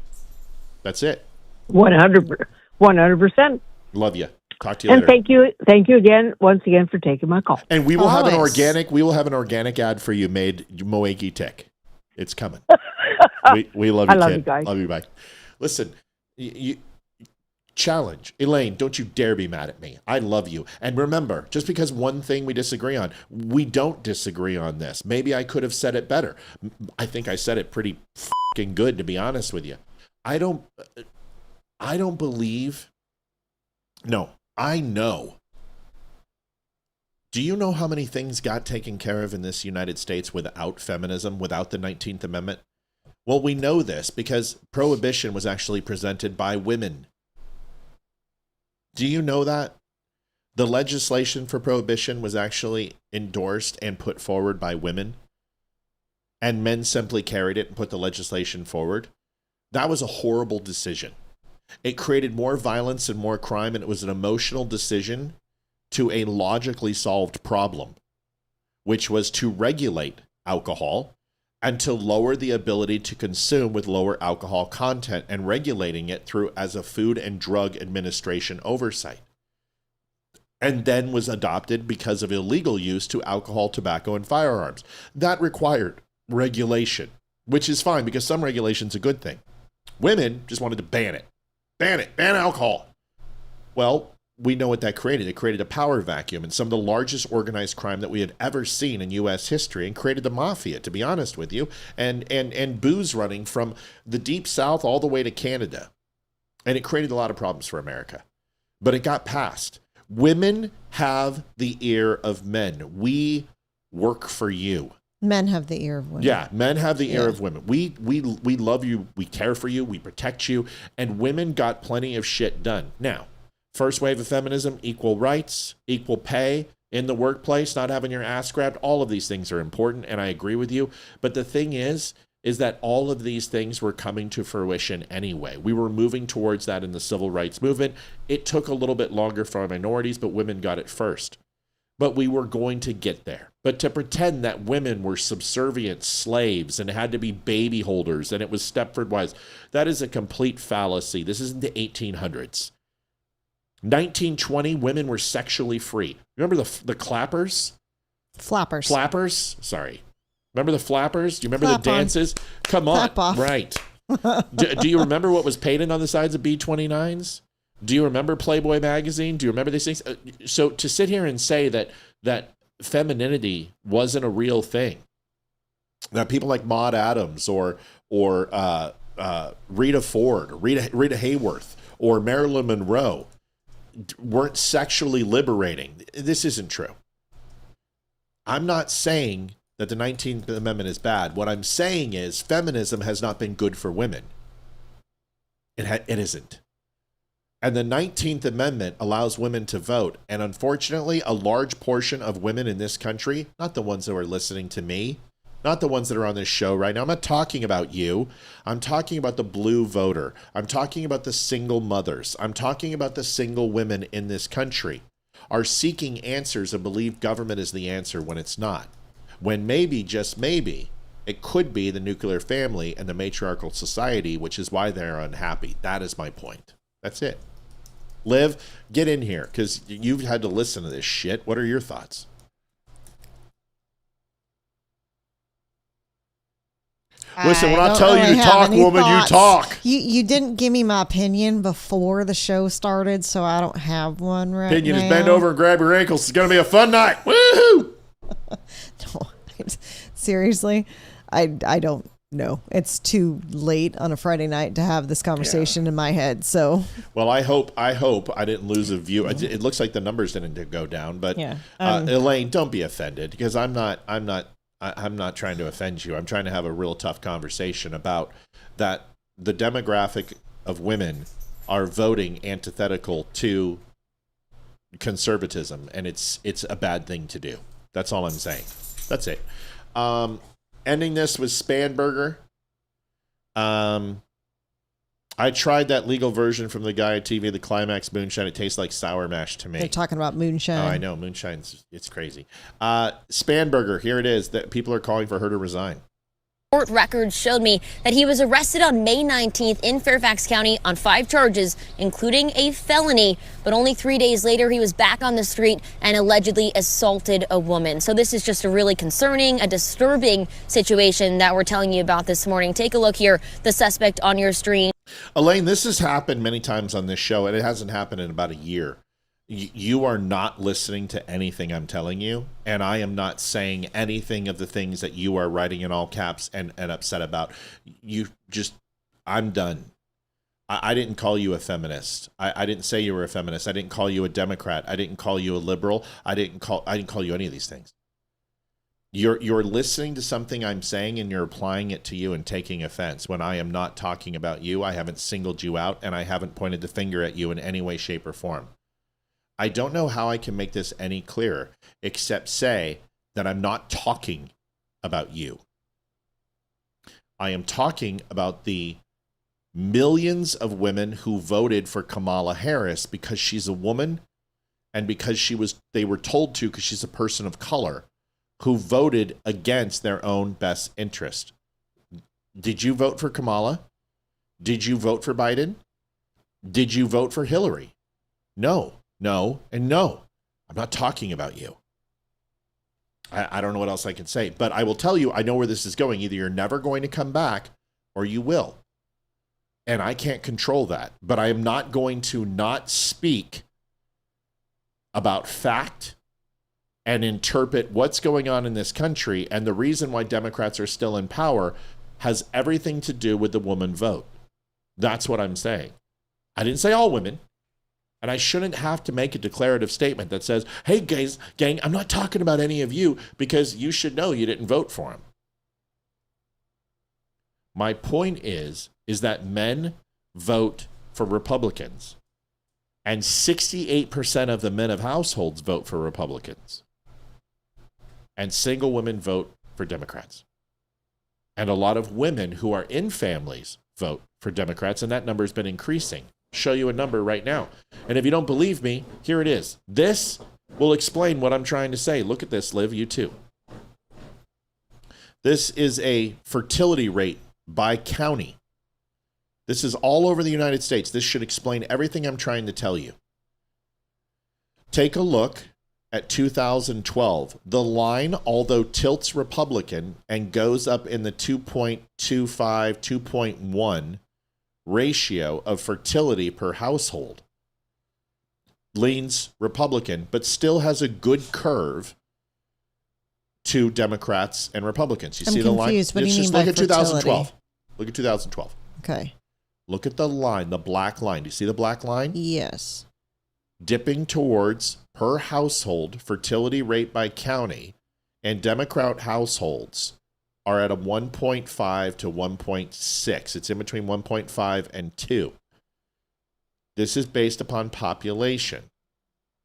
That's it. 100%. Love you. Talk to you later. And thank you again, once again, for taking my call. And we will have an organic ad for you made Moegi tick. It's coming. we love you, I love kid. you guys. Love you, bye. Listen, you challenge. Elaine, don't you dare be mad at me. I love you. And remember, just because one thing we disagree on, we don't disagree on this. Maybe I could have said it better. I think I said it pretty fucking good, to be honest with you. I don't believe. No. I know. Do you know how many things got taken care of in this United States without feminism, without the 19th Amendment? Well, we know this because prohibition was actually presented by women. Do you know that? The legislation for prohibition was actually endorsed and put forward by women, and men simply carried it and put the legislation forward. That was a horrible decision. It created more violence and more crime, and it was an emotional decision to a logically solved problem, which was to regulate alcohol and to lower the ability to consume with lower alcohol content, and regulating it through as a Food and Drug Administration oversight. And then was adopted because of illegal use to alcohol, tobacco, and firearms. That required regulation, which is fine because some regulation's a good thing. Women just wanted to ban it. Ban alcohol. Well, we know what that created. It created a power vacuum and some of the largest organized crime that we had ever seen in U.S. history, and created the mafia, to be honest with you, and booze running from the deep south all the way to Canada. And it created a lot of problems for America. But it got passed. Women have the ear of men. We work for you. Men have the ear of women. Yeah, men have the ear of women. We love you, we care for you, we protect you, and women got plenty of shit done. Now, first wave of feminism, equal rights, equal pay in the workplace, not having your ass grabbed, all of these things are important, and I agree with you. But the thing is that all of these things were coming to fruition anyway. We were moving towards that in the civil rights movement. It took a little bit longer for minorities, but women got it first. But we were going to get there. But to pretend that women were subservient slaves and had to be baby holders and it was Stepford Wives, that is a complete fallacy. This isn't the 1800s. 1920, women were sexually free. Remember the clappers? Flappers. Flappers? Sorry. Remember the flappers? Do you remember Clap the on. dances? Come on. Clap off. Right. do you remember what was painted on the sides of B-29s? Do you remember Playboy magazine? Do you remember these things? So to sit here and say that femininity wasn't a real thing, that people like Maude Adams or Rita Ford, Rita Hayworth, or Marilyn Monroe weren't sexually liberating, this isn't true. I'm not saying that the 19th Amendment is bad. What I'm saying is feminism has not been good for women. It isn't. And the 19th Amendment allows women to vote. And unfortunately, a large portion of women in this country, not the ones that are listening to me, not the ones that are on this show right now. I'm not talking about you. I'm talking about the blue voter. I'm talking about the single mothers. I'm talking about the single women in this country are seeking answers and believe government is the answer when it's not. When maybe, just maybe, it could be the nuclear family and the matriarchal society, which is why they're unhappy. That is my point. That's it. Liv, get in here, because you've had to listen to this shit. What are your thoughts? Listen, when I tell you to talk, woman, you talk. You didn't give me my opinion before the show started, so I don't have one right now. Opinion is bend over and grab your ankles. It's going to be a fun night. Woohoo! No, seriously, I don't know. It's too late on a Friday night to have this conversation in my head. So, well, I hope I didn't lose a view. It looks like the numbers didn't go down, but Elaine, don't be offended, because I'm not trying to offend you. I'm trying to have a real tough conversation about that. The demographic of women are voting antithetical to conservatism, and it's a bad thing to do. That's all I'm saying. That's it. Ending this with Spanberger. I tried that legal version from the guy at TV, the Climax Moonshine. It tastes like sour mash to me. They're talking about moonshine. Oh, I know. It's crazy. Spanberger, here it is. That people are calling for her to resign. Court records showed me that he was arrested on May 19th in Fairfax County on 5 charges, including a felony. But only 3 days later, he was back on the street and allegedly assaulted a woman. So this is just a really concerning, a disturbing situation that we're telling you about this morning. Take a look here. The suspect on your screen. Elaine, this has happened many times on this show, and it hasn't happened in about a year. You are not listening to anything I'm telling you, and I am not saying anything of the things that you are writing in all caps and upset about. I'm done. I didn't call you a feminist. I didn't say you were a feminist. I didn't call you a Democrat. I didn't call you a liberal. I didn't call you any of these things. You're listening to something I'm saying and you're applying it to you and taking offense when I am not talking about you. I haven't singled you out, and I haven't pointed the finger at you in any way, shape, or form. I don't know how I can make this any clearer, except say that I'm not talking about you. I am talking about the millions of women who voted for Kamala Harris because she's a woman and because they were told to because she's a person of color, who voted against their own best interest. Did you vote for Kamala? Did you vote for Biden? Did you vote for Hillary? No, and no. I'm not talking about you. I don't know what else I can say, but I will tell you, I know where this is going. Either you're never going to come back or you will. And I can't control that, but I am not going to not speak about fact and interpret what's going on in this country. And the reason why Democrats are still in power has everything to do with the woman vote. That's what I'm saying. I didn't say all women. And I shouldn't have to make a declarative statement that says, hey, guys, gang, I'm not talking about any of you because you should know you didn't vote for him. My point is that men vote for Republicans, and 68% of the men of households vote for Republicans, and single women vote for Democrats. And a lot of women who are in families vote for Democrats, and that number has been increasing. Show you a number right now. And if you don't believe me, here it is. This will explain what I'm trying to say. Look at this, Liv, you too. This is a fertility rate by county. This is all over the United States. This should explain everything I'm trying to tell you. Take a look at 2012. The line, although tilts Republican and goes up in the 2.25, 2.1 ratio of fertility per household, leans Republican, but still has a good curve to Democrats and Republicans. You see the line? What do you mean just by look at fertility? 2012. Look at 2012. Okay. Look at the line, the black line. Do you see the black line? Yes. Dipping towards per household fertility rate by county, and Democrat households are at a 1.5 to 1.6. It's in between 1.5 and 2. This is based upon population.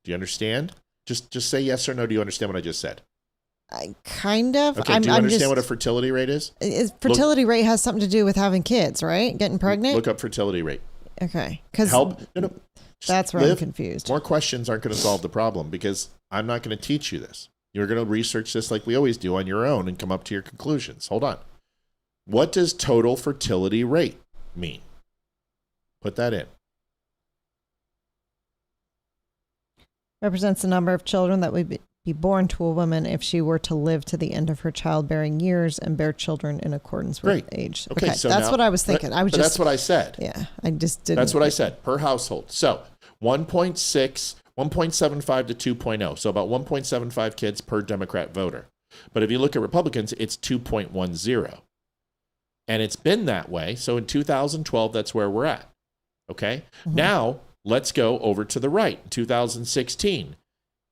Do you understand? Just say yes or no. Do you understand what I just said? Kind of. Okay, do you understand what a fertility rate is? Fertility rate has something to do with having kids, right? Getting pregnant? Look up fertility rate. Okay. Because that's where I'm confused. More questions aren't going to solve the problem because I'm not going to teach you this. You're going to research this like we always do on your own and come up to your conclusions. Hold on. What does total fertility rate mean? Put that in. Represents the number of children that would be born to a woman if she were to live to the end of her childbearing years and bear children in accordance with age. Okay, so that's now, what I was thinking. That's what I said. Yeah, I just didn't. That's what I said, per household. So 1.6, 1.75 to 2.0. So about 1.75 kids per Democrat voter. But if you look at Republicans, it's 2.10. And it's been that way. So in 2012, that's where we're at. Okay? Mm-hmm. Now, let's go over to the right. In 2016,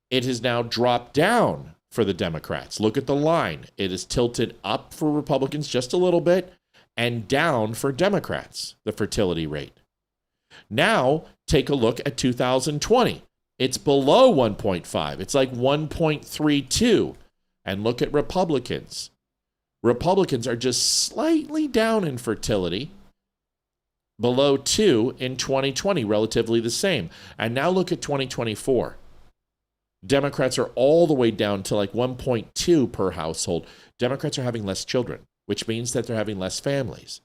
it has now dropped down for the Democrats. Look at the line. It is tilted up for Republicans just a little bit and down for Democrats, the fertility rate. Now, take a look at 2020. It's below 1.5. It's like 1.32. And look at Republicans. Republicans are just slightly down in fertility, below 2 in 2020, relatively the same. And now look at 2024. Democrats are all the way down to like 1.2 per household. Democrats are having less children, which means that they're having less families,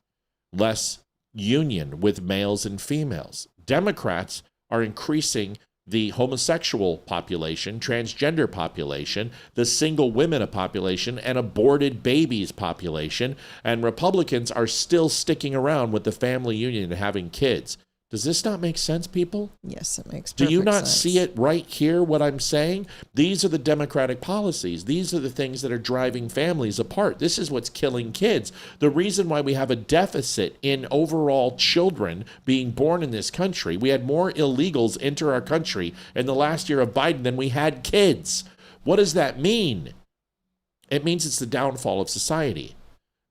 less union with males and females. Democrats are increasing the homosexual population, transgender population, the single women population, and aborted babies population. And Republicans are still sticking around with the family union and having kids. Does this not make sense, people? Yes, it makes perfect sense. Do you not see it right here, what I'm saying? These are the Democratic policies. These are the things that are driving families apart. This is what's killing kids. The reason why we have a deficit in overall children being born in this country, we had more illegals enter our country in the last year of Biden than we had kids. What does that mean? It means it's the downfall of society.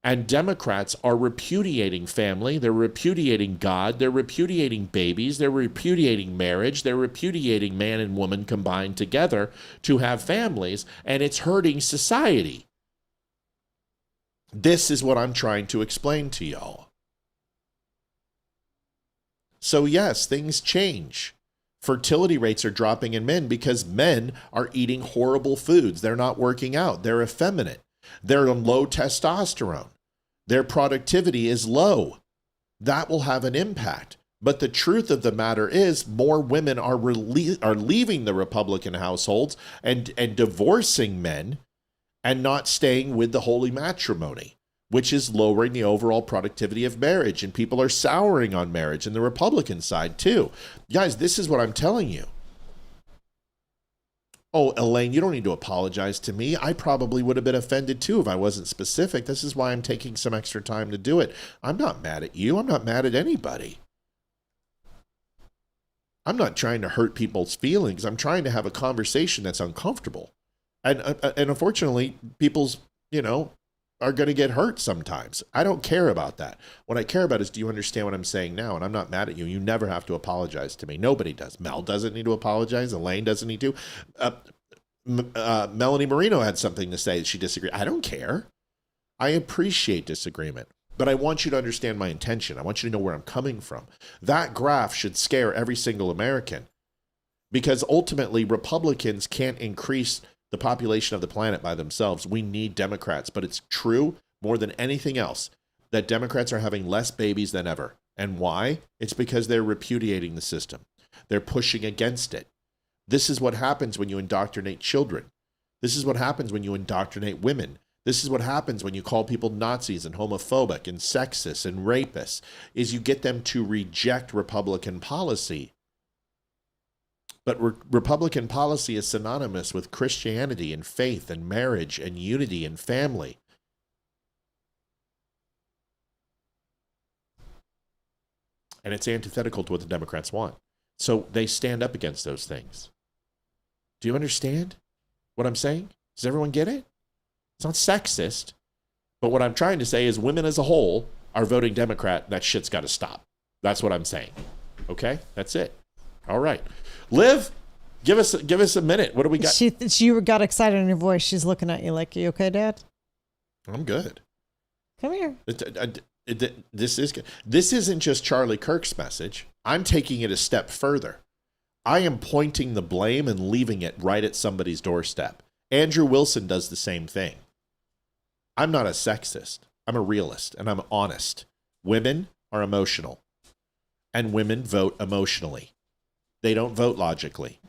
And Democrats are repudiating family, they're repudiating God, they're repudiating babies, they're repudiating marriage, they're repudiating man and woman combined together to have families, and it's hurting society. This is what I'm trying to explain to y'all. So yes, things change. Fertility rates are dropping in men because men are eating horrible foods. They're not working out. They're effeminate. They're on low testosterone. Their productivity is low. That will have an impact. But the truth of the matter is more women are leaving the Republican households and divorcing men and not staying with the holy matrimony, which is lowering the overall productivity of marriage. And people are souring on marriage in the Republican side too. Guys, this is what I'm telling you. Oh, Elaine, you don't need to apologize to me. I probably would have been offended too if I wasn't specific. This is why I'm taking some extra time to do it. I'm not mad at you. I'm not mad at anybody. I'm not trying to hurt people's feelings. I'm trying to have a conversation that's uncomfortable. And unfortunately, people's, are going to get hurt sometimes. I don't care about that. What I care about is, do you understand what I'm saying now? And I'm not mad at you. You never have to apologize to me. Nobody does. Mel doesn't need to apologize. Elaine doesn't need to. Melanie Marino had something to say. She disagreed. I don't care. I appreciate disagreement. But I want you to understand my intention. I want you to know where I'm coming from. That graph should scare every single American, because ultimately Republicans can't increase the population of the planet by themselves. We need Democrats, but it's true more than anything else that Democrats are having less babies than ever. And why? It's because they're repudiating the system. They're pushing against it. This is what happens when you indoctrinate children. This is what happens when you indoctrinate women. This is what happens when you call people Nazis and homophobic and sexist and rapists, is you get them to reject Republican policy. But Republican policy is synonymous with Christianity and faith and marriage and unity and family. And it's antithetical to what the Democrats want. So they stand up against those things. Do you understand what I'm saying? Does everyone get it? It's not sexist, but what I'm trying to say is women as a whole are voting Democrat. That shit's got to stop. That's what I'm saying. Okay? That's it. All right. Liv, give us a minute. What do we got? She got excited in her voice. She's looking at you like, you okay, Dad? I'm good. Come here. This isn't just Charlie Kirk's message. I'm taking it a step further. I am pointing the blame and leaving it right at somebody's doorstep. Andrew Wilson does the same thing. I'm not a sexist. I'm a realist, and I'm honest. Women are emotional, and women vote emotionally. They don't vote logically.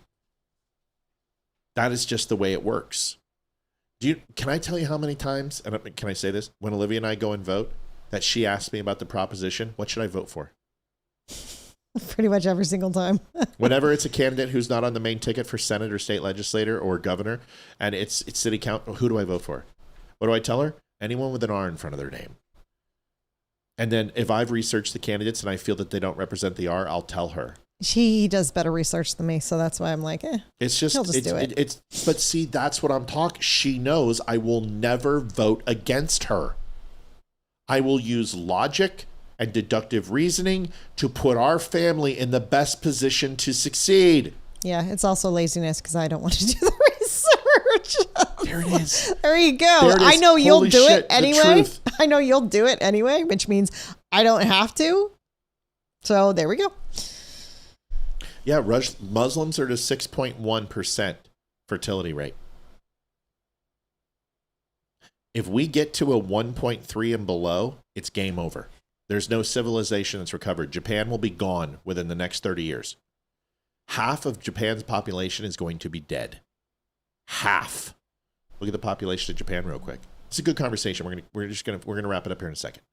That is just the way it works. Can I tell you how many times, and can I say this, when Olivia and I go and vote, that she asks me about the proposition, what should I vote for? Pretty much every single time. Whenever it's a candidate who's not on the main ticket for Senate or state legislator or governor, and it's city council, who do I vote for? What do I tell her? Anyone with an R in front of their name. And then if I've researched the candidates and I feel that they don't represent the R, I'll tell her. He does better research than me, so that's why I'm like, It's just, he'll just do it. But see, that's what I'm talking. She knows I will never vote against her. I will use logic and deductive reasoning to put our family in the best position to succeed. Yeah, it's also laziness because I don't want to do the research. There it is. There you go. I know you'll do it anyway. I know you'll do it anyway, which means I don't have to. So there we go. Yeah, Muslims are to 6.1% fertility rate. If we get to a 1.3 and below, it's game over. There's no civilization that's recovered. Japan will be gone within the next 30 years. Half of Japan's population is going to be dead. Half. Look at the population of Japan real quick. It's a good conversation. We're gonna wrap it up here in a second.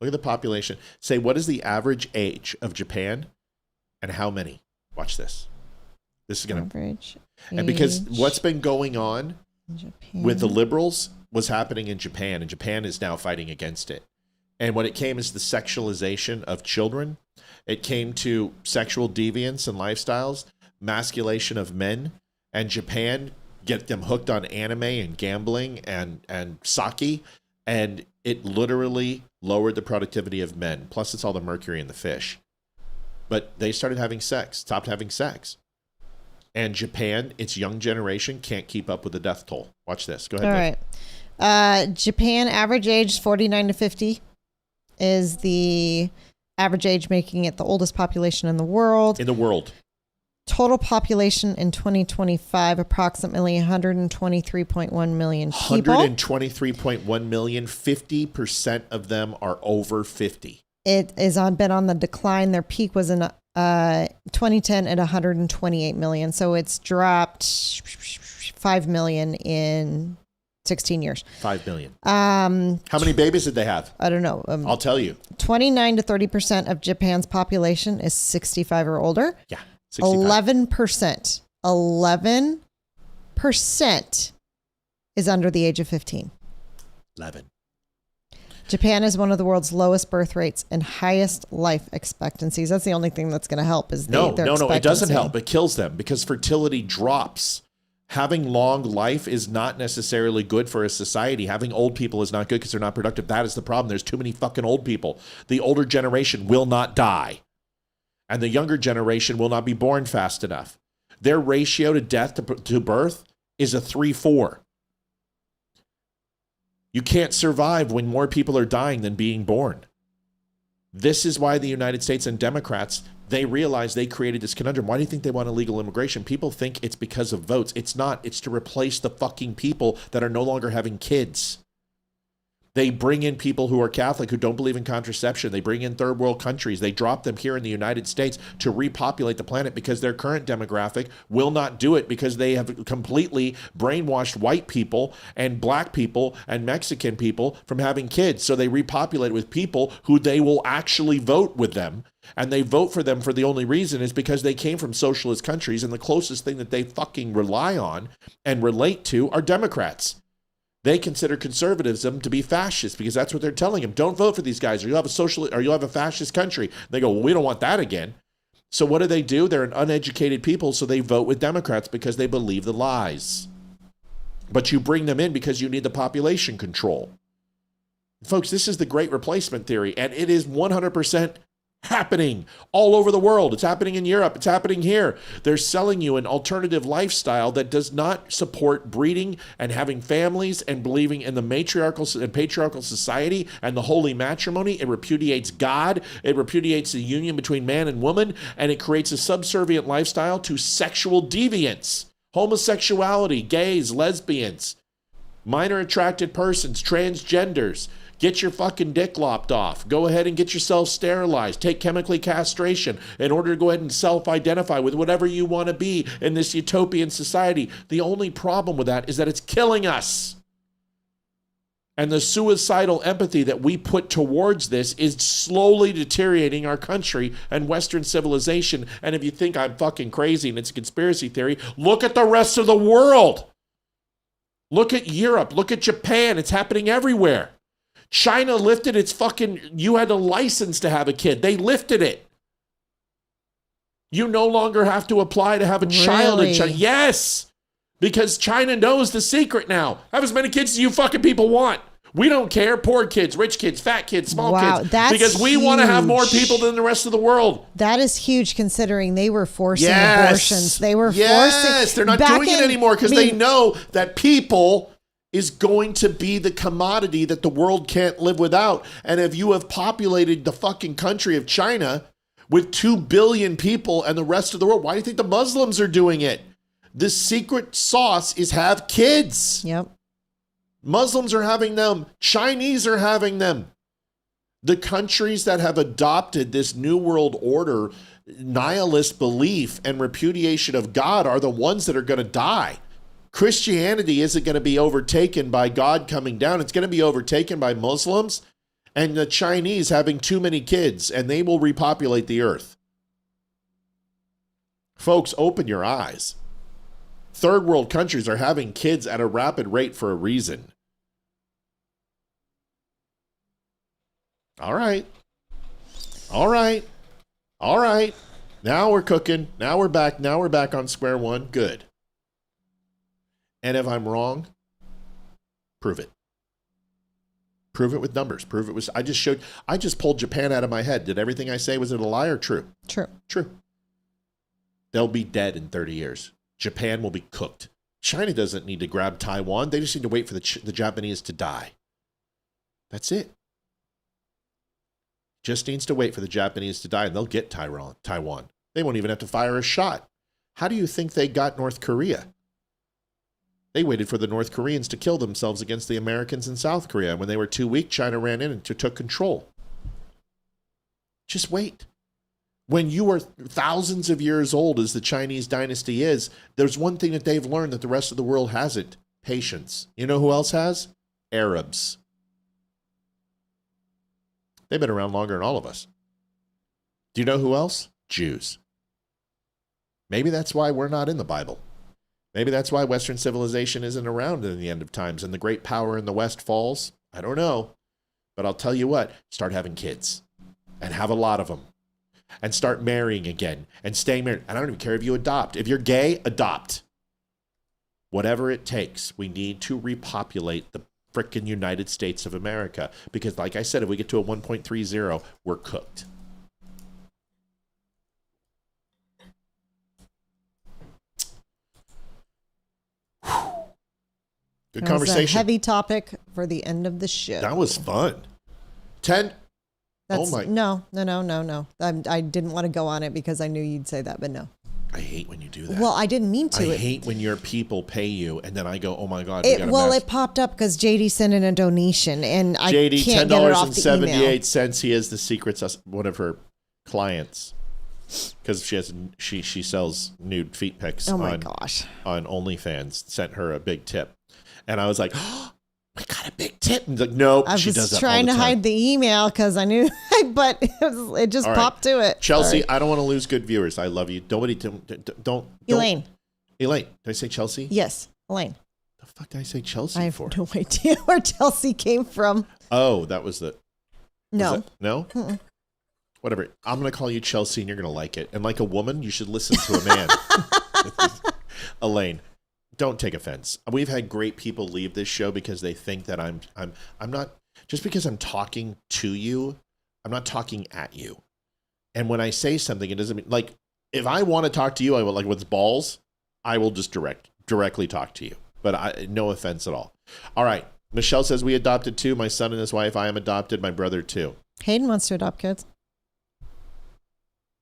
Look at the population. Say, what is the average age of Japan and how many? Watch this. This is gonna average. And because what's been going on with the liberals was happening in Japan, and Japan is now fighting against it. And what it came is the sexualization of children. It came to sexual deviance and lifestyles, masculation of men, and Japan get them hooked on anime and gambling and sake, and it literally lowered the productivity of men. Plus, it's all the mercury in the fish. But they started having sex, stopped having sex. And Japan, its young generation, can't keep up with the death toll. Watch this. Go ahead. All right. Japan, average age 49 to 50 is the average age, making it the oldest population in the world. Total population in 2025, approximately 123.1 million people. 123.1 million, 50% of them are over 50. It is been on the decline. Their peak was in 2010 at 128 million. So it's dropped 5 million in 16 years. 5 million. How many babies did they have? I don't know. I'll tell you. 29 to 30% of Japan's population is 65 or older. Yeah. 65. 11% is under the age of 15. 11. Japan is one of the world's lowest birth rates and highest life expectancies. That's the only thing that's going to help is No, their it doesn't expectancy. help. It kills them because fertility drops. Having long life is not necessarily good for a society. Having old people is not good because they're not productive. That is the problem. There's too many fucking old people. The older generation will not die. And the younger generation will not be born fast enough. Their ratio to death to birth is a 3-4. You can't survive when more people are dying than being born. This is why the United States and Democrats, they realize they created this conundrum. Why do you think they want illegal immigration? People think it's because of votes. It's not. It's to replace the fucking people that are no longer having kids. They bring in people who are Catholic, who don't believe in contraception. They bring in third world countries. They drop them here in the United States to repopulate the planet because their current demographic will not do it because they have completely brainwashed white people and black people and Mexican people from having kids. So they repopulate with people who they will actually vote with them. And they vote for them for the only reason is because they came from socialist countries, and the closest thing that they fucking rely on and relate to are Democrats. They consider conservatism to be fascist because that's what they're telling them. Don't vote for these guys or you'll have a socialist or you'll have a fascist country. They go, well, we don't want that again. So what do? They're an uneducated people, so they vote with Democrats because they believe the lies. But you bring them in because you need the population control. Folks, this is the great replacement theory, and it is 100% happening all over the world. It's happening in Europe. It's happening here. They're selling you an alternative lifestyle that does not support breeding and having families and believing in the matriarchal and patriarchal society and the holy matrimony. It repudiates God. It repudiates the union between man and woman, and it creates a subservient lifestyle to sexual deviance, homosexuality, gays, lesbians, minor attracted persons, transgenders. Get your fucking dick lopped off. Go ahead and get yourself sterilized. Take chemically castration in order to go ahead and self-identify with whatever you want to be in this utopian society. The only problem with that is that it's killing us. And the suicidal empathy that we put towards this is slowly deteriorating our country and Western civilization. And if you think I'm fucking crazy and it's a conspiracy theory, look at the rest of the world. Look at Europe. Look at Japan. It's happening everywhere. China lifted its fucking, you had a license to have a kid. They lifted it. You no longer have to apply to have a child in China. Yes, because China knows the secret now. Have as many kids as you fucking people want. We don't care. Poor kids, rich kids, fat kids, small kids. That's because we want to have more people than the rest of the world. That is huge considering they were forcing abortions. They were forcing. Yes, they're not doing it anymore because they know that people is going to be the commodity that the world can't live without. And if you have populated the fucking country of China with 2 billion people and the rest of the world, why do you think the Muslims are doing it? The secret sauce is have kids. Yep. Muslims are having them. Chinese are having them. The countries that have adopted this New World Order nihilist belief and repudiation of God are the ones that are going to die. Christianity isn't going to be overtaken by God coming down. It's going to be overtaken by Muslims and the Chinese having too many kids, and they will repopulate the earth. Folks, open your eyes. Third world countries are having kids at a rapid rate for a reason. All right. All right. All right. Now we're cooking. Now we're back. Now we're back on square one. Good. And if I'm wrong, prove it. Prove it with numbers. Prove it was. I just pulled Japan out of my head. Did everything I say, was it a lie or true? True. True. They'll be dead in 30 years. Japan will be cooked. China doesn't need to grab Taiwan. They just need to wait for the Japanese to die. That's it. Just needs to wait for the Japanese to die, and they'll get Taiwan. They won't even have to fire a shot. How do you think they got North Korea? They waited for the North Koreans to kill themselves against the Americans in South Korea. When they were too weak, China ran in and took control. Just wait. When you are thousands of years old, as the Chinese dynasty is, there's one thing that they've learned that the rest of the world hasn't. Patience. You know who else has? Arabs. They've been around longer than all of us. Do you know who else? Jews. Maybe that's why we're not in the Bible. Maybe that's why Western civilization isn't around in the end of times and the great power in the West falls. I don't know. But I'll tell you what, start having kids and have a lot of them and start marrying again and staying married. And I don't even care if you adopt. If you're gay, adopt. Whatever it takes, we need to repopulate the frickin' United States of America. Because like I said, if we get to a 1.30, we're cooked. Good conversation. That was a heavy topic for the end of the show. That was fun. 10. That's, oh my. No. I didn't want to go on it because I knew you'd say that, but no. I hate when you do that. Well, I didn't mean to. I hate when your people pay you and then I go, oh my God. It popped up because JD sent in a donation and I JD, can't get it off the email. $10.78. He is the secret one of her clients. Because she sells nude feet pics on OnlyFans. Sent her a big tip. And I was like, oh, we got a big tip. And like, nope, she does that all the time. I was trying to hide the email because I knew, but it just popped to it. Chelsea, Sorry. I don't want to lose good viewers. I love you. Nobody, don't. Elaine. Did I say Chelsea? Yes, Elaine. The fuck did I say Chelsea for? I have no idea where Chelsea came from. Oh, that was the... No. No? Mm-mm. Whatever. I'm going to call you Chelsea and you're going to like it. And like a woman, you should listen to a man. Elaine. Don't take offense. We've had great people leave this show because they think that I'm not, just because I'm talking to you, I'm not talking at you. And when I say something, it doesn't mean, like, if I want to talk to you, I will, like with balls, I will just directly talk to you. But no offense at all. All right. Michelle says we adopted too. My son and his wife. I am adopted. My brother too. Hayden wants to adopt kids.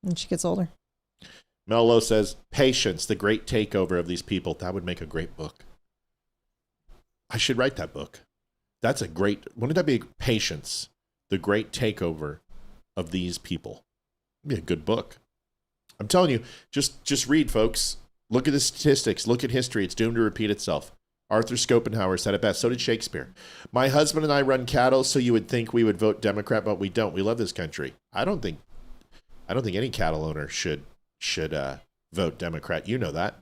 When she gets older. Mello says, Patience, the great takeover of these people. That would make a great book. I should write that book. That's a great, wouldn't that be Patience, the great takeover of these people? It'd be a good book. I'm telling you, just read, folks. Look at the statistics. Look at history. It's doomed to repeat itself. Arthur Schopenhauer said it best. So did Shakespeare. My husband and I run cattle, so you would think we would vote Democrat, but we don't. We love this country. I don't think any cattle owner should vote Democrat. You know that.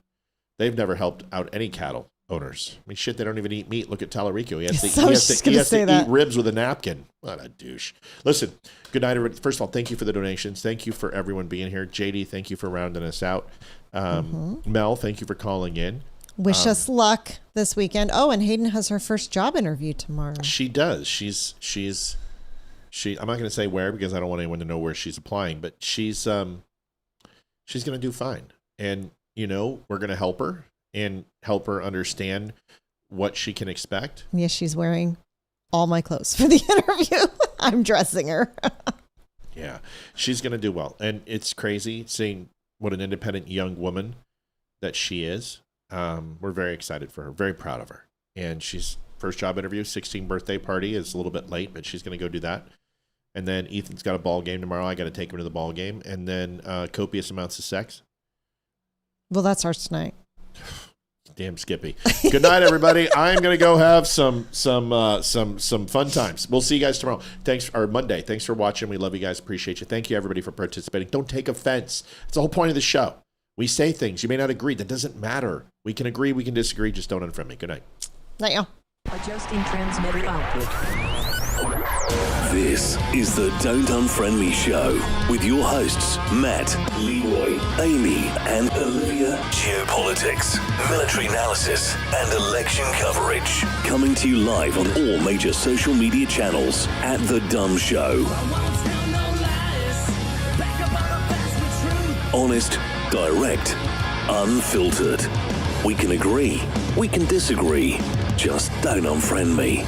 They've never helped out any cattle owners. I mean, shit, they don't even eat meat. Look at Talarico. He has to eat ribs with a napkin. What a douche. Listen, good night, everybody. First of all, thank you for the donations. Thank you for everyone being here. JD, thank you for rounding us out. Mel, thank you for calling in. Wish us luck this weekend. Oh, and Hayden has her first job interview tomorrow. She does. She's I'm not going to say where because I don't want anyone to know where she's applying, but she's going to do fine. And, you know, we're going to help her and help her understand what she can expect. Yes, she's wearing all my clothes for the interview. I'm dressing her. Yeah, she's going to do well. And it's crazy seeing what an independent young woman that she is. We're very excited for her, very proud of her. And she's first job interview, 16th birthday party is a little bit late, but she's going to go do that. And then Ethan's got a ball game tomorrow. I got to take him to the ball game. And then copious amounts of sex. Well, that starts tonight. Damn Skippy. Good night, everybody. I'm going to go have some fun times. We'll see you guys tomorrow. Monday. Thanks for watching. We love you guys. Appreciate you. Thank you, everybody, for participating. Don't take offense. It's the whole point of the show. We say things. You may not agree. That doesn't matter. We can agree. We can disagree. Just don't unfriend me. Good night. Night, y'all. Adjusting transmitter output. This is the Don't Unfriend Me show with your hosts, Matt, Leroy, Amy, and Olivia. Geopolitics, military analysis, and election coverage. Coming to you live on all major social media channels at The Dumb Show. Honest, direct, unfiltered. We can agree, we can disagree. Just don't unfriend me.